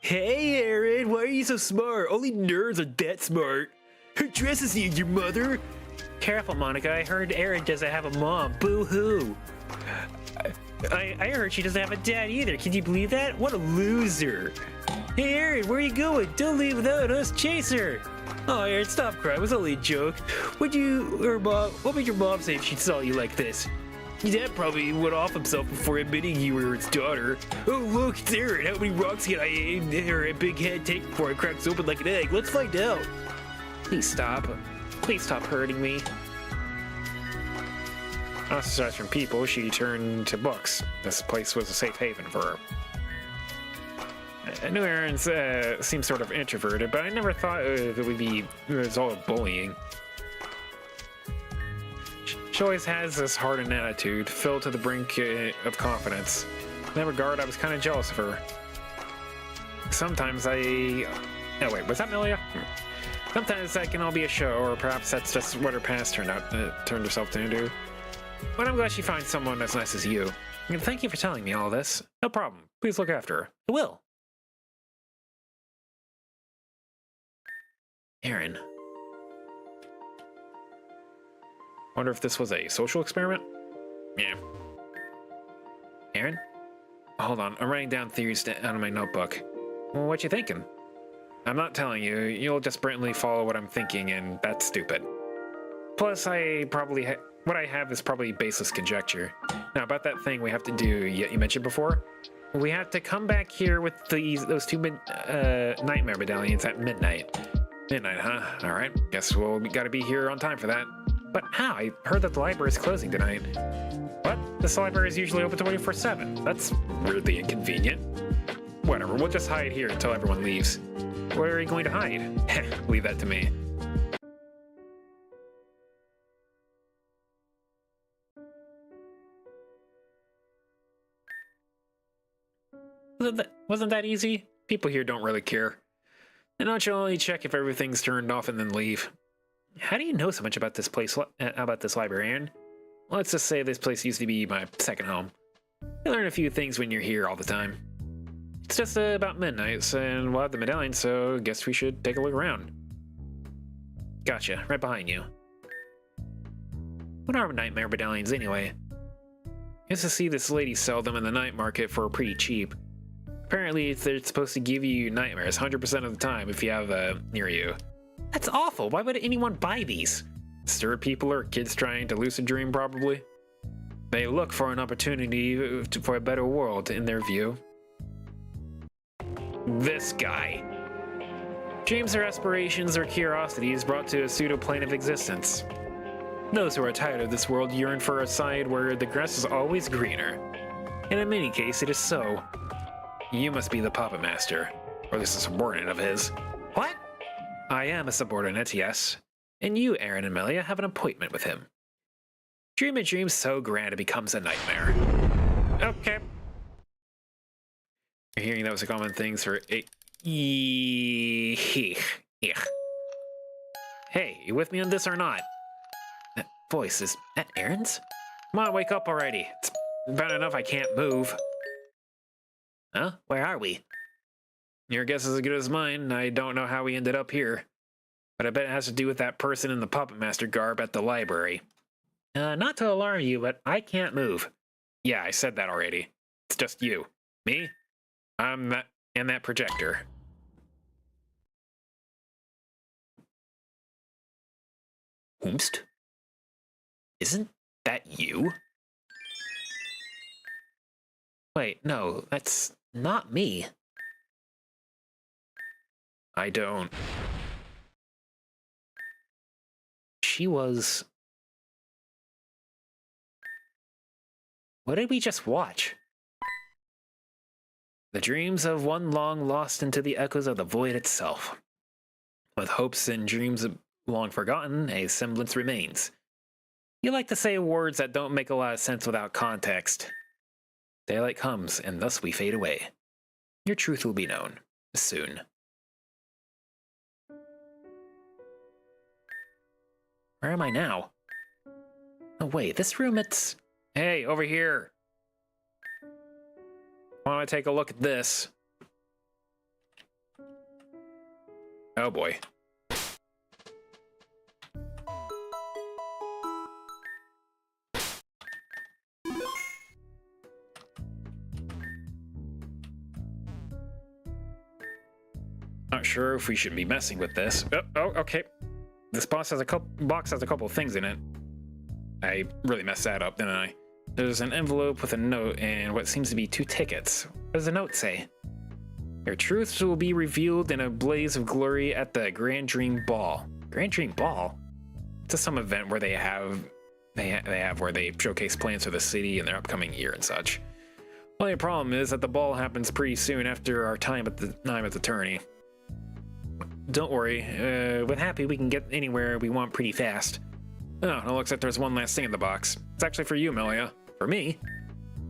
Hey, Aaron, why are you so smart? Only nerds are that smart. Who dresses you, your mother? Careful, Monica. I heard Erin doesn't have a mom. Boo-hoo. I heard she doesn't have a dad either. Can you believe that? What a loser. Hey, Erin, where are you going? Don't leave without us. Chase her. Oh, Erin, stop crying. It was only a joke. What would your mom say if she saw you like this? Your dad probably went off himself before admitting you were its daughter. Oh, look, it's Erin. How many rocks can I aim her big head take before it cracks open like an egg? Let's find out. Please stop. Please stop hurting me. Ostracized from people, she turned to books. This place was a safe haven for her. I knew Aaron seemed sort of introverted, but I never thought it would be a result of bullying. She always has this hardened attitude, filled to the brink of confidence. In that regard, I was kind of jealous of her. Sometimes Oh wait, was that Melia? Sometimes that can all be a show, or perhaps that's just what her past turned herself into. But I'm glad she finds someone as nice as you. And thank you for telling me all this. No problem. Please look after her. I will. Aaron. Wonder if this was a social experiment? Yeah. Aaron? Hold on, I'm writing down theories out of my notebook. Well, what you thinking? I'm not telling you. You'll just blatantly follow what I'm thinking, and that's stupid. Plus, what I have is probably baseless conjecture. Now, about that thing we have to do you mentioned before, we have to come back here with those two nightmare medallions at midnight. Midnight, huh? All right. Guess we gotta be here on time for that. But how? I heard that the library is closing tonight. What? This library is usually open 24/7. That's weirdly inconvenient. Whatever. We'll just hide here until everyone leaves. Where are you going to hide? Leave that to me. Wasn't that easy? People here don't really care. And I'll only check if everything's turned off and then leave. How do you know so much about this place, about this librarian? Let's just say this place used to be my second home. You learn a few things when you're here all the time. It's just about midnight, and we'll have the medallion, so I guess we should take a look around. Gotcha, right behind you. What are nightmare medallions anyway? I used to see this lady sell them in the night market for pretty cheap. Apparently, they're supposed to give you nightmares 100% of the time if you have near you. That's awful. Why would anyone buy these? Stir people or kids trying to lucid dream, probably. They look for an opportunity for a better world in their view. This guy. Dreams are aspirations or curiosities brought to a pseudo-plane of existence. Those who are tired of this world yearn for a side where the grass is always greener. And in many cases, it is so. You must be the puppet master, or at least a subordinate of his. What? I am a subordinate, yes. And you, Aaron and Melia, have an appointment with him. Dream a dream so grand it becomes a nightmare. Okay. You're hearing those are common things for a... Hey, you with me on this or not? That voice, is that Aaron's? Come on, wake up already. It's bad enough I can't move. Huh? Where are we? Your guess is as good as mine. I don't know how we ended up here. But I bet it has to do with that person in the Puppet Master garb at the library. Not to alarm you, but I can't move. Yeah, I said that already. It's just you. Me? I'm that, and that projector. Whomst? Isn't that you? Wait, no, that's not me. I don't. She was... What did we just watch? The dreams of one long lost into the echoes of the void itself. With hopes and dreams long forgotten, a semblance remains. You like to say words that don't make a lot of sense without context. Daylight comes, and thus we fade away. Your truth will be known, soon. Where am I now? Oh wait, this room, it's... Hey, over here! Why don't I take a look at this? Oh boy. Not sure if we should be messing with this. Oh, okay. This box has a couple of things in it. I really messed that up, didn't I? There's an envelope with a note and what seems to be 2 tickets. What does the note say? Your truths will be revealed in a blaze of glory at the Grand Dream Ball. Grand Dream Ball? It's just some event where they have where they showcase plans for the city and their upcoming year and such. Only problem is that the ball happens pretty soon after our time at the tourney. Don't worry, with Happy we can get anywhere we want pretty fast. Oh, it looks like there's one last thing in the box. It's actually for you, Melia. For me?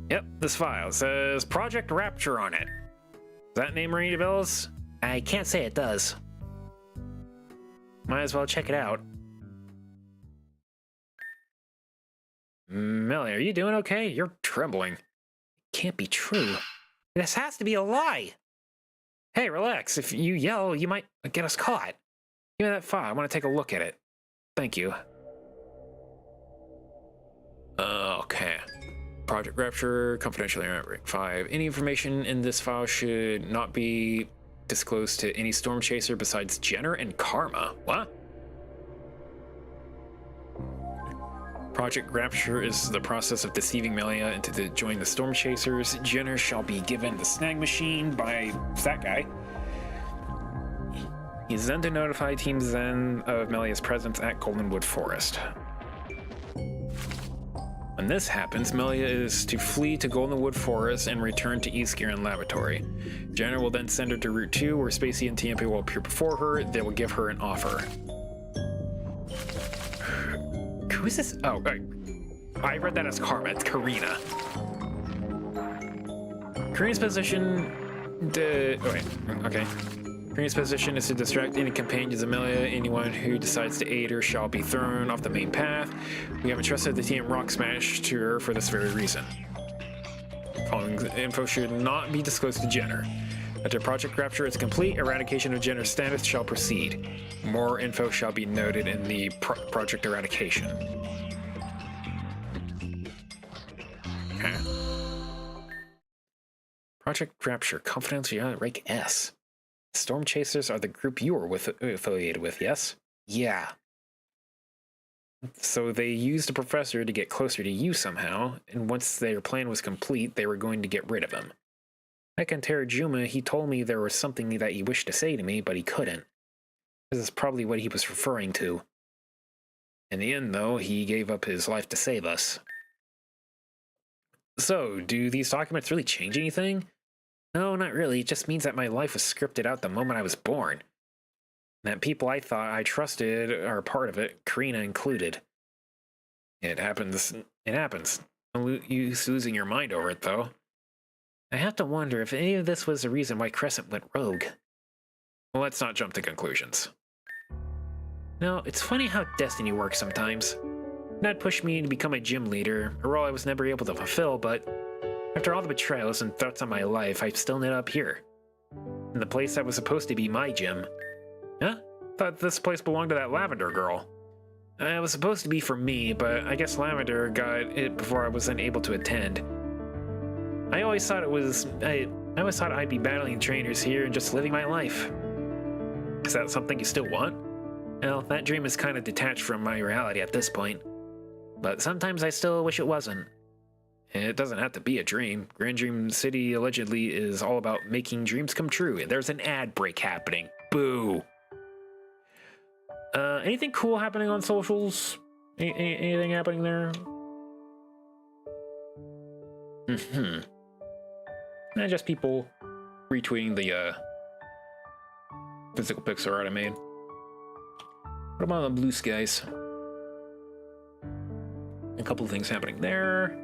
Yep, this file says Project Rapture on it. Does that name ring any bells? I can't say it does. Might as well check it out. Melia, are you doing okay? You're trembling. It can't be true. This has to be a lie. Hey, relax. If you yell, you might get us caught. Give me that file. I want to take a look at it. Thank you. Okay. Project Rapture, confidentially remembering 5. Any information in this file should not be disclosed to any storm chaser besides Jenner and Karma. What? Project Rapture is the process of deceiving Melia into join the storm chasers. Jenner shall be given the snag machine by that guy. He's then to notify Team Zen of Melia's presence at Goldenwood Forest. When this happens, Melia is to flee to Goldenwood Forest and return to East Giron Laboratory. Jenner will then send her to Route 2, where Spacey and TMP will appear before her. They will give her an offer. Who is this? Oh, I read that as Karma. It's Karina. Karina's position... Oh, wait. Okay. Green's position is to distract any companions of Amelia. Anyone who decides to aid her shall be thrown off the main path. We have entrusted the team Rock Smash to her for this very reason. Following info should not be disclosed to Jenner. After Project Rapture is complete, eradication of Jenner's status shall proceed. More info shall be noted in the Project Eradication. Okay. Project Rapture, confidential rank S. Storm Chasers are the group you were affiliated with, yes? Yeah. So they used a professor to get closer to you somehow, and once their plan was complete, they were going to get rid of him. Back in Terajuma, he told me there was something that he wished to say to me, but he couldn't. This is probably what he was referring to. In the end, though, he gave up his life to save us. So, do these documents really change anything? No, not really. It just means that my life was scripted out the moment I was born. And that people I thought I trusted are part of it, Karina included. It happens. It happens. You losing your mind over it, though. I have to wonder if any of this was the reason why Crescent went rogue. Well, let's not jump to conclusions. No, it's funny how destiny works sometimes. Dad pushed me to become a gym leader, a role I was never able to fulfill, but after all the betrayals and threats on my life, I still ended up here. In the place that was supposed to be my gym. Huh? Thought this place belonged to that Lavender girl. It was supposed to be for me, but I guess Lavender got it before I was unable to attend. I always thought I'd be battling trainers here and just living my life. Is that something you still want? Well, that dream is kind of detached from my reality at this point. But sometimes I still wish it wasn't. It doesn't have to be a dream. Grand Dream City allegedly is all about making dreams come true. There's an ad break happening. Boo. Anything cool happening on socials? Anything happening there? Just people retweeting the physical pics art I made. What about the blue skies? A couple of things happening there.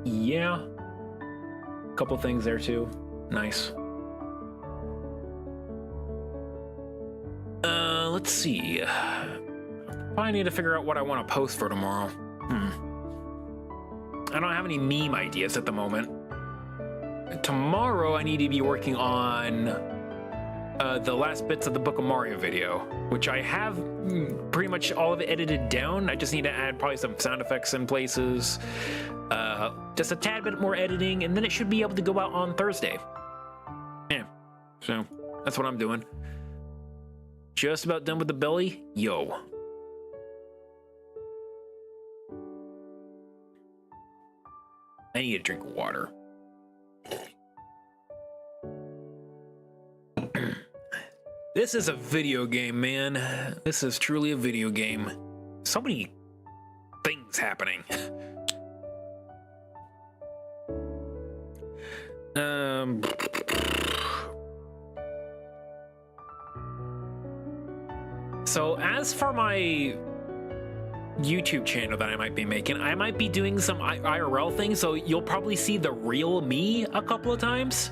Yeah. A couple of things there too. Nice. Let's see. I need to figure out what I want to post for tomorrow. I don't have any meme ideas at the moment. Tomorrow I need to be working on the last bits of the Book of Mario video, which I have pretty much all of it edited down. I just need to add probably some sound effects in places, just a tad bit more editing, and then it should be able to go out on Thursday. Yeah, so that's what I'm doing. Just about done with the belly. Yo. I need a drink of water. This is a video game, man. This is truly a video game. So many things happening. So as for my YouTube channel that I might be making, I might be doing some IRL things, so you'll probably see the real me a couple of times.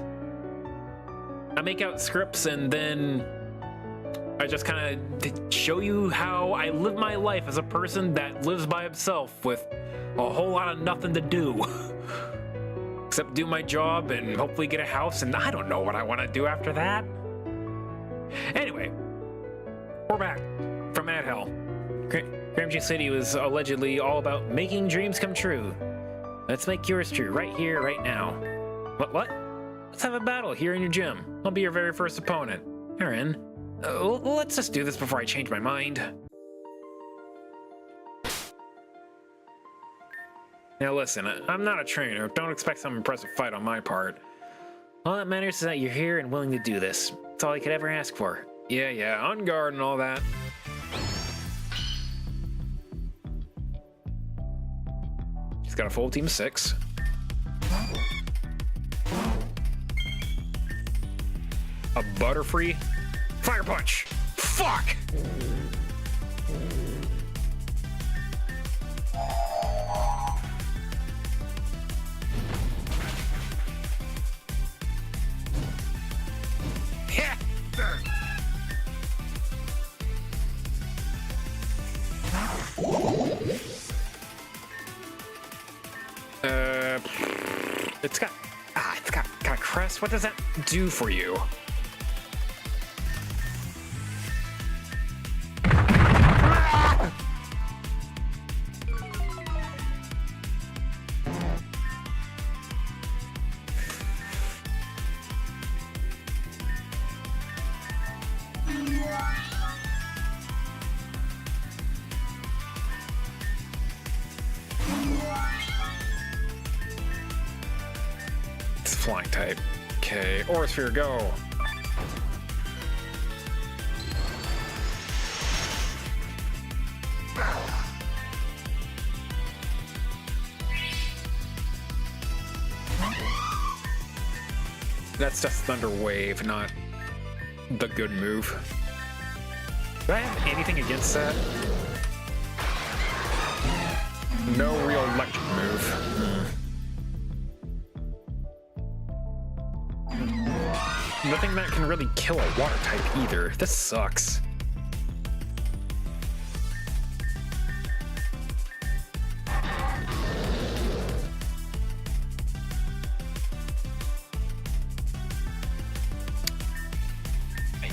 I make out scripts and then I just kind of show you how I live my life as a person that lives by himself with a whole lot of nothing to do. Except do my job and hopefully get a house, and I don't know what I want to do after that. Anyway, we're back from Mad Hell. Gramsci City was allegedly all about making dreams come true. Let's make yours true right here, right now. What? Let's have a battle here in your gym. I'll be your very first opponent. You're in. Let's just do this before I change my mind. Now listen, I'm not a trainer. Don't expect some impressive fight on my part. All that matters is that you're here and willing to do this. That's all I could ever ask for. Yeah, on guard and all that. He's got a full team of 6. A Butterfree? Fire Punch! Fuck! Yes, what does that do for you? It's flying type. Okay, Aura go. That's just Thunder Wave, not the good move. Do I have anything against that? No real electric move. Nothing that can really kill a water type either. This sucks.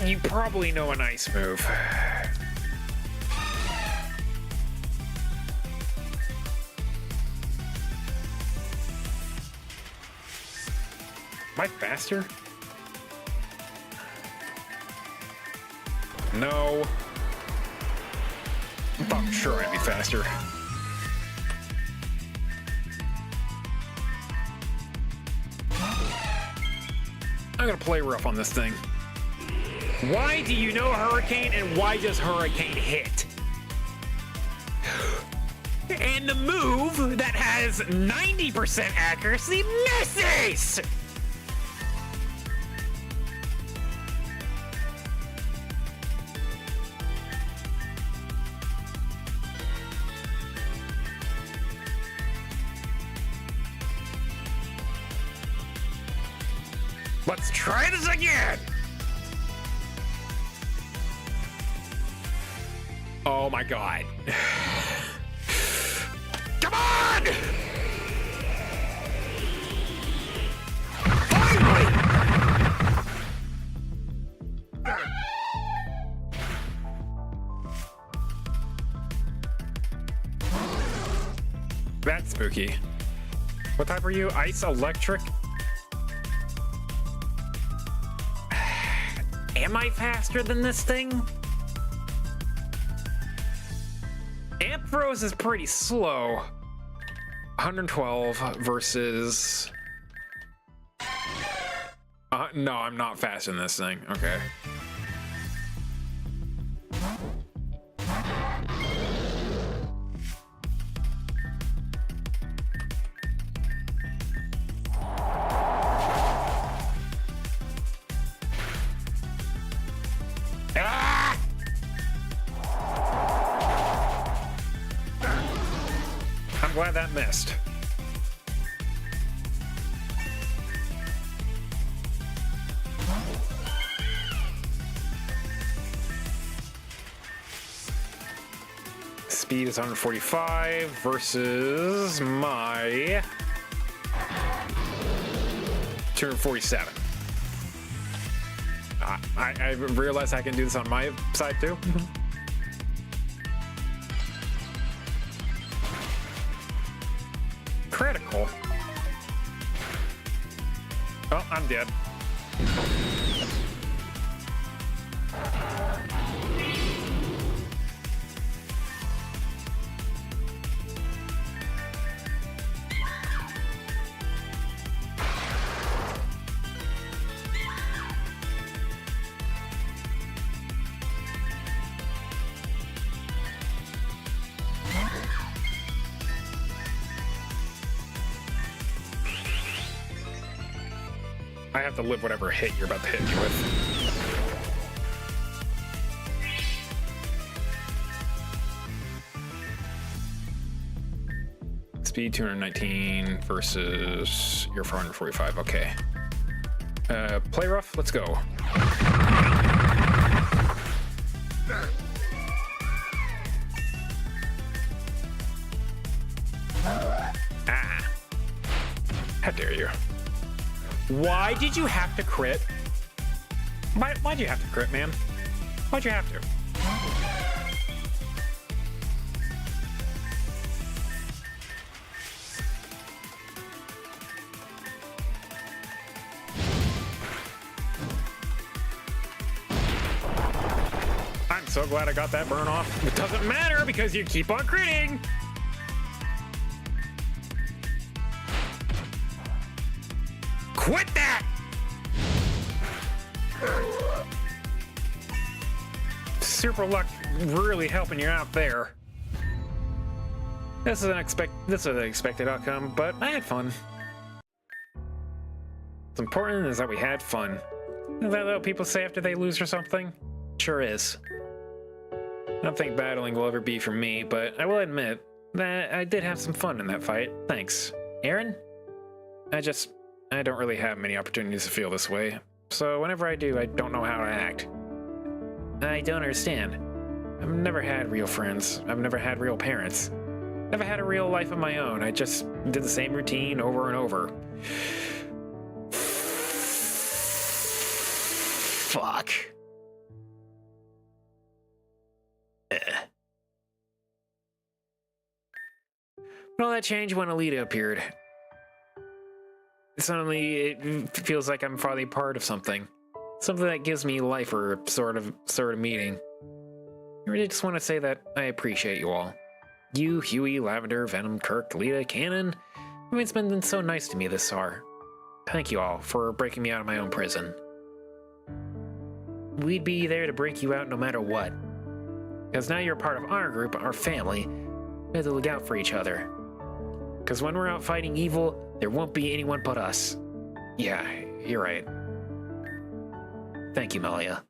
You probably know an ice move. Am I faster? No. I thought for sure I'd be faster. I'm gonna play rough on this thing. Why do you know Hurricane and why does Hurricane hit? And the move that has 90% accuracy misses! Let's try this again! Oh my god. Come on! Finally! That's spooky. What type are you? Ice, electric? Am I faster than this thing? Ampharos is pretty slow. 112 versus... no, I'm not faster than this thing. Okay. I'm glad that missed. Speed is 145 versus my 247. I realize I can do this on my side too. Critical. Oh, I'm dead. I have to live whatever hit you're about to hit me with. Speed 219 versus your 445. Okay. Play rough. Let's go. Ah. How dare you? Why did you have to crit? Why'd you have to crit, man? Why'd you have to? I'm so glad I got that burn off. It doesn't matter because you keep on critting. Quit that! Super luck really helping you out there. This is an expected outcome, but I had fun. What's important is that we had fun. Is that what people say after they lose or something? Sure is. I don't think battling will ever be for me, but I will admit that I did have some fun in that fight. Thanks. Aaron? I don't really have many opportunities to feel this way, so whenever I do, I don't know how to act. I don't understand. I've never had real friends. I've never had real parents. Never had a real life of my own. I just did the same routine over and over. Fuck. But all that changed when Alita appeared. Suddenly, it feels like I'm finally part of something. Something that gives me life or sort of meaning. I really just want to say that I appreciate you all. You, Huey, Lavender, Venom, Kirk, Lita, Cannon. I mean, it's been so nice to me this far. Thank you all for breaking me out of my own prison. We'd be there to break you out no matter what. Because now you're part of our group, our family. We have to look out for each other. Because when we're out fighting evil, there won't be anyone but us. Yeah, you're right. Thank you, Malia.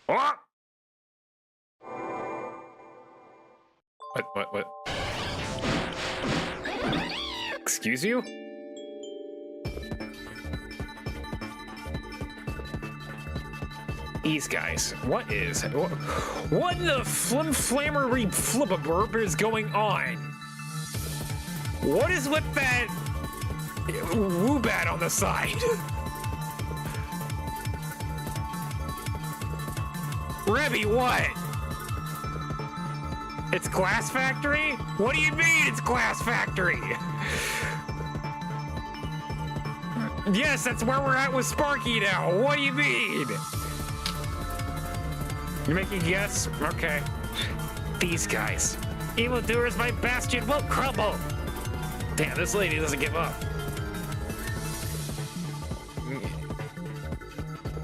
What? What? Excuse you? These guys, what in the flammery flippaburp is going on? What is with that woobat on the side? Rebby, what? It's Glass Factory? What do you mean it's Glass Factory? Yes, that's where we're at with Sparky now. What do you mean? You making a guess? Okay. These guys. Evildoers, my bastion will crumble. Damn, this lady doesn't give up.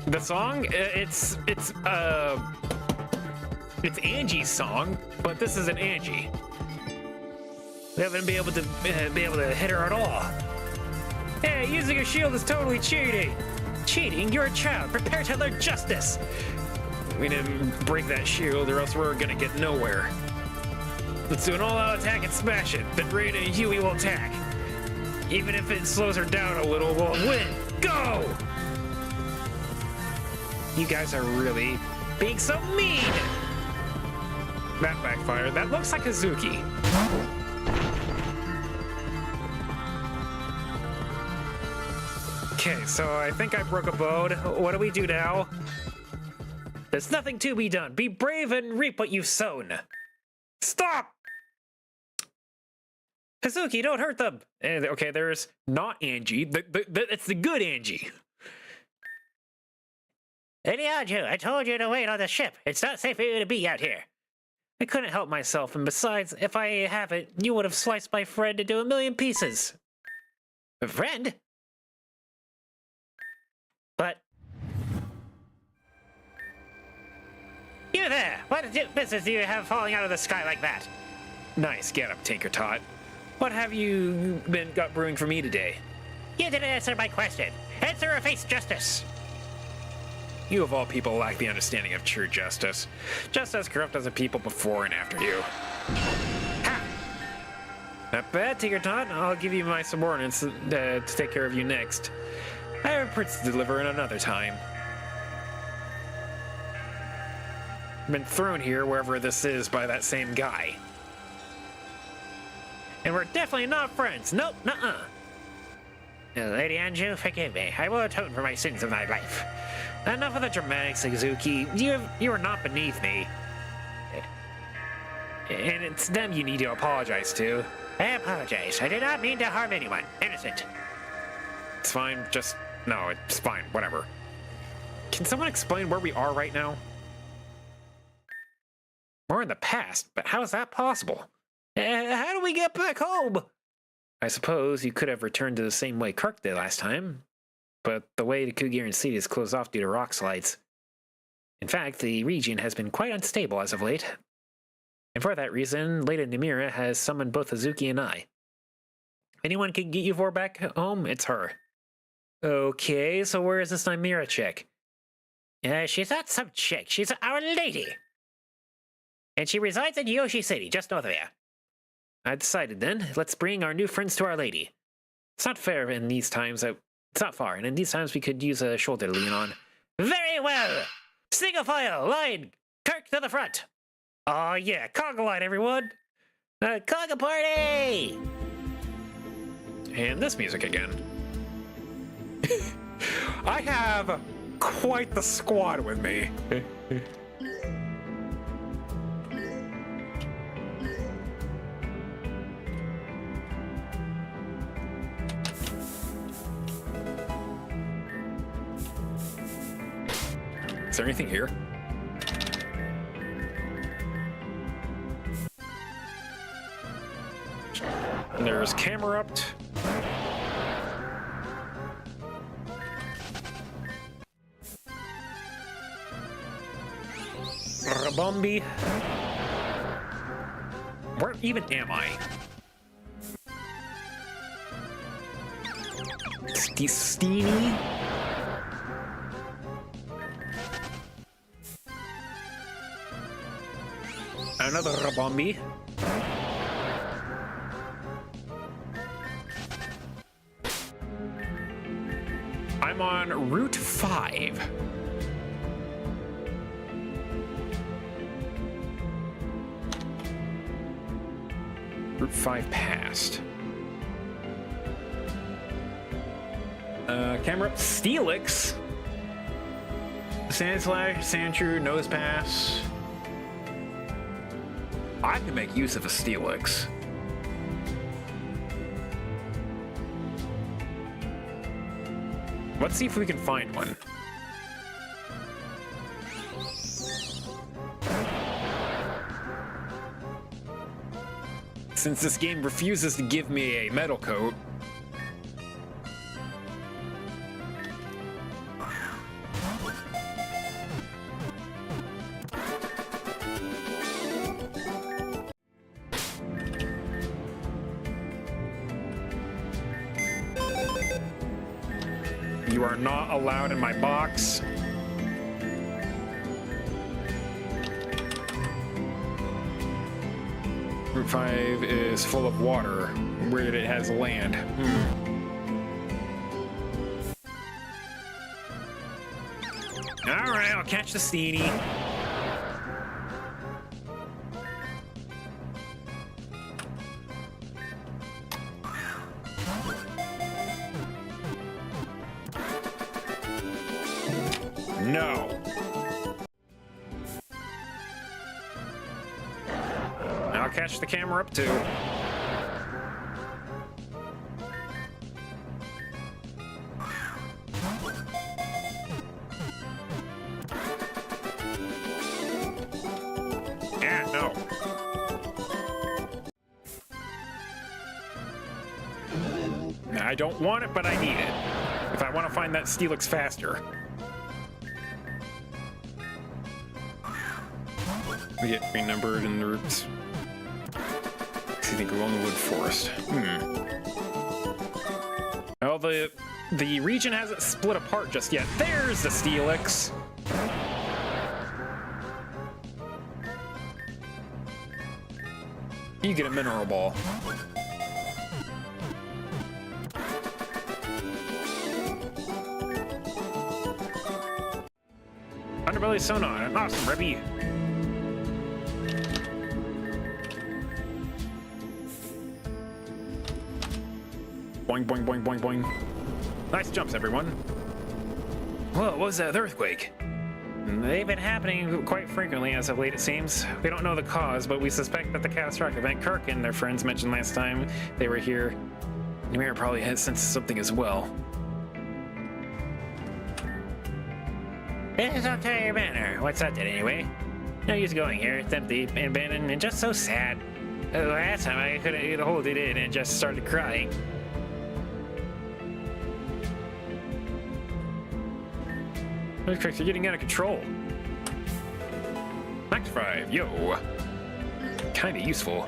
The song? It's Angie's song, but this isn't Angie. We haven't been able to hit her at all. Hey, using a shield is totally cheating. Cheating? You're a child. Prepare to learn justice. We didn't break that shield or else we're gonna get nowhere. Let's do an all-out attack and smash it. Then Rain and Huey will attack. Even if it slows her down a little, we'll win. Go! You guys are really being so mean! That backfired. That looks like Hazuki. Okay, so I think I broke a bone. What do we do now? There's nothing to be done. Be brave and reap what you've sown. Stop! Hazuki, don't hurt them. Okay, there's not Angie. It's the good Angie. Elianju, I told you to wait on the ship. It's not safe for you to be out here. I couldn't help myself, and besides, if I haven't, you would have sliced my friend into a million pieces. A friend? But... You there! What business do you have falling out of the sky like that? Nice, get up, Tinker Tot. What have you got brewing for me today? You didn't answer my question. Answer or face justice. You of all people lack the understanding of true justice. Just as corrupt as the people before and after you. Ha! Not bad, Tinker Tot. I'll give you my subordinates to take care of you next. I have reports to deliver in another time. Been thrown here, wherever this is, by that same guy. And we're definitely not friends. Nope, nuh-uh. Lady Anju, forgive me. I will atone for my sins of my life. Enough of the dramatics, Suzuki. You are not beneath me. And it's them you need to apologize to. I apologize. I did not mean to harm anyone. Innocent. It's fine, just... No, it's fine, whatever. Can someone explain where we are right now? We're in the past, but how is that possible? How do we get back home? I suppose you could have returned to the same way Kirk did last time, but the way to Kugiran City is closed off due to rock slides. In fact, the region has been quite unstable as of late. And for that reason, Lady Namira has summoned both Hazuki and I. If anyone can get you four back home, it's her. Okay, so where is this Namira chick? She's not some chick. She's our lady. And she resides in Yoshi City, just north of here. I decided then, let's bring our new friends to Our Lady. It's not fair in these times. It's not far, and in these times we could use a shoulder to lean on. Very well! Single file, line, Kirk to the front. Oh yeah, conga line, everyone! Conga party! And this music again. I have quite the squad with me. Is there anything here? There's Camerupt. Rabombi. Where even am I? Steenie? Another Rabombi. I'm on Route 5. Route 5 passed. Camera up, Steelix. Sandslash, Sandshrew, Nose Pass. I can make use of a Steelix. Let's see if we can find one. Since this game refuses to give me a metal coat, you are not allowed in my box. Route 5 is full of water, where it has land. Alright, I'll catch the Steenie. No. I'll catch the camera up too. Yeah, no. I don't want it, but I need it. If I want to find that Steelix faster. We get renumbered in the routes. I think along the wood forest. Well, the region hasn't split apart just yet. There's the Steelix. You get a mineral ball. Underbelly Sonar, awesome, Rebby. Boing, boing, boing, boing, boing. Nice jumps, everyone. Whoa, what was that earthquake? They've been happening quite frequently as of late, it seems. We don't know the cause, but we suspect that the catastrophic event Kirk and their friends mentioned last time they were here. Ymir probably has sensed something as well. It's okay, your banner. What's up, then, anyway? No use going here. It's empty and abandoned and just so sad. Last time I couldn't hold it in and just started crying. Those cracks are getting out of control. Max 5, yo. Kinda useful.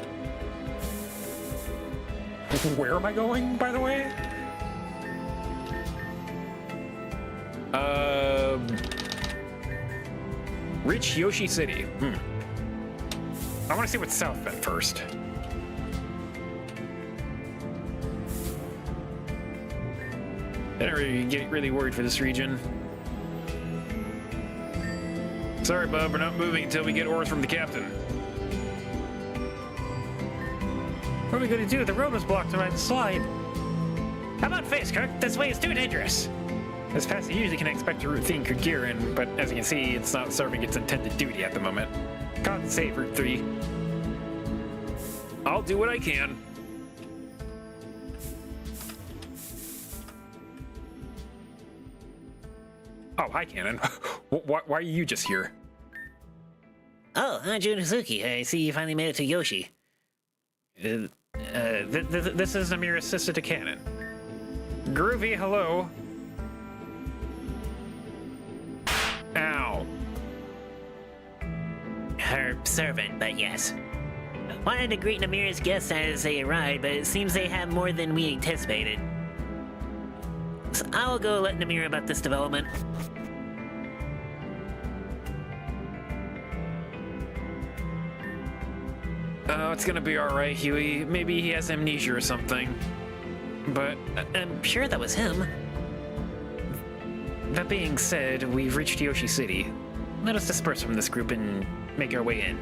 Where am I going, by the way? Reach Yoshi City. I want to see what's south at first. I don't really get really worried for this region. Sorry, bub, we're not moving until we get orders from the captain. What are we gonna do? The road was blocked around the slide. How about face, Kirk? This way is too dangerous. This pass usually can expect a routine Kirgiran, but as you can see, it's not serving its intended duty at the moment. Can't save Route 3. I'll do what I can. Oh, hi, Cannon. Why are you just here? Oh, Junosuke. I see you finally made it to Yoshi. This is Amir's sister to Cannon. Groovy, hello. Ow. Her servant, but yes. Wanted to greet Namir's guests as they arrived, but it seems they have more than we anticipated. So I will go let Namir about this development. Oh, it's gonna be alright, Huey. Maybe he has amnesia or something. But I'm sure that was him. that being said, we've reached Yoshi City. Let us disperse from this group and make our way in.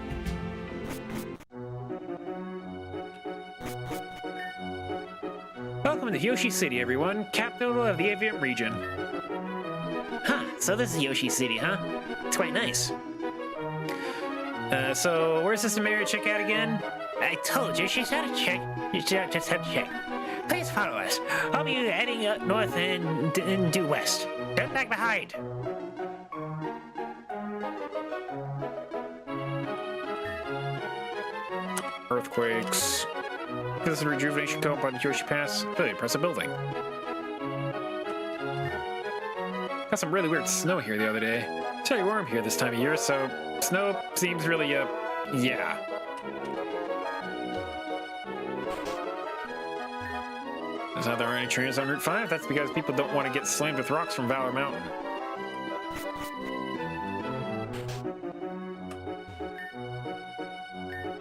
Welcome to Yoshi City, everyone, capital of the Avian region. Huh, so this is Yoshi City, huh? It's quite nice. So where's this Mary chick at again? I told you, she's had a check. You just had to check. Please follow us. I'll be heading up north and due west. Don't lag behind. Earthquakes. This is a rejuvenation code on Yoshi Pass. Really impressive building. Got some really weird snow here the other day. It's very warm here this time of year, so snow seems really, yeah. There's not there are any trains on Route 5. That's because people don't want to get slammed with rocks from Valor Mountain.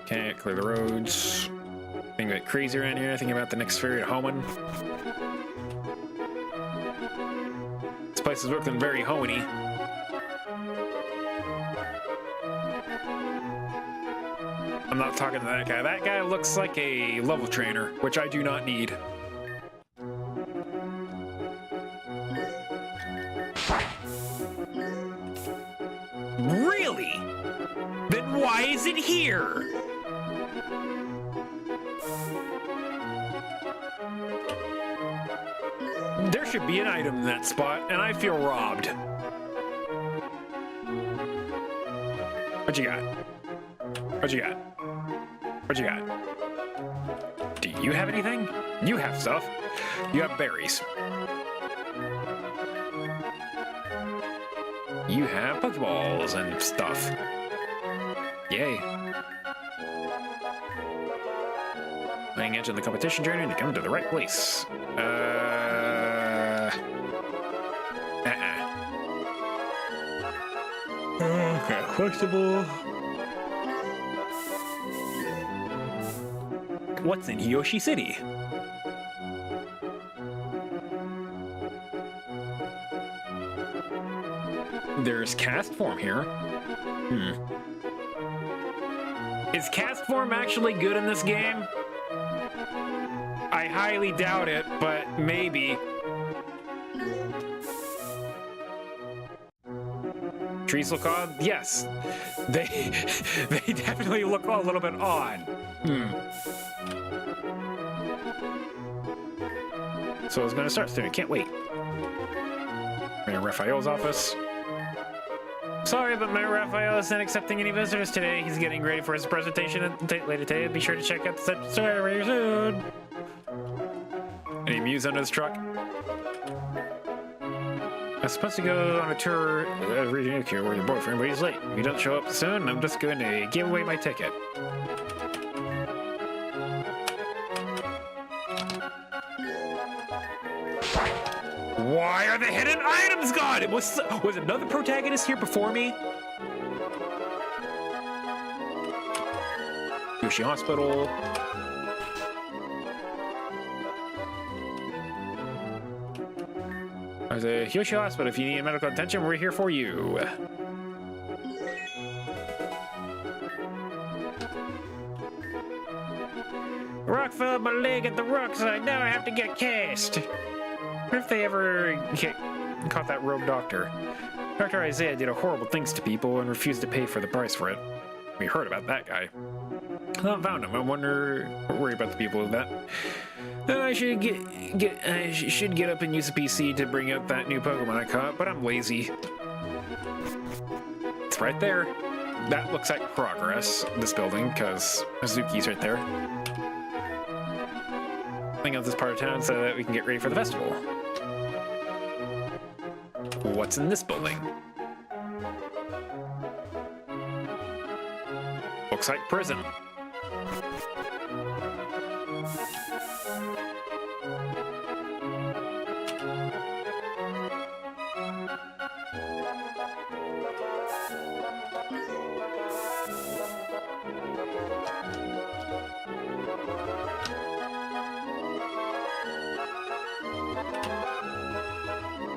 Can't clear the roads. Being a bit crazy around here, thinking about the next ferry to Hoenn. This place is looking very Hoenn-y. I'm not talking to that guy. That guy looks like a level trainer, which I do not need. Really? Then why is it here? There should be an item in that spot, and I feel robbed. What you got? What you got? What you got? Do you have anything? You have stuff. You have berries. You have Pokeballs and stuff. Yay. Playing edge of the competition journey to come to the right place. Okay, questionable. What's in Yoshi City? There's cast form here. Is cast form actually good in this game? I highly doubt it, but maybe. Trees look odd? Yes. They they definitely look a little bit odd. So I was gonna start soon. I can't wait. Mayor Raphael's office. Sorry, but Mayor Raphael isn't accepting any visitors today. He's getting ready for his presentation later today. Be sure to check out the store very soon. Any muse under this truck? I was supposed to go on a tour reading Nuke here with your boyfriend, but he's late. If you don't show up soon, I'm just going to give away my ticket. Why are the hidden items gone? Was another protagonist here before me? Yoshi Hospital. There's a Yoshi Hospital. If you need medical attention, we're here for you. Rock fell on my leg at the rock side. Now I have to get cast. What if they ever caught that rogue doctor? Dr. Isaiah did horrible things to people and refused to pay for the price for it. We heard about that guy. I found him. I worry about the people of that. I should get up and use the PC to bring up that new Pokemon I caught, but I'm lazy. It's right there. That looks like progress, this building, because Azuki's right there. Clean up this part of town so that we can get ready for the festival. What's in this building? Looks like prison.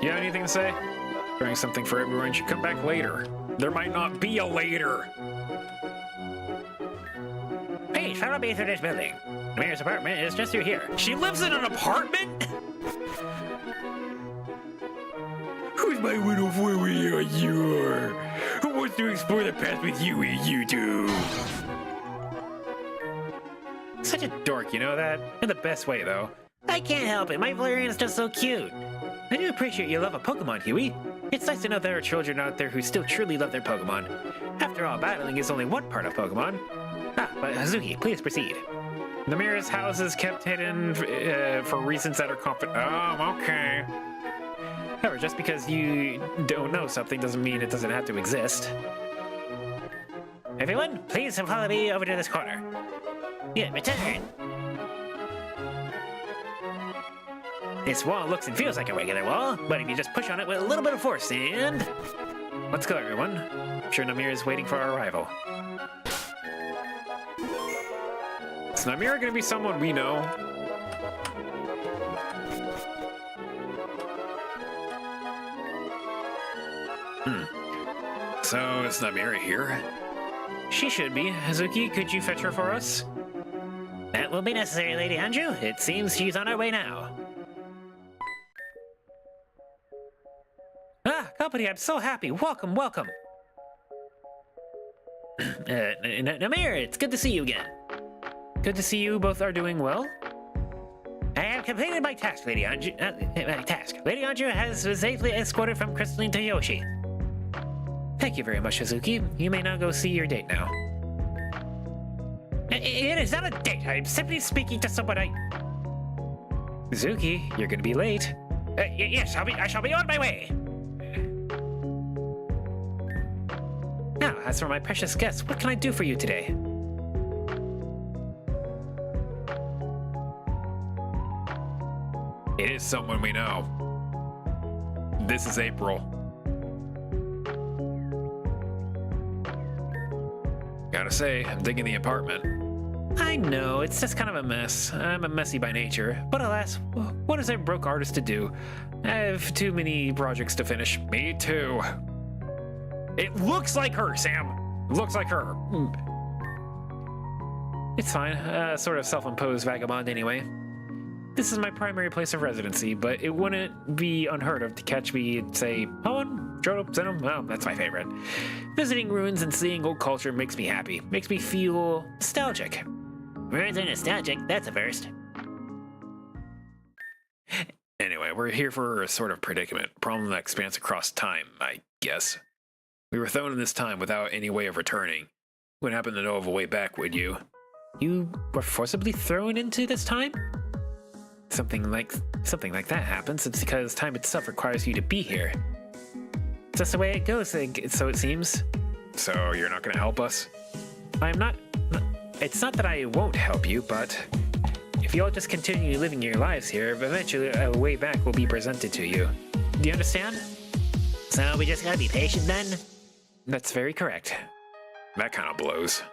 You have anything to say? Doing something for everyone should come back later. There might not be a later. Hey, follow me through this building. The mayor's apartment is just through here. She lives in an apartment? Who's my little fluey on you? Who wants to explore the past with you two? Such a dork, you know that? In the best way, though. I can't help it. My Valerian's just so cute. I do appreciate your love of Pokemon, Huey. It's nice to know there are children out there who still truly love their Pokemon. After all, battling is only one part of Pokemon. Ah, but Hazuki, please proceed. The mayor's house is kept hidden for reasons that are confident. Oh, okay. However, just because you don't know something doesn't mean it doesn't have to exist. Everyone, please follow me over to this corner. Yeah, return. This wall looks and feels like a regular wall, but if you just push on it with a little bit of force and... Let's go, everyone. I'm sure Namir is waiting for our arrival. Is Namir gonna be someone we know? So, is Namira here? She should be. Hazuki, could you fetch her for us? That will be necessary, Lady Andrew. It seems she's on her way now. Ah, company, I'm so happy. Welcome, welcome. Namir, it's good to see you again. Good to see you both are doing well. I have completed my task, Lady Andrew. Lady Andrew has safely escorted from Crystalline to Yoshi. Thank you very much, Hazuki. You may now go see your date now. It is not a date. I'm simply speaking to someone Hazuki, you're gonna be late. Yes, I shall be on my way. Now, as for my precious guest, what can I do for you today? It is someone we know. This is April. Gotta say, I'm digging the apartment. I know, it's just kind of a mess. I'm a messy by nature. But alas, what is a broke artist to do? I have too many projects to finish. Me too. It looks like her, Sam. Looks like her. It's fine. Sort of self-imposed vagabond anyway. This is my primary place of residency, but it wouldn't be unheard of to catch me at, say, Hoenn, Johto, Zenom. Well, that's my favorite. Visiting ruins and seeing old culture makes me happy. Makes me feel nostalgic. Ruins are nostalgic, that's a first. Anyway, we're here for a sort of predicament. Problem that expands across time, I guess. We were thrown in this time without any way of returning. Wouldn't happen to know of a way back, would you? You were forcibly thrown into this time? Something like that happens. It's because time itself requires you to be here. It's just the way it goes, so it seems. So you're not gonna help us? I'm not. It's not that I won't help you, but if you all just continue living your lives here, eventually a way back will be presented to you. Do you understand? So we just gotta be patient then? That's very correct. That kind of blows.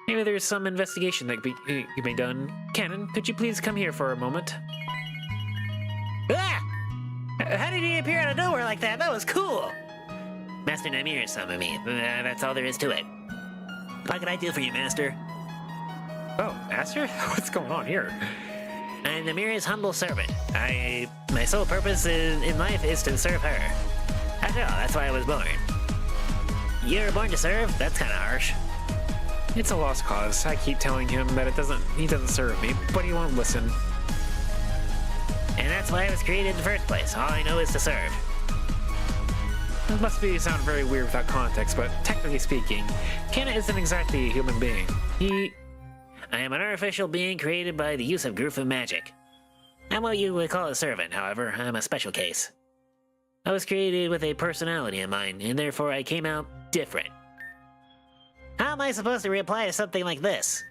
Maybe there's some investigation that could be done. Canon, could you please come here for a moment? Ah! How did he appear out of nowhere like that? That was cool! Master Namir summoned me. That's all there is to it. What can I do for you, Master? Oh, Master? What's going on here? I'm Namir's humble servant. My sole purpose in life is to serve her. After all, that's why I was born. You were born to serve? That's kind of harsh. It's a lost cause. I keep telling him that he doesn't serve me, but he won't listen. And that's why I was created in the first place. All I know is to serve. It must sound very weird without context, but technically speaking, Kana isn't exactly a human being. I am an artificial being created by the use of Groove magic. I'm what you would call a servant, however. I'm a special case. I was created with a personality in mind, and therefore I came out different. How am I supposed to reply to something like this?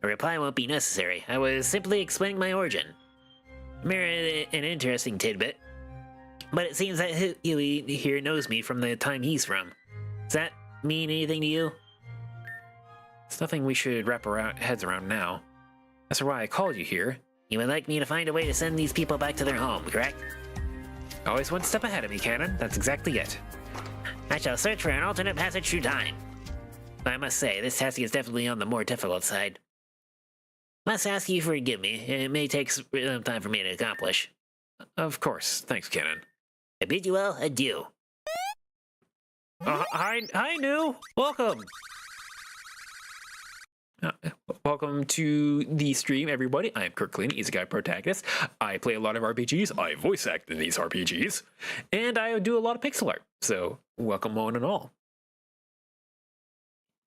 A reply won't be necessary. I was simply explaining my origin. Mere an interesting tidbit. But it seems that Huey here knows me from the time he's from. Does that mean anything to you? It's nothing we should wrap our heads around now. That's why I called you here. You would like me to find a way to send these people back to their home, correct? Always one step ahead of me, Canon. That's exactly it. I shall search for an alternate passage through time. But I must say, this task is definitely on the more difficult side. Must ask you to forgive me. It may take some time for me to accomplish. Of course. Thanks, Canon. I bid you well adieu. Hi, New. Welcome. Welcome to the stream, everybody. I'm Kirk, Isekai protagonist. I play a lot of RPGs. I voice act in these RPGs. And I do a lot of pixel art. So, welcome one and all.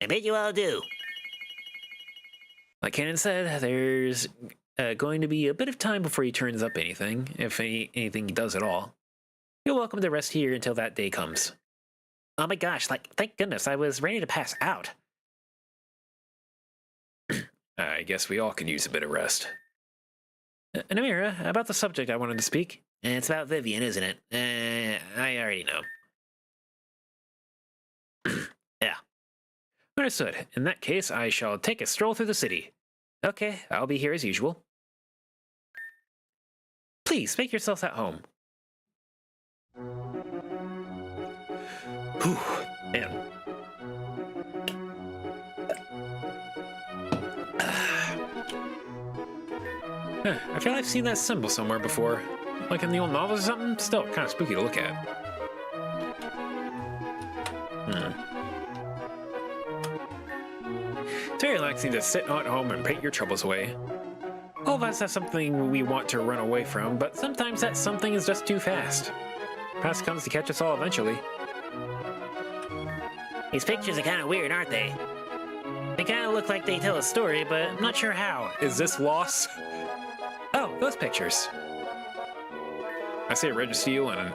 I bid you well adieu. Like Canon said, there's going to be a bit of time before he turns up anything, if anything he does at all. You're welcome to rest here until that day comes. Oh my gosh, thank goodness, I was ready to pass out. I guess we all can use a bit of rest. Namira, about the subject I wanted to speak. It's about Vivian, isn't it? I already know. Yeah. Understood. In that case, I shall take a stroll through the city. Okay, I'll be here as usual. Please, make yourselves at home. Whew, man. I feel I've seen that symbol somewhere before. Like in the old novels or something? Still kind of spooky to look at. It's very relaxing to sit at home and paint your troubles away. All of us have something we want to run away from, but sometimes that something is just too fast. Past comes to catch us all eventually. These pictures are kind of weird, aren't they? They kind of look like they tell a story, but I'm not sure how. Is this loss? Oh, those pictures. I see a red steel and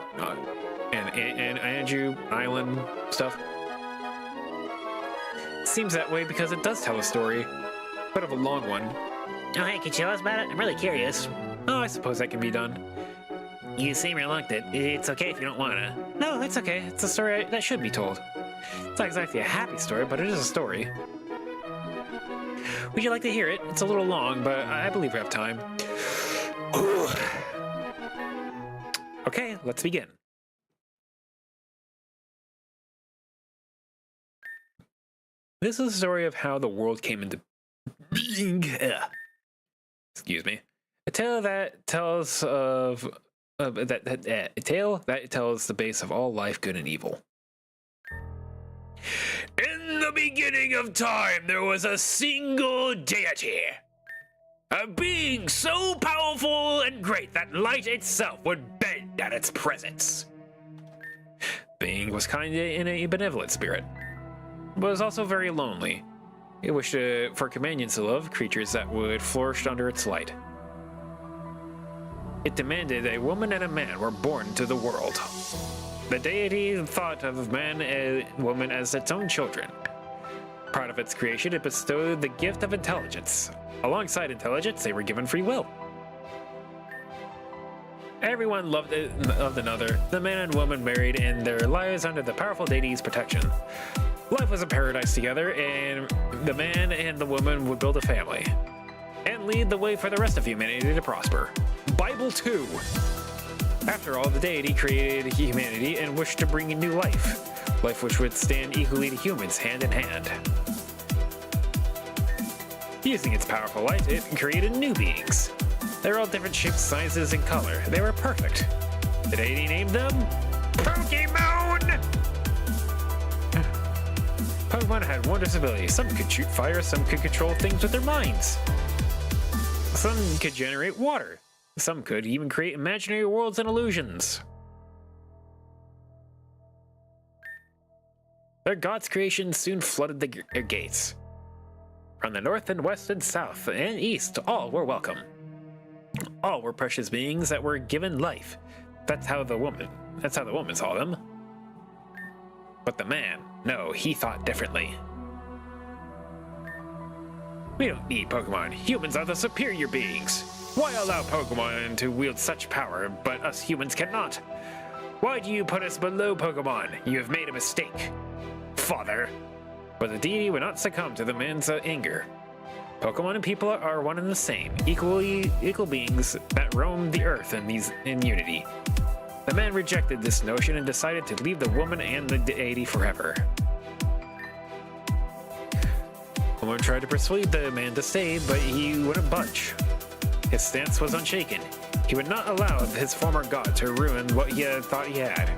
Andrew Island stuff. It seems that way because it does tell a story, but of a long one. Oh, hey, can you tell us about it? I'm really curious. Oh, I suppose that can be done. You seem reluctant. It's okay if you don't wanna. No, it's okay. It's a story that should be told. It's not exactly a happy story, but it is a story. Would you like to hear it? It's a little long, but I believe we have time. Okay, let's begin. This is the story of how the world came into being. excuse me, a tale that tells of a tale that tells the base of all life, good and evil. In the beginning of time, there was a single deity. A being so powerful and great that light itself would bend at its presence. Being was kind in a benevolent spirit, but was also very lonely. It wished for companions to love, creatures that would flourish under its light. It demanded a woman and a man were born to the world. The deity thought of man and woman as its own children. Proud of its creation, it bestowed the gift of intelligence. Alongside intelligence, they were given free will. Everyone loved another. The man and woman married in their lives under the powerful deity's protection. Life was a paradise together, and the man and the woman would build a family and lead the way for the rest of humanity to prosper. Bible 2. After all, the deity created humanity and wished to bring a new life. Life which would stand equally to humans, hand in hand. Using its powerful light, it created new beings. They were all different shapes, sizes, and color. They were perfect. The deity named them Pokemon! Pokemon had wondrous abilities. Some could shoot fire, some could control things with their minds. Some could generate water. Some could even create imaginary worlds and illusions. Their god's creations soon flooded the gates. From the north and west and south and east, all were welcome. All were precious beings that were given life. That's how the woman saw them. But the man, no, he thought differently. We don't need Pokemon. Humans are the superior beings. Why allow Pokemon to wield such power, but us humans cannot? Why do you put us below Pokemon? You have made a mistake, Father. But the deity would not succumb to the man's anger. Pokemon and people are one and the same, equal beings that roam the earth in unity. The man rejected this notion and decided to leave the woman and the deity forever. The woman tried to persuade the man to stay, but he wouldn't budge. His stance was unshaken. He would not allow his former god to ruin what he had thought he had.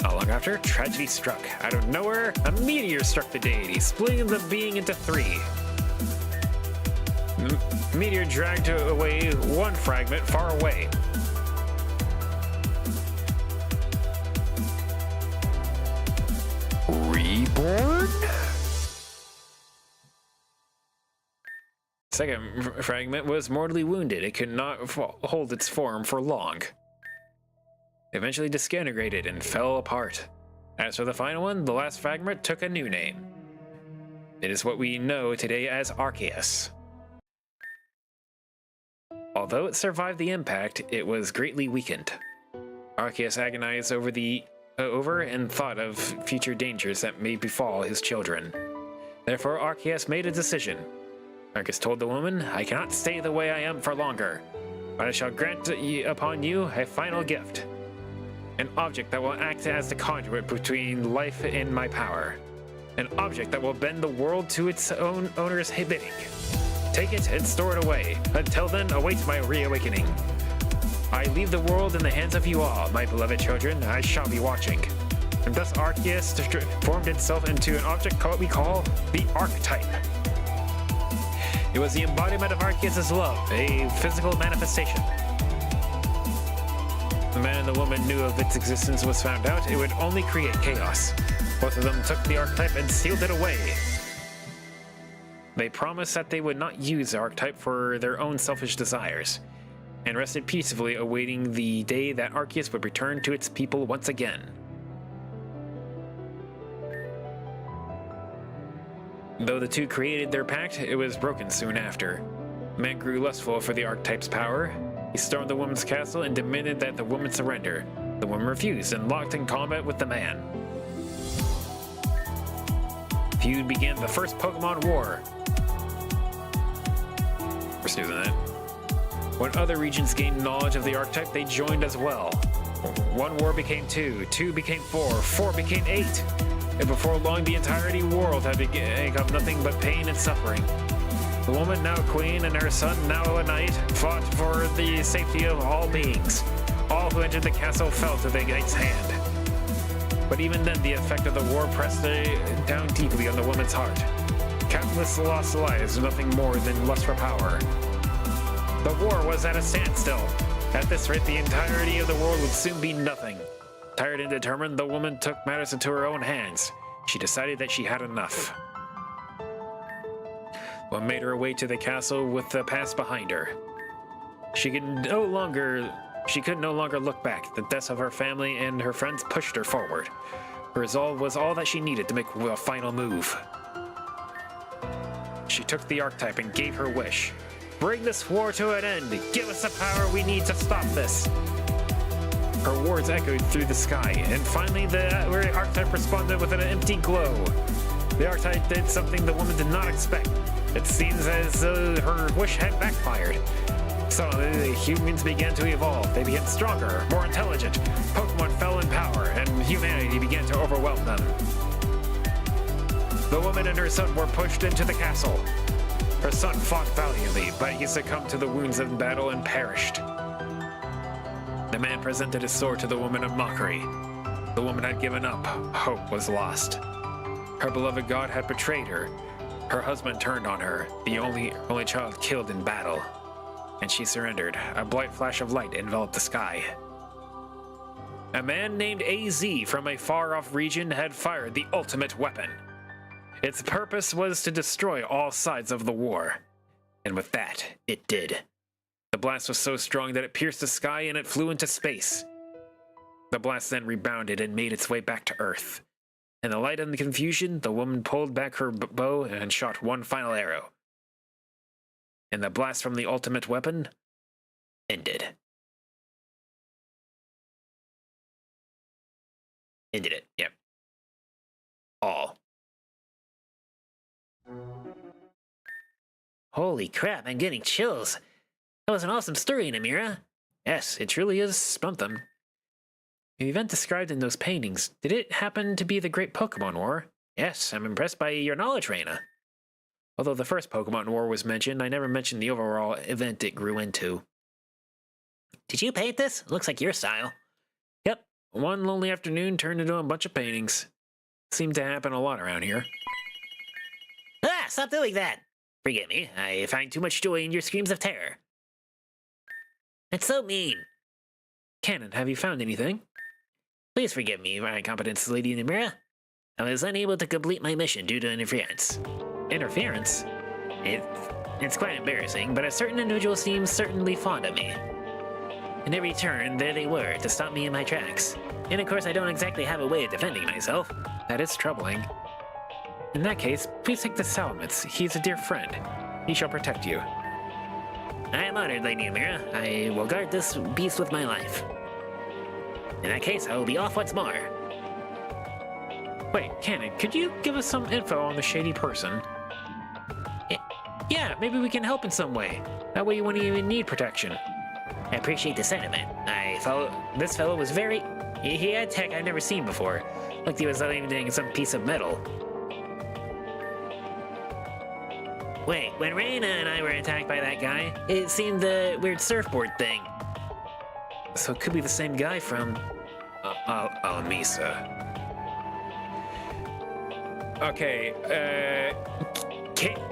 Not long after, tragedy struck. Out of nowhere, a meteor struck the deity, splitting the being into three. The meteor dragged away one fragment far away. Reborn? Second fragment was mortally wounded. It could not hold its form for long. Eventually disintegrated and fell apart. As for the final one, the last fragment took a new name. It is what we know today as Arceus. Although it survived the impact, it was greatly weakened. Arceus agonized over and thought of future dangers that may befall his children. Therefore, Arceus made a decision. Arceus told the woman, "I cannot stay the way I am for longer, but I shall grant upon you a final gift. An object that will act as the conduit between life and my power. An object that will bend the world to its own owner's bidding. Take it and store it away. Until then, await my reawakening. I leave the world in the hands of you all, my beloved children. I shall be watching." And thus Arceus formed itself into an object we call the Archetype. It was the embodiment of Arceus' love, a physical manifestation. The man and the woman knew of its existence was found out, it would only create chaos. Both of them took the Archetype and sealed it away. They promised that they would not use the Archetype for their own selfish desires, and rested peacefully awaiting the day that Arceus would return to its people once again. Though the two created their pact, it was broken soon after. Man grew lustful for the Archetype's power. He stormed the woman's castle and demanded that the woman surrender. The woman refused and locked in combat with the man. Feud began the first Pokemon War. We're still doing that. When other regions gained knowledge of the Archetype, they joined as well. One war became two, two became four became 8. And before long, the entirety world had become nothing but pain and suffering. The woman, now queen, and her son, now a knight, fought for the safety of all beings. All who entered the castle fell to the knight's hand. But even then, the effect of the war pressed down deeply on the woman's heart. Countless lost lives, nothing more than lust for power. The war was at a standstill. At this rate, the entirety of the world would soon be nothing. Tired and determined, the woman took matters into her own hands. She decided that she had enough. One made her way to the castle with the past behind her. She could no longer look back. The deaths of her family and her friends pushed her forward. Her resolve was all that she needed to make a final move. She took the archetype and gave her wish. Bring this war to an end. Give us the power we need to stop this. Her words echoed through the sky, and finally the archetype responded with an empty glow. The archetype did something the woman did not expect. It seems as though her wish had backfired. Suddenly, the humans began to evolve. They became stronger, more intelligent. Pokemon fell in power, and humanity began to overwhelm them. The woman and her son were pushed into the castle. Her son fought valiantly, but he succumbed to the wounds in battle and perished. The man presented his sword to the woman in mockery. The woman had given up. Hope was lost. Her beloved god had betrayed her. Her husband turned on her, the only child killed in battle. And she surrendered. A bright flash of light enveloped the sky. A man named AZ from a far-off region had fired the ultimate weapon. Its purpose was to destroy all sides of the war. And with that, it did. The blast was so strong that it pierced the sky and it flew into space. The blast then rebounded and made its way back to Earth. In the light and the confusion, the woman pulled back her bow and shot one final arrow. And the blast from the ultimate weapon ended. Ended it, yep. All. Holy crap, I'm getting chills. That was an awesome story, Namira. Yes, it truly is something. The event described in those paintings, did it happen to be the Great Pokemon War? Yes, I'm impressed by your knowledge, Reina. Although the first Pokemon War was mentioned, I never mentioned the overall event it grew into. Did you paint this? Looks like your style. Yep, one lonely afternoon turned into a bunch of paintings. Seemed to happen a lot around here. Ah, stop doing that! Forgive me, I find too much joy in your screams of terror. That's so mean. Canon, have you found anything? Please forgive me, my incompetence, Lady Namira. I was unable to complete my mission due to interference. Interference? It's quite embarrassing, but a certain individual seems certainly fond of me. In every turn, there they were, to stop me in my tracks. And of course, I don't exactly have a way of defending myself. That is troubling. In that case, please take the Salamence. He's a dear friend. He shall protect you. I am honored, Lady Amira. I will guard this beast with my life. In that case, I will be off once more. Wait, Canon, could you give us some info on the shady person? Yeah, maybe we can help in some way. That way you won't even need protection. I appreciate the sentiment. This fellow was very... He had tech I've never seen before. Like he was holding some piece of metal. Wait, when Reina and I were attacked by that guy, it seemed the weird surfboard thing. So it could be the same guy from... Almisa. Okay,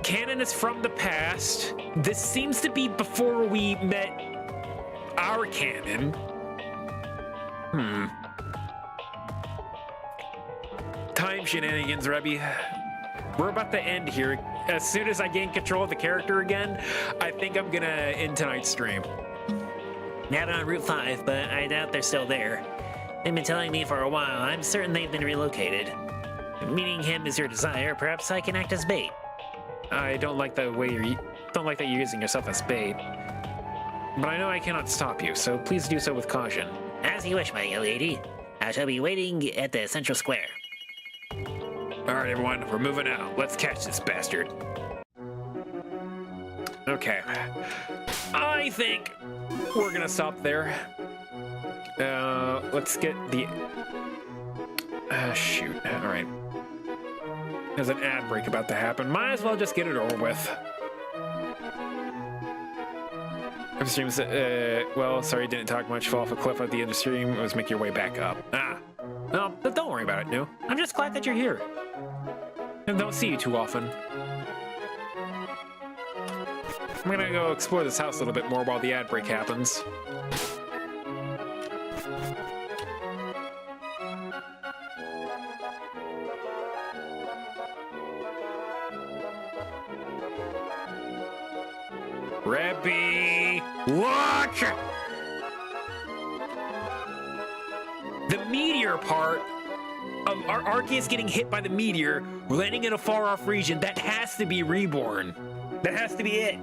Canon is from the past. This seems to be before we met our Canon. Time shenanigans, Rebby. We're about to end here. As soon as I gain control of the character again, I think I'm gonna end tonight's stream. Now they're on Route 5, but I doubt they're still there. They've been telling me for a while. I'm certain they've been relocated. Meeting him is your desire. Perhaps I can act as bait. I don't like the way you're using yourself as bait. But I know I cannot stop you, so please do so with caution. As you wish, my lady. I shall be waiting at the central square. Alright, everyone, we're moving out. Let's catch this bastard. Okay. I think we're gonna stop there. Let's get the... shoot. Alright. There's an ad break about to happen. Might as well just get it over with. Streams, well, sorry, didn't talk much. Fall off a cliff at the end of stream. It was make your way back up. Ah. No, don't worry about it, New. I'm just glad that you're here. And don't see you too often. I'm gonna go explore this house a little bit more while the ad break happens. Rebby, look! The meteor part of our Arceus getting hit by the meteor, landing in a far-off region, that has to be Reborn. That has to be it.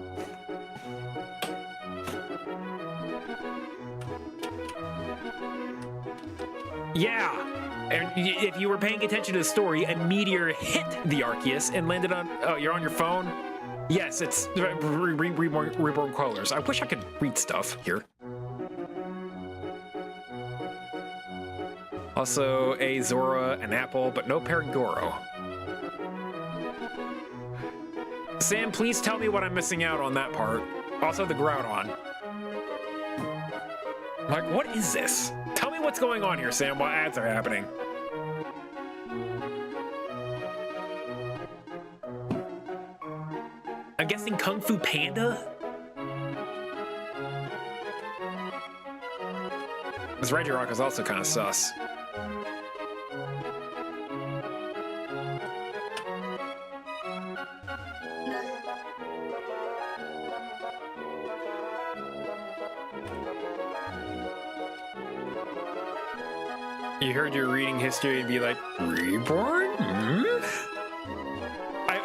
Yeah. And if you were paying attention to the story, a meteor hit the Arceus and landed on... Oh, you're on your phone? Yes, it's Reborn Colors. I wish I could read stuff here. Also, a Zora, an apple, but no Perigoro. Sam, please tell me what I'm missing out on that part. Also, the Groudon. Like, what is this? Tell me what's going on here, Sam, while ads are happening. I'm guessing Kung Fu Panda? This Regirock is also kind of sus. You heard your reading history and be like, Reborn? Hmm?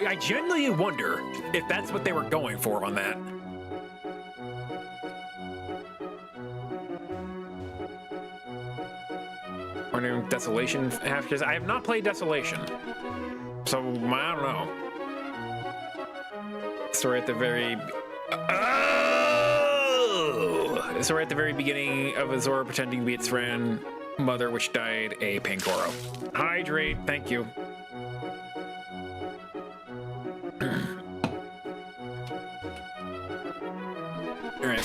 I genuinely wonder if that's what they were going for on that. Or new Desolation half, because I have not played Desolation. So, I don't know. Story at the very... Oh! Story at the very beginning of Azora pretending to be its friend, mother which died a Pangoro. Hydrate, thank you. Alright.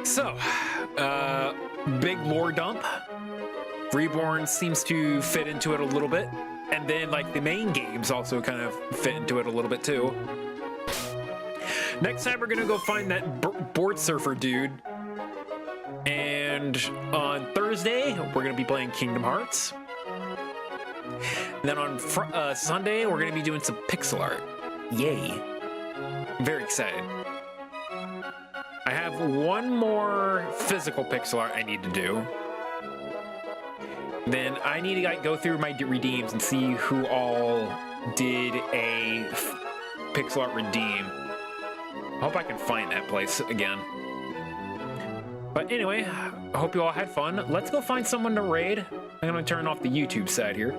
So, big lore dump. Reborn seems to fit into it a little bit. And then, like, the main games also kind of fit into it a little bit, too. Next time, we're gonna go find that board surfer dude. And on Thursday, we're gonna be playing Kingdom Hearts. And then on Sunday, we're gonna be doing some pixel art. Yay. I'm very excited. I have one more physical pixel art I need to do. Then I need to go through my redeems and see who all did a pixel art redeem. I hope I can find that place again. But anyway, I hope you all had fun. Let's go find someone to raid. I'm gonna turn off the YouTube side here.